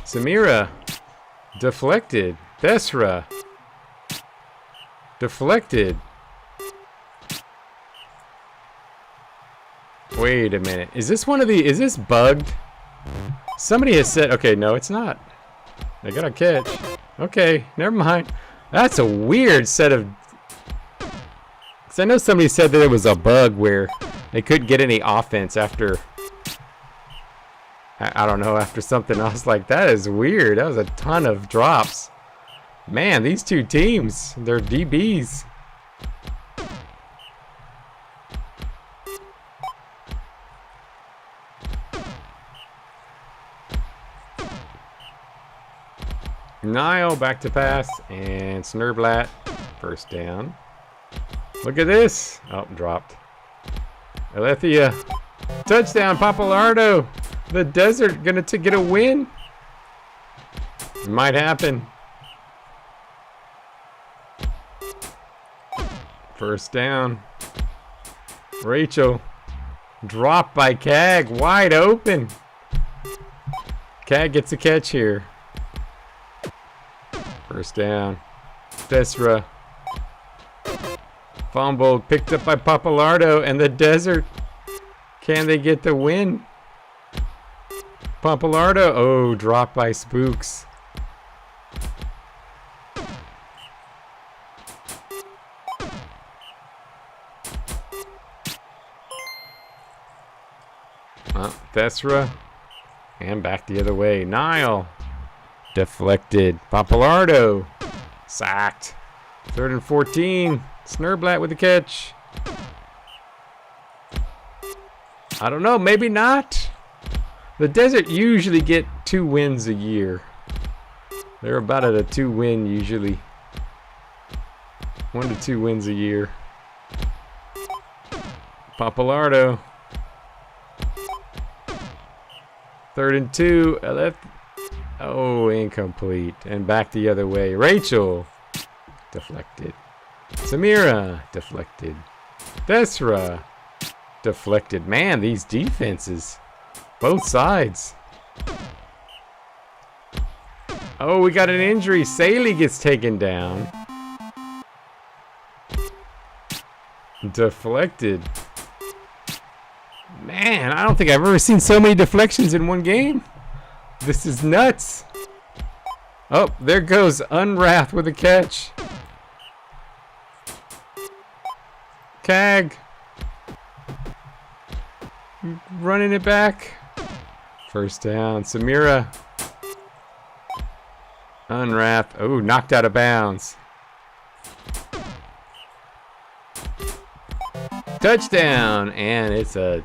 Samira deflected. Desra deflected. Wait a minute. Is this one of the... Is this bugged? Somebody has said... Okay, no, it's not. They got a catch. Okay, never mind. That's a weird set of... Because I know somebody said that there was a bug where they couldn't get any offense after... I don't know, after something else like that. Is weird. That was a ton of drops. Man, these two teams, they're DBs. Nile back to pass, and Snurblat first down. Look at this. Oh, dropped. Alethea, touchdown, Papalardo. The Desert gonna get a win. It might happen. First down. Rachel, dropped by Cag, wide open. Cag gets a catch here. First down. Desra. Fumbled. Picked up by Papalardo and the Desert. Can they get the win? Papalardo. Oh, dropped by Spooks. Desra. And back the other way. Nile. Deflected. Papalardo. Sacked. 3rd and 14. Snurblat with the catch. I don't know. Maybe not. The Desert usually get 2 wins a year. They're about at a 2-win usually. 1 to 2 wins a year. Papalardo. 3rd and 2. Oh, incomplete. And back the other way. Rachel. Deflected. Samira. Deflected. Desra. Deflected. Man, these defenses. Both sides. Oh, we got an injury. Saley gets taken down. Deflected. Man, I don't think I've ever seen so many deflections in one game. This is nuts. Oh, there goes Unwrath with a catch. Cag. Running it back. First down. Samira. Unwrath. Oh, knocked out of bounds. Touchdown. And it's a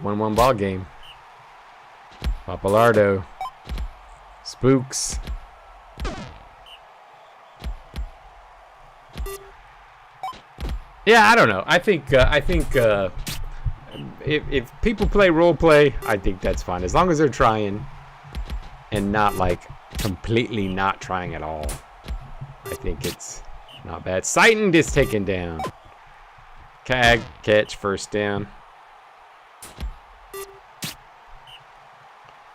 1-1 ball game. Papalardo. Spooks. Yeah, I don't know. I think if people play role play, I think that's fine as long as they're trying and not like completely not trying at all. I think it's not bad. Sighton is taken down. Cag catch, first down.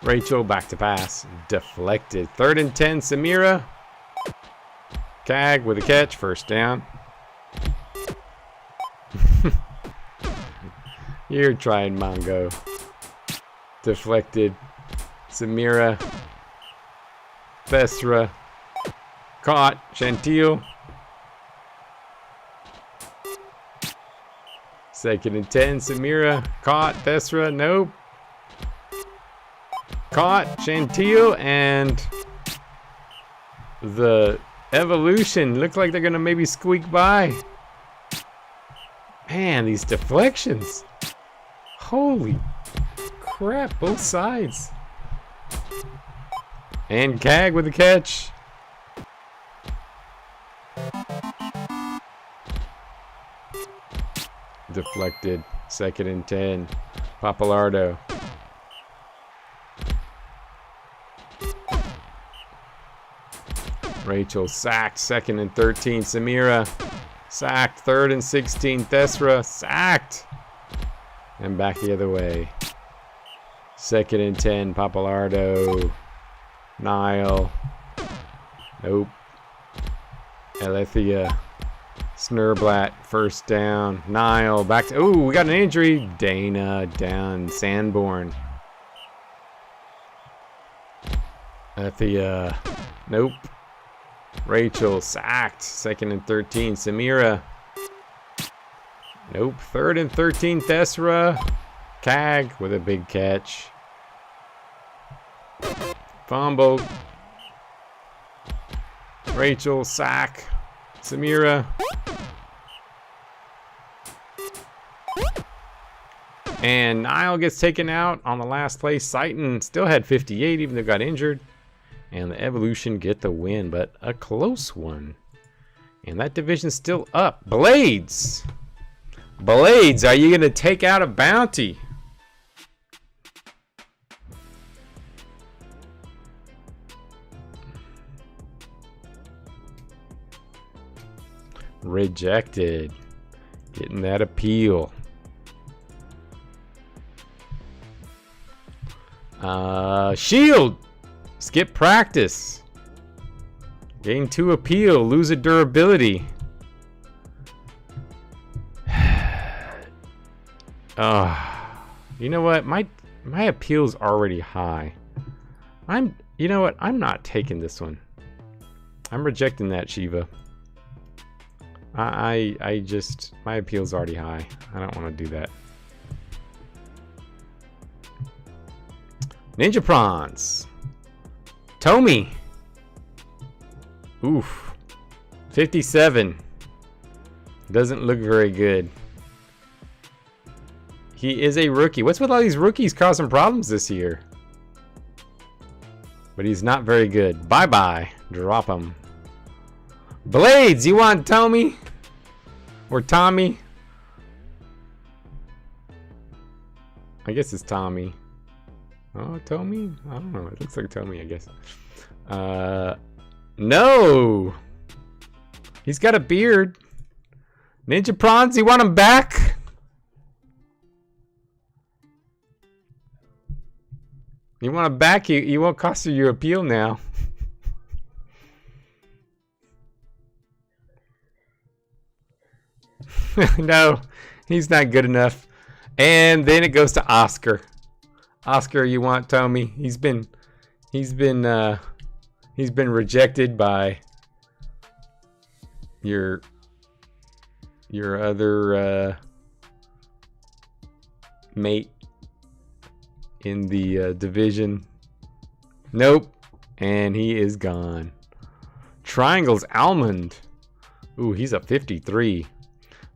Rachel back to pass. Deflected. 3rd and 10. Samira. Cag with a catch. First down. You're trying, Mongo. Deflected. Samira. Thesra. Caught. Chantil. 2nd and 10. Samira. Caught. Thesra. Nope. Caught. Chantil. And the Evolution. Looks like they're going to maybe squeak by. Man, these deflections. Holy crap. Both sides. And Cag with the catch. Deflected. 2nd and 10. Papalardo. Rachel sacked. 2nd and 13. Samira sacked. 3rd and 16. Thesra sacked. And back the other way. 2nd and 10. Papalardo. Nile. Nope. Alethea. Snurblat. First down. Nile. Back to... Ooh, we got an injury. Dana down. Sanborn. Alethea. Nope. Rachel sacked. 2nd and 13. Samira. Nope. 3rd and 13. Thesra. Cag with a big catch. Fumble. Rachel sack. Samira. And Niall gets taken out on the last play. Seiton still had 58 even though got injured. And the Evolution get the win, but a close one. And that division's still up. Blades! Blades, are you going to take out a bounty? Rejected. Getting that appeal. Shield! Skip practice. Gain 2 appeal. Lose a durability. You know what? My appeal's already high. You know what? I'm not taking this one. I'm rejecting that, Shiva. I just, my appeal's already high. I don't want to do that. Ninja Prawns. Tommy. Oof. 57. Doesn't look very good. He is a rookie. What's with all these rookies causing problems this year? But he's not very good. Bye-bye. Drop him. Blades, you want Tommy? Or Tommy? I guess it's Tommy. Oh, Tommy? I don't know. It looks like Tommy, I guess. No! He's got a beard. Ninja Prawns, you want him back? You want him back? He won't cost you your appeal now. No, he's not good enough. And then it goes to Oscar. Oscar, you want Tommy? He's been rejected by your other mate in the division. Nope, and he is gone. Triangles Almond. Ooh, he's a 53.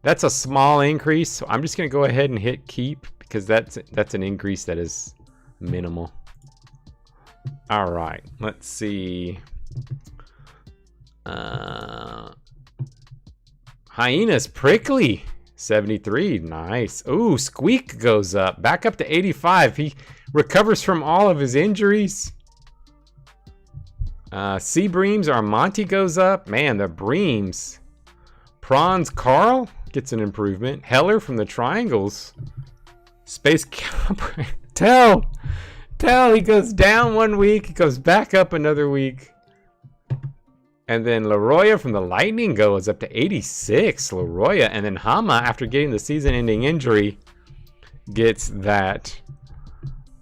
That's a small increase, so I'm just gonna go ahead and hit keep because that's an increase that is minimal. All right, let's see. Hyenas Prickly 73, nice. Ooh, Squeak goes up, back up to 85. He recovers from all of his injuries. Sea Breams Armonti goes up. Man, the Breams. Prawns Carl gets an improvement. Heller from the Triangles. Space Cowboy. Tell he goes down 1 week, he goes back up another week. And then Leroya from the Lightning goes up to 86. Leroya. And then Hama, after getting the season-ending injury, gets that.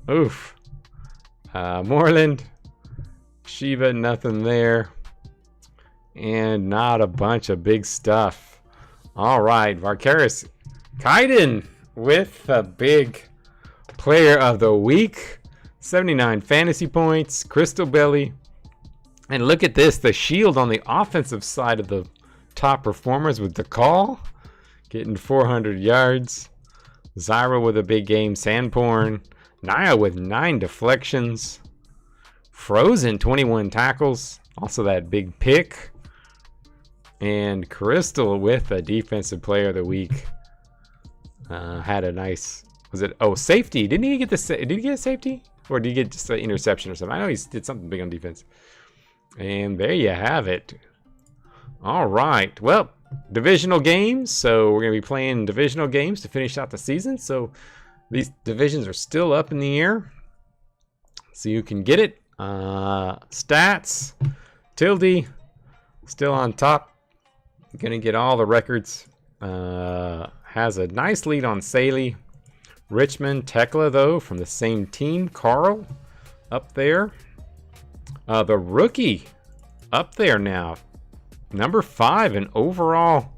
Oof. Moreland. Shiva, nothing there. And not a bunch of big stuff. All right. Varkaris Kaiden with a big player of the week. 79 fantasy points. Crystal Belly. And look at this, the shield on the offensive side of the top performers with the call. Getting 400 yards. Zyra with a big game. Sandporn. Naya with 9 deflections. Frozen, 21 tackles. Also that big pick. And Crystal with a defensive player of the week. Had a nice, was it, oh, safety. Did he get a safety? Or did he get just an interception or something? I know he did something big on defense. And there you have it. All right. Well, divisional games. So we're going to be playing divisional games to finish out the season. So these divisions are still up in the air. So you can get it. Stats. Tilde still on top. Going to get all the records. Has a nice lead on Saley. Richmond, Tekla, though, from the same team. Carl up there. The rookie up there now. Number 5 in overall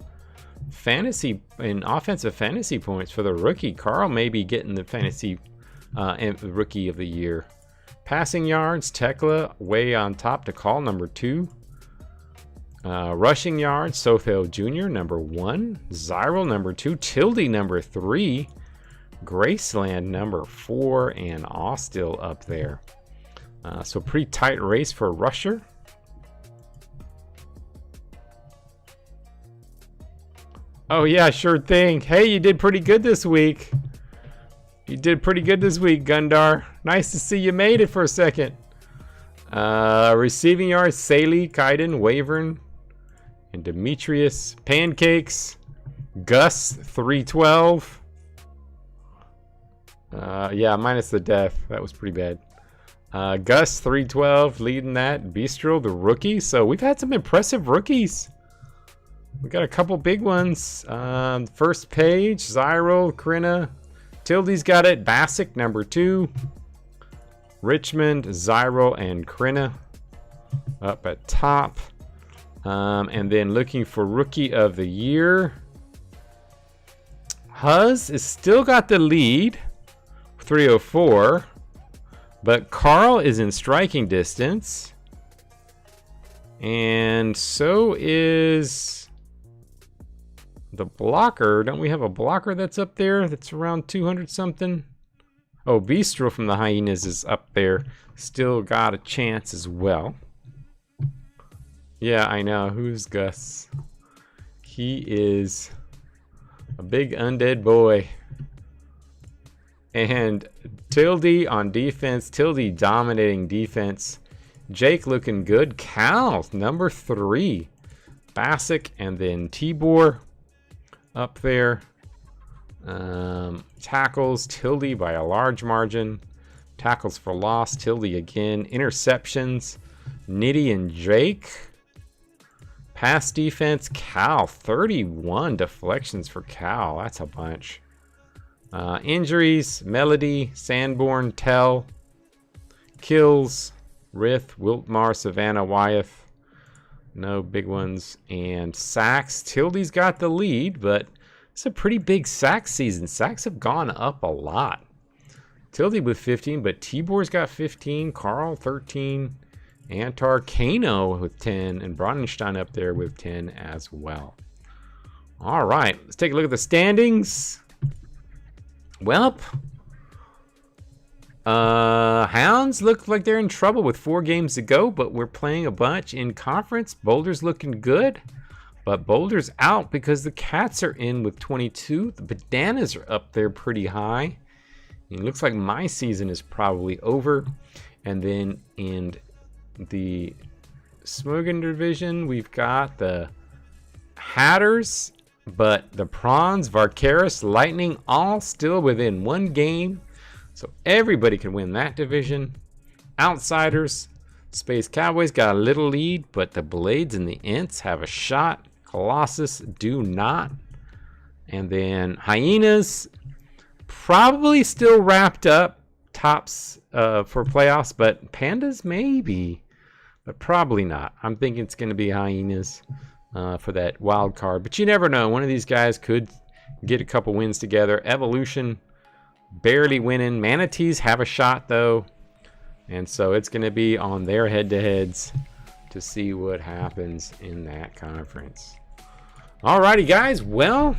fantasy in offensive fantasy points for the rookie. Carl may be getting the fantasy rookie of the year. Passing yards, Tekla way on top to call, number 2. Rushing yards, Sothel Jr., number 1. Zyral, number 2. Tildy, number 3. Graceland, number 4. And Austell up there. So pretty tight race for rusher. Oh yeah, sure thing. Hey, you did pretty good this week. You did pretty good this week, Gundar. Nice to see you made it for a second. Receiving yards, Saley, Kaiden, Wavern, and Demetrius. Pancakes, Gus, 312. Yeah, minus the death. That was pretty bad. Gus, 312, leading that. Bistro, the rookie. So we've had some impressive rookies. We got a couple big ones. First page, Zyral, Krina. Tildy's got it. Bassick, number 2. Richmond, Zyral, and Krina up at top. And then looking for Rookie of the Year. Huz is still got the lead, 304. But Carl is in striking distance. And so is the blocker. Don't we have a blocker that's up there that's around 200 something? Oh, Bistro from the Hyenas is up there. Still got a chance as well. Yeah, I know. Who's Gus? He is a big undead boy. And Tildy on defense. Tildy dominating defense. Jake looking good. Cal, number 3. Bassick, and then Tibor up there. Tackles, Tildy by a large margin. Tackles for loss, Tildy again. Interceptions, Nitty and Jake. Pass defense, Cal, 31 deflections for Cal. That's a bunch. Injuries, Melody, Sanborn, Tell. Kills, Rith, Wiltmar, Savannah, Wyeth. No big ones. And sacks, Tildy's got the lead, but it's a pretty big sack season. Sacks have gone up a lot. Tildy with 15, but Tibor's got 15. Carl, 13. Antar, Kano with 10. And Bronenstein up there with 10 as well. All right, let's take a look at the standings. Welp. Hounds look like they're in trouble with 4 games to go, but we're playing a bunch in conference. Boulder's looking good. But Boulder's out because the Cats are in with 22. The Bananas are up there pretty high. It looks like my season is probably over. And then in the Smogan division, we've got the Hatters, but the Prawns, Varkaris, Lightning, all still within 1 game. So everybody can win that division. Outsiders, Space Cowboys got a little lead, but the Blades and the Ints have a shot. Colossus do not. And then Hyenas probably still wrapped up tops for playoffs, but Pandas maybe, but probably not. I'm thinking it's going to be Hyenas for that wild card, but you never know. One of these guys could get a couple wins together. Evolution barely winning. Manatees have a shot though, and so it's going to be on their head-to-heads to see what happens in that conference. Alrighty, guys. Well,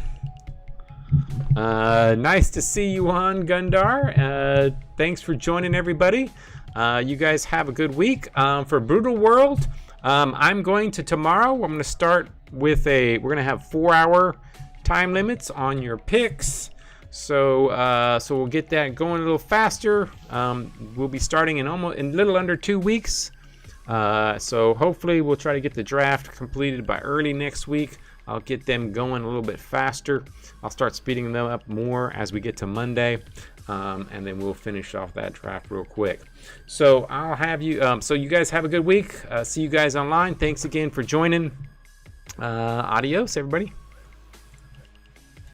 nice to see you on, Gundar. Thanks for joining, everybody. You guys have a good week. For Brutal World, I'm going to tomorrow. I'm going to start with we're going to have 4-hour time limits on your picks. So we'll get that going a little faster. We'll be starting in a little under 2 weeks. So hopefully we'll try to get the draft completed by early next week. I'll get them going a little bit faster. I'll start speeding them up more as we get to Monday. And then we'll finish off that draft real quick. So I'll have you, so you guys have a good week. See you guys online. Thanks again for joining. Adios, everybody.